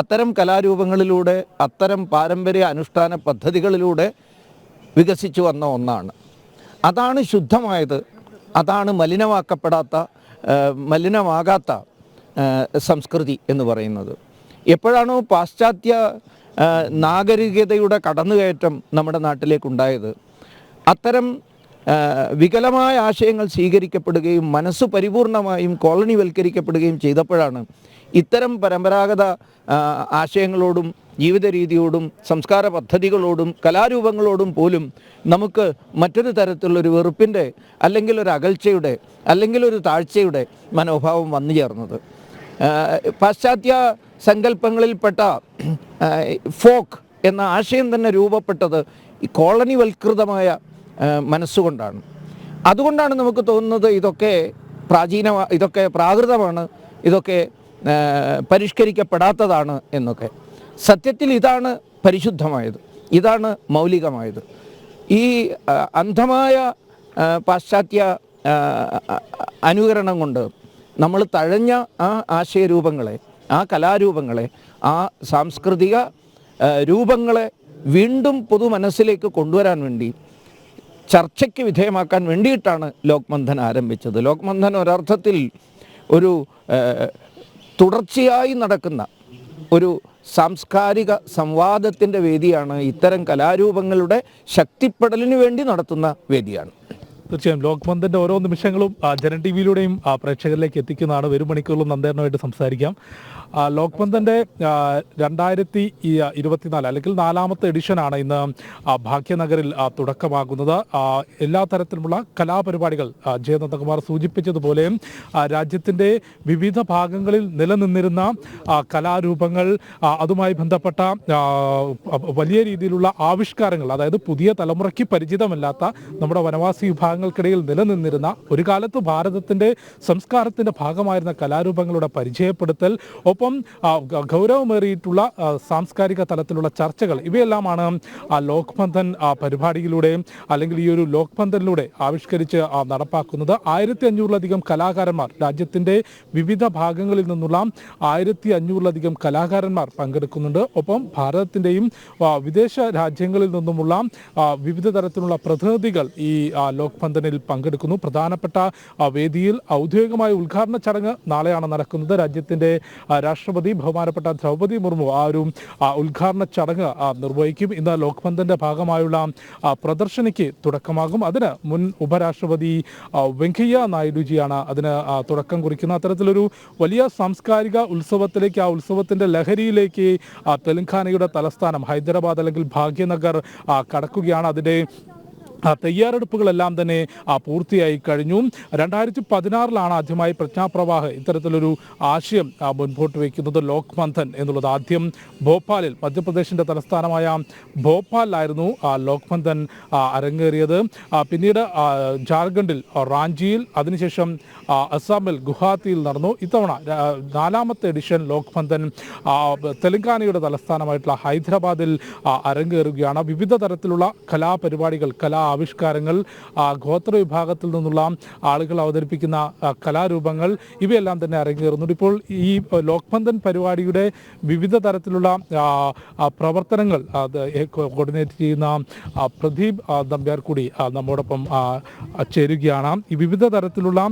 അത്തരം കലാരൂപങ്ങളിലൂടെ, അത്തരം പാരമ്പര്യ അനുഷ്ഠാന പദ്ധതികളിലൂടെ വികസിച്ചു വന്ന ഒന്നാണ്. അതാണ് ശുദ്ധമായത്, അതാണ് മലിനമാകാത്ത സംസ്കൃതി എന്ന് പറയുന്നത്. എപ്പോഴാണോ പാശ്ചാത്യ നാഗരികതയുടെ കടന്നുകയറ്റം നമ്മുടെ നാട്ടിലേക്കുണ്ടായത്, അത്തരം വികലമായ ആശയങ്ങൾ സ്വീകരിക്കപ്പെടുകയും മനസ്സ് പരിപൂർണമായും കോളനിവൽക്കരിക്കപ്പെടുകയും ചെയ്തപ്പോഴാണ് ഇത്തരം പരമ്പരാഗത ആശയങ്ങളോടും ജീവിത രീതിയോടും സംസ്കാര പദ്ധതികളോടും കലാരൂപങ്ങളോടും പോലും നമുക്ക് മറ്റൊരു തരത്തിലുള്ളൊരു വെറുപ്പിൻ്റെ, അല്ലെങ്കിൽ ഒരു അകൽച്ചയുടെ, അല്ലെങ്കിൽ ഒരു താഴ്ചയുടെ മനോഭാവം വന്നു ചേർന്നത്. പാശ്ചാത്യ സങ്കല്പങ്ങളിൽപ്പെട്ട ഫോക്ക് എന്ന ആശയം തന്നെ രൂപപ്പെട്ടത് ഈ കോളനിവൽകൃതമായ മനസ്സുകൊണ്ടാണ്. അതുകൊണ്ടാണ് നമുക്ക് തോന്നുന്നത് ഇതൊക്കെ ഇതൊക്കെ പ്രാകൃതമാണ്, ഇതൊക്കെ പരിഷ്കരിക്കപ്പെടാത്തതാണ് എന്നൊക്കെ. സത്യത്തിൽ ഇതാണ് പരിശുദ്ധമായത്, ഇതാണ് മൗലികമായത്. ഈ അന്ധമായ പാശ്ചാത്യ അനുകരണം കൊണ്ട് നമ്മൾ തഴഞ്ഞ ആ ആശയരൂപങ്ങളെ, ആ കലാരൂപങ്ങളെ, ആ സാംസ്കൃതിക രൂപങ്ങളെ വീണ്ടും പൊതുമനസ്സിലേക്ക് കൊണ്ടുവരാൻ വേണ്ടി, ചർച്ചയ്ക്ക് വിധേയമാക്കാൻ വേണ്ടിയിട്ടാണ് ലോക്മന്ഥൻ ആരംഭിച്ചത്. ലോക്മന്ഥൻ ഒരർത്ഥത്തിൽ ഒരു തുടർച്ചയായി നടക്കുന്ന ഒരു സാംസ്കാരിക സംവാദത്തിൻ്റെ വേദിയാണ്. ഇത്തരം കലാരൂപങ്ങളുടെ ശക്തിപ്പെടലിന് വേണ്ടി നടത്തുന്ന വേദിയാണ്. തീർച്ചയായും ലോക്മന്ഥൻ്റെ ഓരോ നിമിഷങ്ങളും ജനൻ ടി വിയിലൂടെയും പ്രേക്ഷകരിലേക്ക് എത്തിക്കുന്നതാണ്. വരും മണിക്കൂറിലും നന്ദേണ്ണമായിട്ട് സംസാരിക്കാം. ലോക്മന്ഥൻ്റെ 2024 അല്ലെങ്കിൽ 4ാമത്തെ എഡിഷനാണ് ഇന്ന് ഭാഗ്യനഗറിൽ തുടക്കമാകുന്നത്. എല്ലാ തരത്തിലുമുള്ള കലാപരിപാടികൾ ജയനന്ദകുമാർ സൂചിപ്പിച്ചതുപോലെ രാജ്യത്തിൻ്റെ വിവിധ ഭാഗങ്ങളിൽ നിലനിന്നിരുന്ന കലാരൂപങ്ങൾ, അതുമായി ബന്ധപ്പെട്ട വലിയ രീതിയിലുള്ള ആവിഷ്കാരങ്ങൾ, അതായത് പുതിയ തലമുറയ്ക്ക് പരിചിതമല്ലാത്ത നമ്മുടെ വനവാസി വിഭാഗങ്ങൾക്കിടയിൽ നിലനിന്നിരുന്ന, ഒരു കാലത്ത് ഭാരതത്തിൻ്റെ സംസ്കാരത്തിൻ്റെ ഭാഗമായിരുന്ന കലാരൂപങ്ങളുടെ പരിചയപ്പെടുത്തൽ, ഒപ്പം ഗൗരവമേറിയിട്ടുള്ള സാംസ്കാരിക തലത്തിലുള്ള ചർച്ചകൾ, ഇവയെല്ലാമാണ് ലോക്മന്ഥൻ പരിപാടിയിലൂടെ അല്ലെങ്കിൽ ഈ ഒരു ലോക്മന്ഥനിലൂടെ ആവിഷ്കരിച്ച് നടപ്പാക്കുന്നത്. 1500-ലധികം കലാകാരന്മാർ, രാജ്യത്തിൻ്റെ വിവിധ ഭാഗങ്ങളിൽ നിന്നുള്ള 1500-ലധികം കലാകാരന്മാർ പങ്കെടുക്കുന്നുണ്ട്. ഒപ്പം ഭാരതത്തിൻ്റെയും വിദേശ രാജ്യങ്ങളിൽ നിന്നുമുള്ള വിവിധ തരത്തിലുള്ള പ്രതിനിധികൾ ഈ ലോക്മന്ഥനിൽ പങ്കെടുക്കുന്നു. പ്രധാനപ്പെട്ട വേദിയിൽ ഔദ്യോഗികമായ ഉദ്ഘാടന ചടങ്ങ് നാളെയാണ് നടക്കുന്നത്. രാജ്യത്തിൻ്റെ രാഷ്ട്രപതി ബഹുമാനപ്പെട്ട ദ്രൗപദി മുർമു ആ ഒരു ഉദ്ഘാടന ചടങ്ങ് നിർവഹിക്കും. ഇന്ന് ലോക്മന്ഥൻ്റെ ഭാഗമായുള്ള പ്രദർശനിക്ക് തുടക്കമാകും. അതിന് മുൻ ഉപരാഷ്ട്രപതി വെങ്കയ്യ നായിഡുജിയാണ് അതിന് തുടക്കം കുറിക്കുന്നത്. അത്തരത്തിലൊരു വലിയ സാംസ്കാരിക ഉത്സവത്തിലേക്ക്, ആ ഉത്സവത്തിൻ്റെ ലഹരിയിലേക്ക് തെലങ്കാനയുടെ തലസ്ഥാനം ഹൈദരാബാദ് അല്ലെങ്കിൽ ഭാഗ്യനഗർ കടക്കുകയാണ്. അതിൻ്റെ തയ്യാറെടുപ്പുകളെല്ലാം തന്നെ പൂർത്തിയായി കഴിഞ്ഞു. 2016 ആദ്യമായി പ്രജ്ഞാപ്രവാഹ് ഇത്തരത്തിലൊരു ആശയം മുൻപോട്ട് വയ്ക്കുന്നത്, ലോക്മന്ഥൻ എന്നുള്ളത്. ആദ്യം ഭോപ്പാലിൽ, മധ്യപ്രദേശിൻ്റെ തലസ്ഥാനമായ ഭോപ്പാലിലായിരുന്നു ലോക്മന്ഥൻ അരങ്ങേറിയത്. പിന്നീട് ജാർഖണ്ഡിൽ റാഞ്ചിയിൽ, അതിനുശേഷം അസാമിൽ ഗുവാഹത്തിയിൽ നടന്നു. ഇത്തവണ 4ാമത്തെ എഡിഷൻ ലോക്മന്ഥൻ തെലങ്കാനയുടെ തലസ്ഥാനമായിട്ടുള്ള ഹൈദരാബാദിൽ അരങ്ങേറുകയാണ്. വിവിധ തരത്തിലുള്ള കലാപരിപാടികൾ, ആവിഷ്കാരങ്ങൾ, ഗോത്ര വിഭാഗത്തിൽ നിന്നുള്ള ആളുകൾ അവതരിപ്പിക്കുന്ന കലാരൂപങ്ങൾ, ഇവയെല്ലാം തന്നെ അരങ്ങേറുന്നുണ്ട്. ഇപ്പോൾ ഈ ലോക്മന്ഥൻ പരിപാടിയുടെ വിവിധ തരത്തിലുള്ള പ്രവർത്തനങ്ങൾ കോർഡിനേറ്റ് ചെയ്യുന്ന പ്രദീപ് നമ്പ്യാർ കൂടി നമ്മോടൊപ്പം ചേരുകയാണ്. ഈ വിവിധ തരത്തിലുള്ള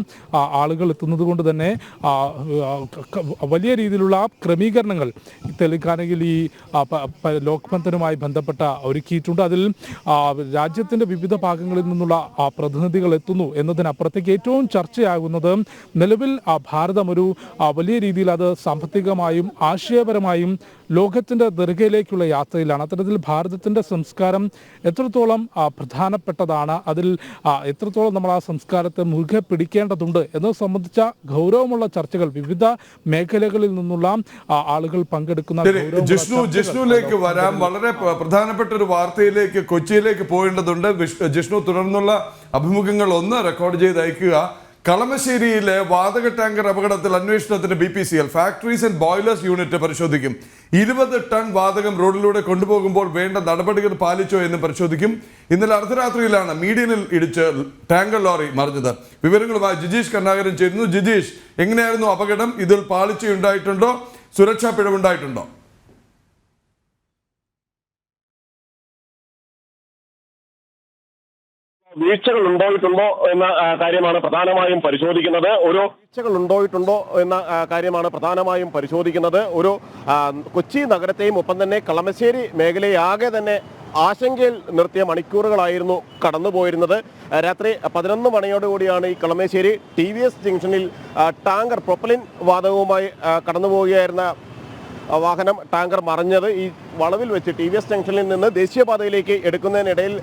ആളുകൾ എത്തുന്നത് കൊണ്ട് തന്നെ വലിയ രീതിയിലുള്ള ക്രമീകരണങ്ങൾ തെലങ്കാനയിൽ ഈ ലോക്മന്ഥനുമായി ബന്ധപ്പെട്ട ഒരുക്കിയിട്ടുണ്ട്. അതിൽ രാജ്യത്തിൻ്റെ വിവിധ ഭാഗങ്ങളിൽ നിന്നുള്ള പ്രതിനിധികൾ എത്തുന്നു എന്നതിനപ്പുറത്തേക്ക് ഏറ്റവും ചർച്ചയാകുന്നത് നിലവിൽ ഭാരതം ഒരു വലിയ രീതിയിൽ അത് സാമ്പത്തികമായും ആശയപരമായും ലോകത്തിൻ്റെ നെറുകയിലേക്കുള്ള യാത്രയിലാണ്. അത്തരത്തിൽ ഭാരതത്തിൻ്റെ സംസ്കാരം എത്രത്തോളം പ്രധാനപ്പെട്ടതാണ്, അതിൽ എത്രത്തോളം നമ്മൾ ആ സംസ്കാരത്തെ മുറുകെ പിടിക്കേണ്ടതുണ്ട് എന്നത് സംബന്ധിച്ച ഗൗരവമുള്ള ചർച്ചകൾ വിവിധ മേഖലകളിൽ നിന്നുള്ള ആളുകൾ പങ്കെടുക്കുന്ന. ജിഷ്ണുവിലേക്ക് വരാം. വളരെ പ്രധാനപ്പെട്ട ഒരു വാർത്തയിലേക്ക്, കൊച്ചിയിലേക്ക് പോകേണ്ടതുണ്ട്. ജിഷ്ണു, തുടർന്നുള്ള അഭിമുഖങ്ങൾ ഒന്ന് റെക്കോർഡ് ചെയ്ത് അയക്കുക. കളമശ്ശേരിയിലെ വാതക ടാങ്കർ അപകടത്തിൽ അന്വേഷണത്തിന് BPCL factories and boilers unit പരിശോധിക്കും. 20 ടൺ വാതകം റോഡിലൂടെ കൊണ്ടുപോകുമ്പോൾ വേണ്ട നടപടികൾ പാലിച്ചോ എന്നും പരിശോധിക്കും. ഇന്നലെ അർദ്ധരാത്രിയിലാണ് മീഡിയനിൽ ഇടിച്ച് ടാങ്കർ ലോറി മറിഞ്ഞത്. വിവരങ്ങളുമായി ജിജീഷ് കരുണാകരൻ ചേരുന്നു. ജിജീഷ്, എങ്ങനെയായിരുന്നു അപകടം? ഇതിൽ പാളിച്ചയുണ്ടായിട്ടുണ്ടോ? സുരക്ഷാ പിഴവുണ്ടായിട്ടുണ്ടോ? വീഴ്ചകൾ ഉണ്ടായിട്ടുണ്ടോ എന്ന കാര്യമാണ് പ്രധാനമായും പരിശോധിക്കുന്നത്. ഒരു കൊച്ചി നഗരത്തെയും ഒപ്പം തന്നെ കളമശ്ശേരി മേഖലയെ ആകെ തന്നെ ആശങ്കയിൽ നിർത്തിയ മണിക്കൂറുകളായിരുന്നു കടന്നുപോയിരുന്നത്. രാത്രി 11 മണിയോടുകൂടിയാണ് ഈ കളമശ്ശേരി TVS ജംഗ്ഷനിൽ ടാങ്കർ പ്രൊപ്പലിൻ വാതകവുമായി കടന്നു പോവുകയായിരുന്ന വാഹനം ടാങ്കർ മറിഞ്ഞത്. ഈ വളവിൽ വെച്ച് TVS ജംഗ്ഷനിൽ നിന്ന് ദേശീയപാതയിലേക്ക് എടുക്കുന്നതിനിടയിൽ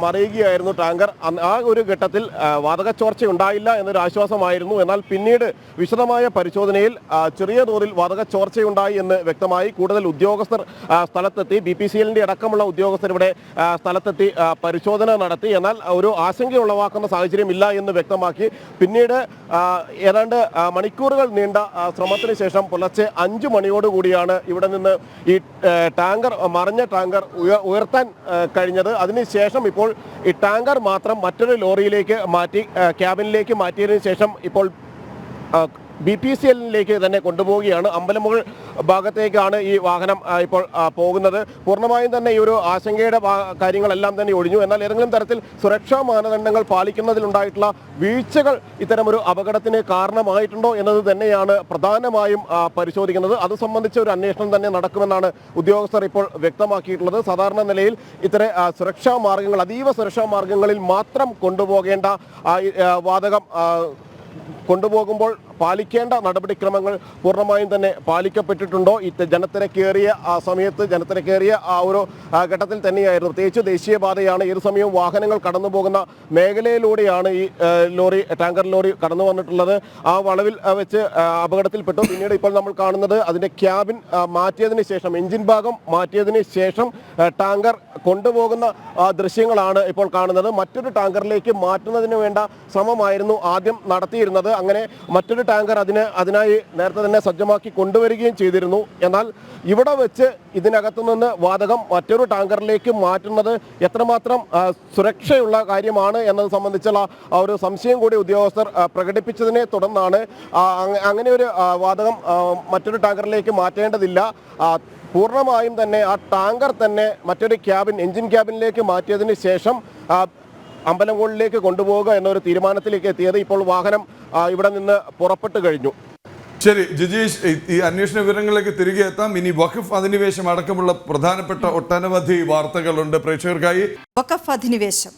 മറിയുകയായിരുന്നു ടാങ്കർ. ആ ഒരു ഘട്ടത്തിൽ വാതക ചോർച്ച ഉണ്ടായില്ല എന്നൊരു ആശ്വാസമായിരുന്നു. എന്നാൽ പിന്നീട് വിശദമായ പരിശോധനയിൽ ചെറിയ തോതിൽ വാതക ചോർച്ചയുണ്ടായി എന്ന് വ്യക്തമായി. കൂടുതൽ ഉദ്യോഗസ്ഥർ സ്ഥലത്തെത്തി, BPCLന്റെ അടക്കമുള്ള ഉദ്യോഗസ്ഥർ ഇവിടെ സ്ഥലത്തെത്തി പരിശോധന നടത്തി. എന്നാൽ ഒരു ആശങ്കയുളവാക്കുന്ന സാഹചര്യമില്ല എന്ന് വ്യക്തമാക്കി. പിന്നീട് ഏതാണ്ട് മണിക്കൂറുകൾ നീണ്ട ശ്രമത്തിന് ശേഷം പുലർച്ചെ 5 മണിയോടുകൂടിയാണ് ഇവിടെ നിന്ന് ഈ മറിഞ്ഞ ടാങ്കർ ഉയർത്താൻ കഴിഞ്ഞത്. അതിനുശേഷം ഇപ്പോൾ ഈ ടാങ്കർ മാത്രം മറ്റൊരു ലോറിയിലേക്ക് മാറ്റി ക്യാബിനിലേക്ക് മാറ്റിയതിനു ശേഷം ഇപ്പോൾ BPCLിലേക്ക് തന്നെ കൊണ്ടുപോവുകയാണ്. അമ്പലമുകൾ ഭാഗത്തേക്കാണ് ഈ വാഹനം ഇപ്പോൾ പോകുന്നത്. പൂർണ്ണമായും തന്നെ ഈ ഒരു ആശങ്കയുടെ കാര്യങ്ങളെല്ലാം തന്നെ ഒഴിഞ്ഞു. എന്നാൽ ഏതെങ്കിലും തരത്തിൽ സുരക്ഷാ മാനദണ്ഡങ്ങൾ പാലിക്കുന്നതിലുണ്ടായിട്ടുള്ള വീഴ്ചകൾ ഇത്തരമൊരു അപകടത്തിന് കാരണമായിട്ടുണ്ടോ എന്നത് തന്നെയാണ് പ്രധാനമായും പരിശോധിക്കുന്നത്. അത് സംബന്ധിച്ച ഒരു അന്വേഷണം തന്നെ നടക്കുമെന്നാണ് ഉദ്യോഗസ്ഥർ ഇപ്പോൾ വ്യക്തമാക്കിയിട്ടുള്ളത്. സാധാരണ നിലയിൽ ഇത്തരം സുരക്ഷാ മാർഗങ്ങൾ, അതീവ സുരക്ഷാ മാർഗങ്ങളിൽ മാത്രം കൊണ്ടുപോകേണ്ട വാതകം കൊണ്ടുപോകുമ്പോൾ പാലിക്കേണ്ട നടപടിക്രമങ്ങൾ പൂർണ്ണമായും തന്നെ പാലിക്കപ്പെട്ടിട്ടുണ്ടോ? ജനത്തിരക്കേറിയ സമയത്ത്, ജനത്തിരക്കേറിയ ഒരു ഘട്ടത്തിൽ തന്നെയായിരുന്നു. പ്രത്യേകിച്ച് ദേശീയപാതയാണ്, ഏത് സമയവും വാഹനങ്ങൾ കടന്നു പോകുന്ന മേഖലയിലൂടെയാണ് ഈ ടാങ്കർ ലോറി കടന്നു വന്നിട്ടുള്ളത്. ആ വളവിൽ വെച്ച് അപകടത്തിൽപ്പെട്ടു. പിന്നീട് ഇപ്പോൾ നമ്മൾ കാണുന്നത് അതിൻ്റെ ക്യാബിൻ മാറ്റിയതിന് ശേഷം, എഞ്ചിൻ ഭാഗം മാറ്റിയതിന് ശേഷം ടാങ്കർ കൊണ്ടുപോകുന്ന ദൃശ്യങ്ങളാണ് ഇപ്പോൾ കാണുന്നത്. മറ്റൊരു ടാങ്കറിലേക്ക് മാറ്റുന്നതിന് വേണ്ട ശ്രമമായിരുന്നു ആദ്യം നടത്തിയിരുന്നത്. അങ്ങനെ മറ്റൊരു ടാങ്കർ അതിനായി നേരത്തെ തന്നെ സജ്ജമാക്കി കൊണ്ടുവരികയും ചെയ്തിരുന്നു. എന്നാൽ ഇവിടെ വെച്ച് ഇതിനകത്തു നിന്ന് വാതകം മറ്റൊരു ടാങ്കറിലേക്ക് മാറ്റുന്നത് എത്രമാത്രം സുരക്ഷയുള്ള കാര്യമാണ് എന്നത് സംബന്ധിച്ചുള്ള ഒരു സംശയം കൂടി ഉദ്യോഗസ്ഥർ പ്രകടിപ്പിച്ചതിനെ തുടർന്നാണ് അങ്ങനെ ഒരു വാതകം മറ്റൊരു ടാങ്കറിലേക്ക് മാറ്റേണ്ടതില്ല, പൂർണ്ണമായും തന്നെ ആ ടാങ്കർ തന്നെ മറ്റൊരു ക്യാബിൻ, എഞ്ചിൻ ക്യാബിനിലേക്ക് മാറ്റിയതിന് ശേഷം അമ്പലങ്ങളിലേക്ക് കൊണ്ടുപോവുക എന്നൊരു തീരുമാനത്തിലേക്ക് എത്തിയത്. ഇപ്പോൾ വാഹനം ഇവിടെ നിന്ന് പുറപ്പെട്ടു കഴിഞ്ഞു. ശരി ജിജീഷ്, ഈ അന്വേഷണ വിവരങ്ങളിലേക്ക് തിരികെ എത്താം. ഇനി വഖഫ് അധിനിവേശം അടക്കമുള്ള പ്രധാനപ്പെട്ട ഒട്ടനവധി വാർത്തകളുണ്ട് പ്രേക്ഷകർക്കായി. വഖഫ് അധിനിവേശം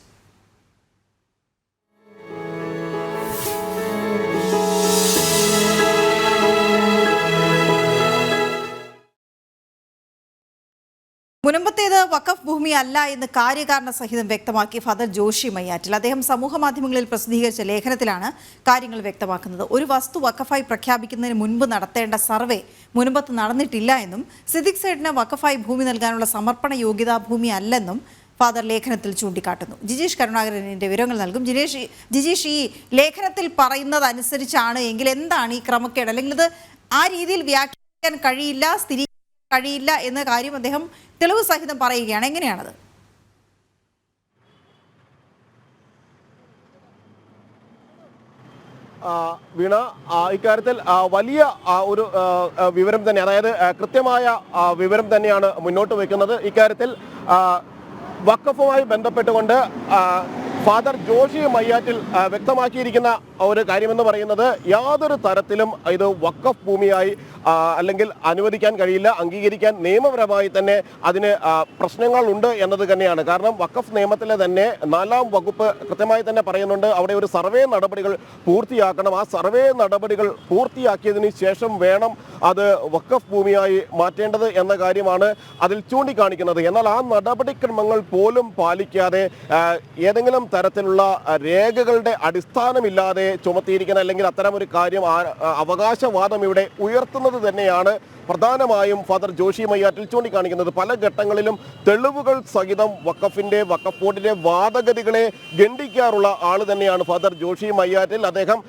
മുൻപത്തേത് വഖഫ് ഭൂമി അല്ല എന്ന് കാര്യകാരണ സഹിതം വ്യക്തമാക്കി ഫാദർ ജോഷി മയ്യാറ്റിൽ. അദ്ദേഹം സമൂഹ മാധ്യമങ്ങളിൽ പ്രസിദ്ധീകരിച്ച ലേഖനത്തിലാണ് കാര്യങ്ങൾ വ്യക്തമാക്കുന്നത്. ഒരു വസ്തു വഖഫായി പ്രഖ്യാപിക്കുന്നതിന് മുൻപ് നടത്തേണ്ട സർവേ മുൻപത്ത് നടന്നിട്ടില്ല എന്നും സിദ്ദിഖ് സൈഡിന് വഖഫായി ഭൂമി നൽകാനുള്ള സമർപ്പണ യോഗ്യതാ ഭൂമി അല്ലെന്നും ഫാദർ ലേഖനത്തിൽ ചൂണ്ടിക്കാട്ടുന്നു. ജിജീഷ് കരുണാകരനിന്റെ വിവരങ്ങൾ നൽകും. ജിജീഷ്, ഈ ലേഖനത്തിൽ പറയുന്നത് അനുസരിച്ചാണ് എങ്കിൽ എന്താണ് ഈ ക്രമക്കേട്? അല്ലെങ്കിൽ ഇത് ആ രീതിയിൽ വ്യാഖ്യാനിക്കാൻ കഴിയില്ല, കഴിയില്ല എന്ന കാര്യം അദ്ദേഹം തെളിവ് സഹിതം പറയുകയാണ്. എങ്ങനെയാണത്? വീണ, ഇക്കാര്യത്തിൽ വലിയ ഒരു വിവരം തന്നെ, അതായത് കൃത്യമായ വിവരം തന്നെയാണ് മുന്നോട്ട് വയ്ക്കുന്നത്. ഇക്കാര്യത്തിൽ വഖഫുമായി ബന്ധപ്പെട്ടുകൊണ്ട് ഫാദർ ജോഷി മയ്യാറ്റിൽ വ്യക്തമാക്കിയിരിക്കുന്ന ഒരു കാര്യമെന്ന് പറയുന്നത് യാതൊരു തരത്തിലും ഇത് വഖഫ് ഭൂമിയായി അല്ലെങ്കിൽ അനുവദിക്കാൻ കഴിയില്ല, അംഗീകരിക്കാൻ നിയമപരമായി തന്നെ അതിന് പ്രശ്നങ്ങളുണ്ട് എന്നത് തന്നെയാണ്. കാരണം വഖഫ് നിയമത്തിലെ തന്നെ 4-ാം വകുപ്പ് കൃത്യമായി തന്നെ പറയുന്നുണ്ട് അവിടെ ഒരു സർവേ നടപടികൾ പൂർത്തിയാക്കണം. ആ സർവേ നടപടികൾ പൂർത്തിയാക്കിയതിന് ശേഷം വേണം അത് വഖഫ് ഭൂമിയായി മാറ്റേണ്ടത് എന്ന കാര്യമാണ് അതിൽ ചൂണ്ടിക്കാണിക്കുന്നത്. എന്നാൽ ആ നടപടിക്രമങ്ങൾ പോലും പാലിക്കാതെ ഏതെങ്കിലും തരത്തിലുള്ള രേഖകളുടെ അടിസ്ഥാനമില്ലാതെ ചുമത്തിയിരിക്കുന്ന അല്ലെങ്കിൽ അത്തരമൊരു കാര്യം അവകാശവാദം ഇവിടെ ഉയർത്തുന്നത് തന്നെയാണ് പ്രധാനമായും ഫാദർ ജോഷി മയ്യാറ്റിൽ ചൂണ്ടിക്കാണിക്കുന്നത്. പല ഘട്ടങ്ങളിലും തെളിവുകൾ സഹിതം വഖഫ് ബോർഡിന്റെ വാദഗതികളെ ഖണ്ഡിക്കാറുള്ള ആൾ തന്നെയാണ് ഫാദർ ജോഷി മയ്യാറ്റിൽ. അദ്ദേഹം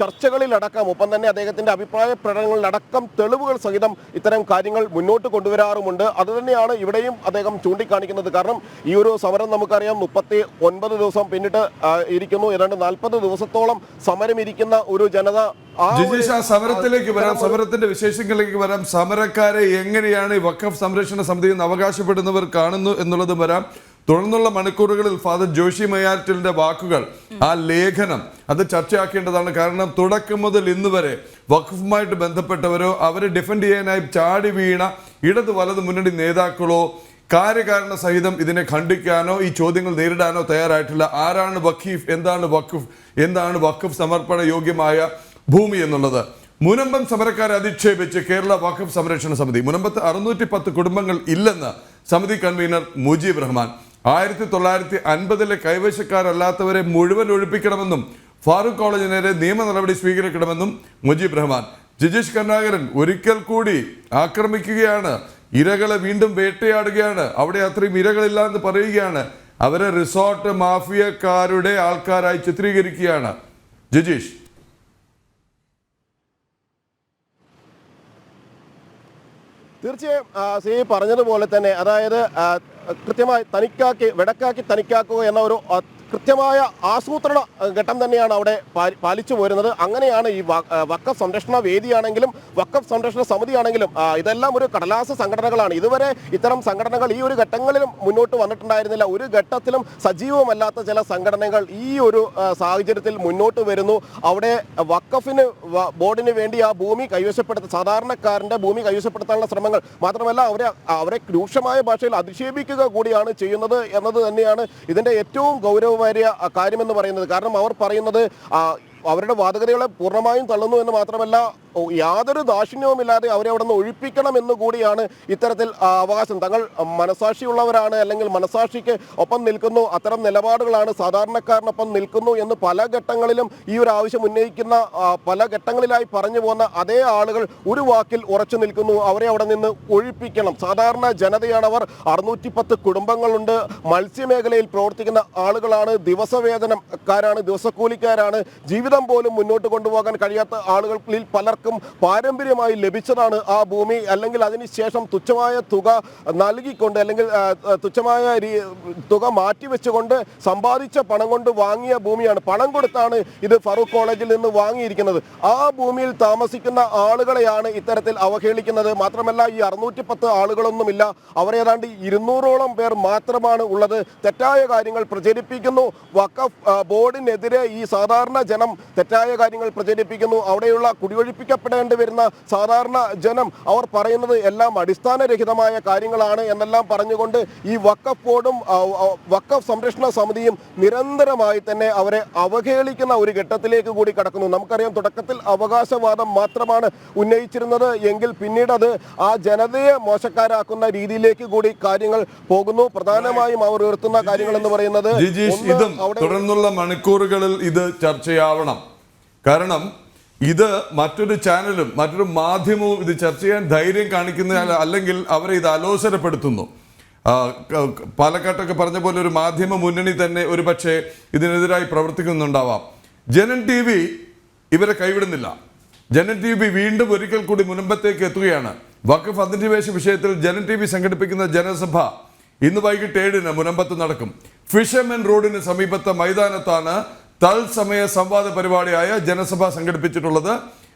ചർച്ചകളിലടക്കം ഒപ്പം തന്നെ അദ്ദേഹത്തിന്റെ അഭിപ്രായ പ്രകടനങ്ങളിലടക്കം തെളിവുകൾ സഹിതം ഇത്തരം കാര്യങ്ങൾ മുന്നോട്ട് കൊണ്ടുവരാറുമുണ്ട്. അതുതന്നെയാണ് ഇവിടെയും അദ്ദേഹം ചൂണ്ടിക്കാണിക്കുന്നത്. കാരണം ഈ ഒരു സമരം നമുക്കറിയാം 39 ദിവസം പിന്നിട്ട് ഇരിക്കുന്നു. ഏതാണ്ട് 40 ദിവസത്തോളം സമരം ഇരിക്കുന്ന ഒരു ജനത. സമരത്തിലേക്ക് വരാം, സമരത്തിന്റെ വിശേഷങ്ങളിലേക്ക് വരാം. സമരക്കാരെ എങ്ങനെയാണ് ഈ വഖഫ് സംരക്ഷണ സമിതി എന്ന് അവകാശപ്പെടുന്നവർ കാണുന്നു എന്നുള്ളതും വരാം. തുടർന്നുള്ള മണിക്കൂറുകളിൽ ഫാദർ ജോഷി മയ്യാറ്റിലിന്റെ വാക്കുകൾ, ആ ലേഖനം അത് ചർച്ചയാക്കേണ്ടതാണ്. കാരണം തുടക്കം മുതൽ ഇന്ന് വരെ വഖഫുമായിട്ട് ബന്ധപ്പെട്ടവരോ അവരെ ഡിഫെൻഡ് ചെയ്യാനായി ചാടി വീണ ഇടത് വലത് മുന്നണി നേതാക്കളോ കാര്യകാരണ സഹിതം ഇതിനെ ഖണ്ഡിക്കാനോ ഈ ചോദ്യങ്ങൾ നേരിടാനോ തയ്യാറായിട്ടില്ല. ആരാണ് വഖീഫ്, എന്താണ് വഖഫ് സമർപ്പണ യോഗ്യമായ ഭൂമി എന്നുള്ളത്. മുനമ്പം സമരക്കാരെ അധിക്ഷേപിച്ച് കേരള വഖഫ് സംരക്ഷണ സമിതി. മുനമ്പത്ത് 610 കുടുംബങ്ങൾ ഇല്ലെന്ന് സമിതി കൺവീനർ മുജീബ് റഹ്മാൻ. 1950 കൈവശക്കാരല്ലാത്തവരെ മുഴുവൻ ഒഴിപ്പിക്കണമെന്നും ഫാറൂഖ് കോളേജിന് നേരെ നിയമ നടപടി സ്വീകരിക്കണമെന്നും മുജീബ് റഹ്മാൻ. ജിജീഷ് കരുണാകരൻ ഒരിക്കൽ കൂടി ആക്രമിക്കുകയാണ്, ഇരകളെ വീണ്ടും വേട്ടയാടുകയാണ്, അവിടെ അത്രയും ഇരകളില്ല എന്ന് പറയുകയാണ്, അവരെ റിസോർട്ട് മാഫിയക്കാരുടെ ആൾക്കാരായി ചിത്രീകരിക്കുകയാണ്. ജിജീഷ്, തീർച്ചയായും ശ്രീ പറഞ്ഞതുപോലെ തന്നെ, അതായത് കൃത്യമായി വെടക്കാക്കി തനിക്കാക്കുക എന്ന ഒരു കൃത്യമായ ആസൂത്രണ ഘട്ടം തന്നെയാണ് അവിടെ പാലിച്ചു പോരുന്നത്. അങ്ങനെയാണ് ഈ വഖഫ് സംരക്ഷണ വേദിയാണെങ്കിലും വഖഫ് സംരക്ഷണ സമിതിയാണെങ്കിലും ഇതെല്ലാം ഒരു കടലാസ സംഘടനകളാണ്. ഇതുവരെ ഇത്തരം സംഘടനകൾ ഈ ഒരു ഘട്ടങ്ങളിലും മുന്നോട്ട് വന്നിട്ടുണ്ടായിരുന്നില്ല. ഒരു ഘട്ടത്തിലും സജീവമല്ലാത്ത ചില സംഘടനകൾ ഈ ഒരു സാഹചര്യത്തിൽ മുന്നോട്ട് വരുന്നു. അവിടെ വഖഫിന് ബോർഡിന് വേണ്ടി ആ ഭൂമി സാധാരണക്കാരൻ്റെ ഭൂമി കൈവശപ്പെടുത്താനുള്ള ശ്രമങ്ങൾ മാത്രമല്ല അവരെ രൂക്ഷമായ ഭാഷയിൽ അധിക്ഷേപിക്കുക കൂടിയാണ് ചെയ്യുന്നത് എന്നത് തന്നെയാണ് ഇതിൻ്റെ ഏറ്റവും ഗൗരവ കാര്യമെന്ന് പറയുന്നത്. കാരണം അവർ പറയുന്നത് അവരുടെ വാദഗതികളെ പൂർണ്ണമായും തള്ളുന്നു എന്ന് മാത്രമല്ല യാതൊരു ദാക്ഷിണ്യവുമില്ലാതെ അവരെ അവിടെ നിന്ന് ഒഴിപ്പിക്കണമെന്ന് കൂടിയാണ് ഇത്തരത്തിൽ അവകാശം. തങ്ങൾ മനസാക്ഷിയുള്ളവരാണ്, അല്ലെങ്കിൽ മനസാക്ഷിക്ക് ഒപ്പം നിൽക്കുന്നു, അത്തരം നിലപാടുകളാണ്, സാധാരണക്കാരനൊപ്പം നിൽക്കുന്നു എന്ന് പല ഘട്ടങ്ങളിലും ഈ ഒരു ആവശ്യം ഉന്നയിക്കുന്ന പല ഘട്ടങ്ങളിലായി പറഞ്ഞു പോകുന്ന അതേ ആളുകൾ ഒരു വാക്കിൽ ഉറച്ചു നിൽക്കുന്നു. അവരെ അവിടെ നിന്ന് ഒഴിപ്പിക്കണം. സാധാരണ ജനതയാണ് അവർ. 610 കുടുംബങ്ങളുണ്ട്. മത്സ്യമേഖലയിൽ പ്രവർത്തിക്കുന്ന ആളുകളാണ്, ദിവസവേതനക്കാരാണ്, ദിവസക്കൂലിക്കാരാണ്. ജീവിതം പോലും മുന്നോട്ട് കൊണ്ടുപോകാൻ കഴിയാത്ത ആളുകളിൽ പലർക്കും പാരമ്പര്യമായി ലഭിച്ചതാണ് ആ ഭൂമി. അല്ലെങ്കിൽ അതിനുശേഷം തുച്ഛമായ തുക നൽകിക്കൊണ്ട് അല്ലെങ്കിൽ തുച്ഛമായ തുക മാറ്റിവെച്ചുകൊണ്ട് സമ്പാദിച്ച പണം കൊണ്ട് വാങ്ങിയ ഭൂമിയാണ്. പണം കൊടുത്താണ് ഇത് ഫറൂഖ് കോളേജിൽ നിന്ന് വാങ്ങിയിരിക്കുന്നത്. ആ ഭൂമിയിൽ താമസിക്കുന്ന ആളുകളെയാണ് ഇത്തരത്തിൽ അവഹേളിക്കുന്നത്. മാത്രമല്ല ഈ 610 ആളുകളൊന്നുമില്ല, അവരേതാണ്ട് 200ഓളം പേർ മാത്രമാണ് ഉള്ളത്. തെറ്റായ കാര്യങ്ങൾ പ്രചരിപ്പിക്കുന്നു. വഖഫ് ബോർഡിനെതിരെ ഈ സാധാരണ ജനം തെറ്റായ കാര്യങ്ങൾ പ്രചരിപ്പിക്കുന്നു. അവിടെയുള്ള കുടിയൊഴിപ്പിക്കപ്പെടേണ്ടി വരുന്ന സാധാരണ ജനം അവർ പറയുന്നത് എല്ലാം അടിസ്ഥാനരഹിതമായ കാര്യങ്ങളാണ് എന്നെല്ലാം പറഞ്ഞുകൊണ്ട് ഈ വഖഫ് ബോർഡും വഖഫ് സംരക്ഷണ സമിതിയും നിരന്തരമായി തന്നെ അവരെ അവഹേളിക്കുന്ന ഒരു ഘട്ടത്തിലേക്ക് കൂടി കടക്കുന്നു. നമുക്കറിയാം തുടക്കത്തിൽ അവകാശവാദം മാത്രമാണ് ഉന്നയിച്ചിരുന്നത് എങ്കിൽ പിന്നീട് അത് ആ ജനതയെ മോശക്കാരാക്കുന്ന രീതിയിലേക്ക് കൂടി കാര്യങ്ങൾ പോകുന്നു. പ്രധാനമായും അവർ ഉയർത്തുന്ന കാര്യങ്ങൾ എന്ന് പറയുന്നത് തുടർന്നുള്ള മണിക്കൂറുകളിൽ ഇത് ചർച്ചയാവണം. കാരണം ഇത് മറ്റൊരു ചാനലും മറ്റൊരു മാധ്യമവും ഇത് ചർച്ച ചെയ്യാൻ ധൈര്യം കാണിക്കുന്ന, അല്ലെങ്കിൽ അവരെ ഇത് അലോസരപ്പെടുത്തുന്നു. പാലക്കാട്ടൊക്കെ പറഞ്ഞ പോലെ ഒരു മാധ്യമ മുന്നണി തന്നെ ഒരു പക്ഷേ ഇതിനെതിരായി പ്രവർത്തിക്കുന്നുണ്ടാവാം. ജനൻ TV ഇവരെ കൈവിടുന്നില്ല. ജനൻ TV വീണ്ടും ഒരിക്കൽ കൂടി മുനമ്പത്തേക്ക് എത്തുകയാണ്. വഖഫ് അധിനിവേശ വിഷയത്തിൽ ജനൻ TV സംഘടിപ്പിക്കുന്ന ജനസഭ ഇന്ന് വൈകിട്ട് 7-ന് മുനമ്പത്ത് നടക്കും. ഫിഷർമെൻ റോഡിന് സമീപത്തെ മൈതാനത്താണ് തത്സമയ സംവാദ പരിപാടിയായ ജനസഭ സംഘടിപ്പിച്ചിട്ടുള്ളത്.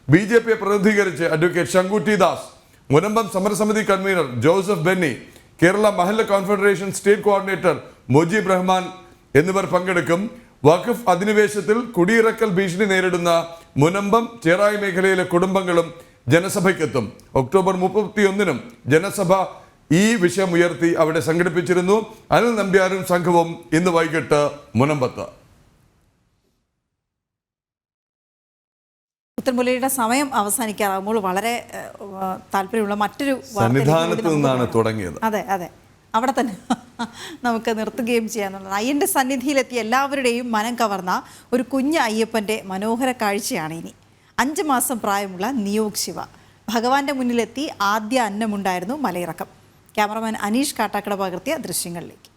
BJPയെ പ്രതിനിധീകരിച്ച് അഡ്വക്കേറ്റ് ശങ്കു ടി ദാസ്, മുനമ്പം സമരസമിതി convener Joseph Benny, Kerala Mahalla confederation state coordinator Mujeeb Rahman എന്നിവർ പങ്കെടുക്കും. വഖഫ് അധിനിവേശത്തിൽ കുടിയിറക്കൽ ഭീഷണി നേരിടുന്ന മുനമ്പം ചേറായി മേഖലയിലെ കുടുംബങ്ങളും ജനസഭയ്ക്കെത്തും. ഒക്ടോബർ 31-നും ജനസഭ ഈ വിഷയം ഉയർത്തി അവിടെ സംഘടിപ്പിച്ചിരുന്നു. അനിൽ നമ്പ്യാരും സംഘവും ഇന്ന് വൈകിട്ട് മുനമ്പത്ത്. പുത്തൻപുലരിയുടെ സമയം അവസാനിക്കാറാകുമ്പോൾ വളരെ താല്പര്യമുള്ള മറ്റൊരു സന്നിധാനത്ത് നിന്നാണ് തുടങ്ങിയത്. അതെ അതെ, അവിടെ തന്നെ നമുക്ക് നിർത്തുകയും ചെയ്യാന്നുള്ളത്. അയ്യൻ്റെ സന്നിധിയിലെത്തിയ എല്ലാവരുടെയും മനം കവർന്ന ഒരു കുഞ്ഞ് അയ്യപ്പൻ്റെ മനോഹര കാഴ്ചയാണ് ഇനി. 5 മാസം പ്രായമുള്ള നിയോഗ് ശിവ ഭഗവാന്റെ മുന്നിലെത്തി ആദ്യ അന്നമുണ്ടായിരുന്നു മലയിറക്കം. ക്യാമറമാൻ അനീഷ് കാട്ടാക്കട പകർത്തിയ ദൃശ്യങ്ങളിലേക്ക്.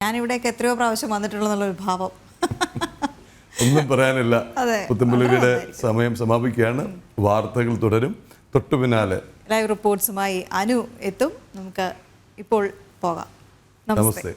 ഞാനിവിടേക്ക് എത്രയോ പ്രാവശ്യം വന്നിട്ടുള്ളൊരു ഭാവം. ഒന്നും പറയാനില്ല. അതെ, പുത്തൻപുലരിയുടെ സമയം സമാപിക്കുകയാണ്. വാർത്തകൾ തുടരും. തൊട്ടു പിന്നാലെ ലൈവ് റിപ്പോർട്ട്സുമായി അനു എത്തും. നമുക്ക് ഇപ്പോൾ പോകാം. നമസ്തേ.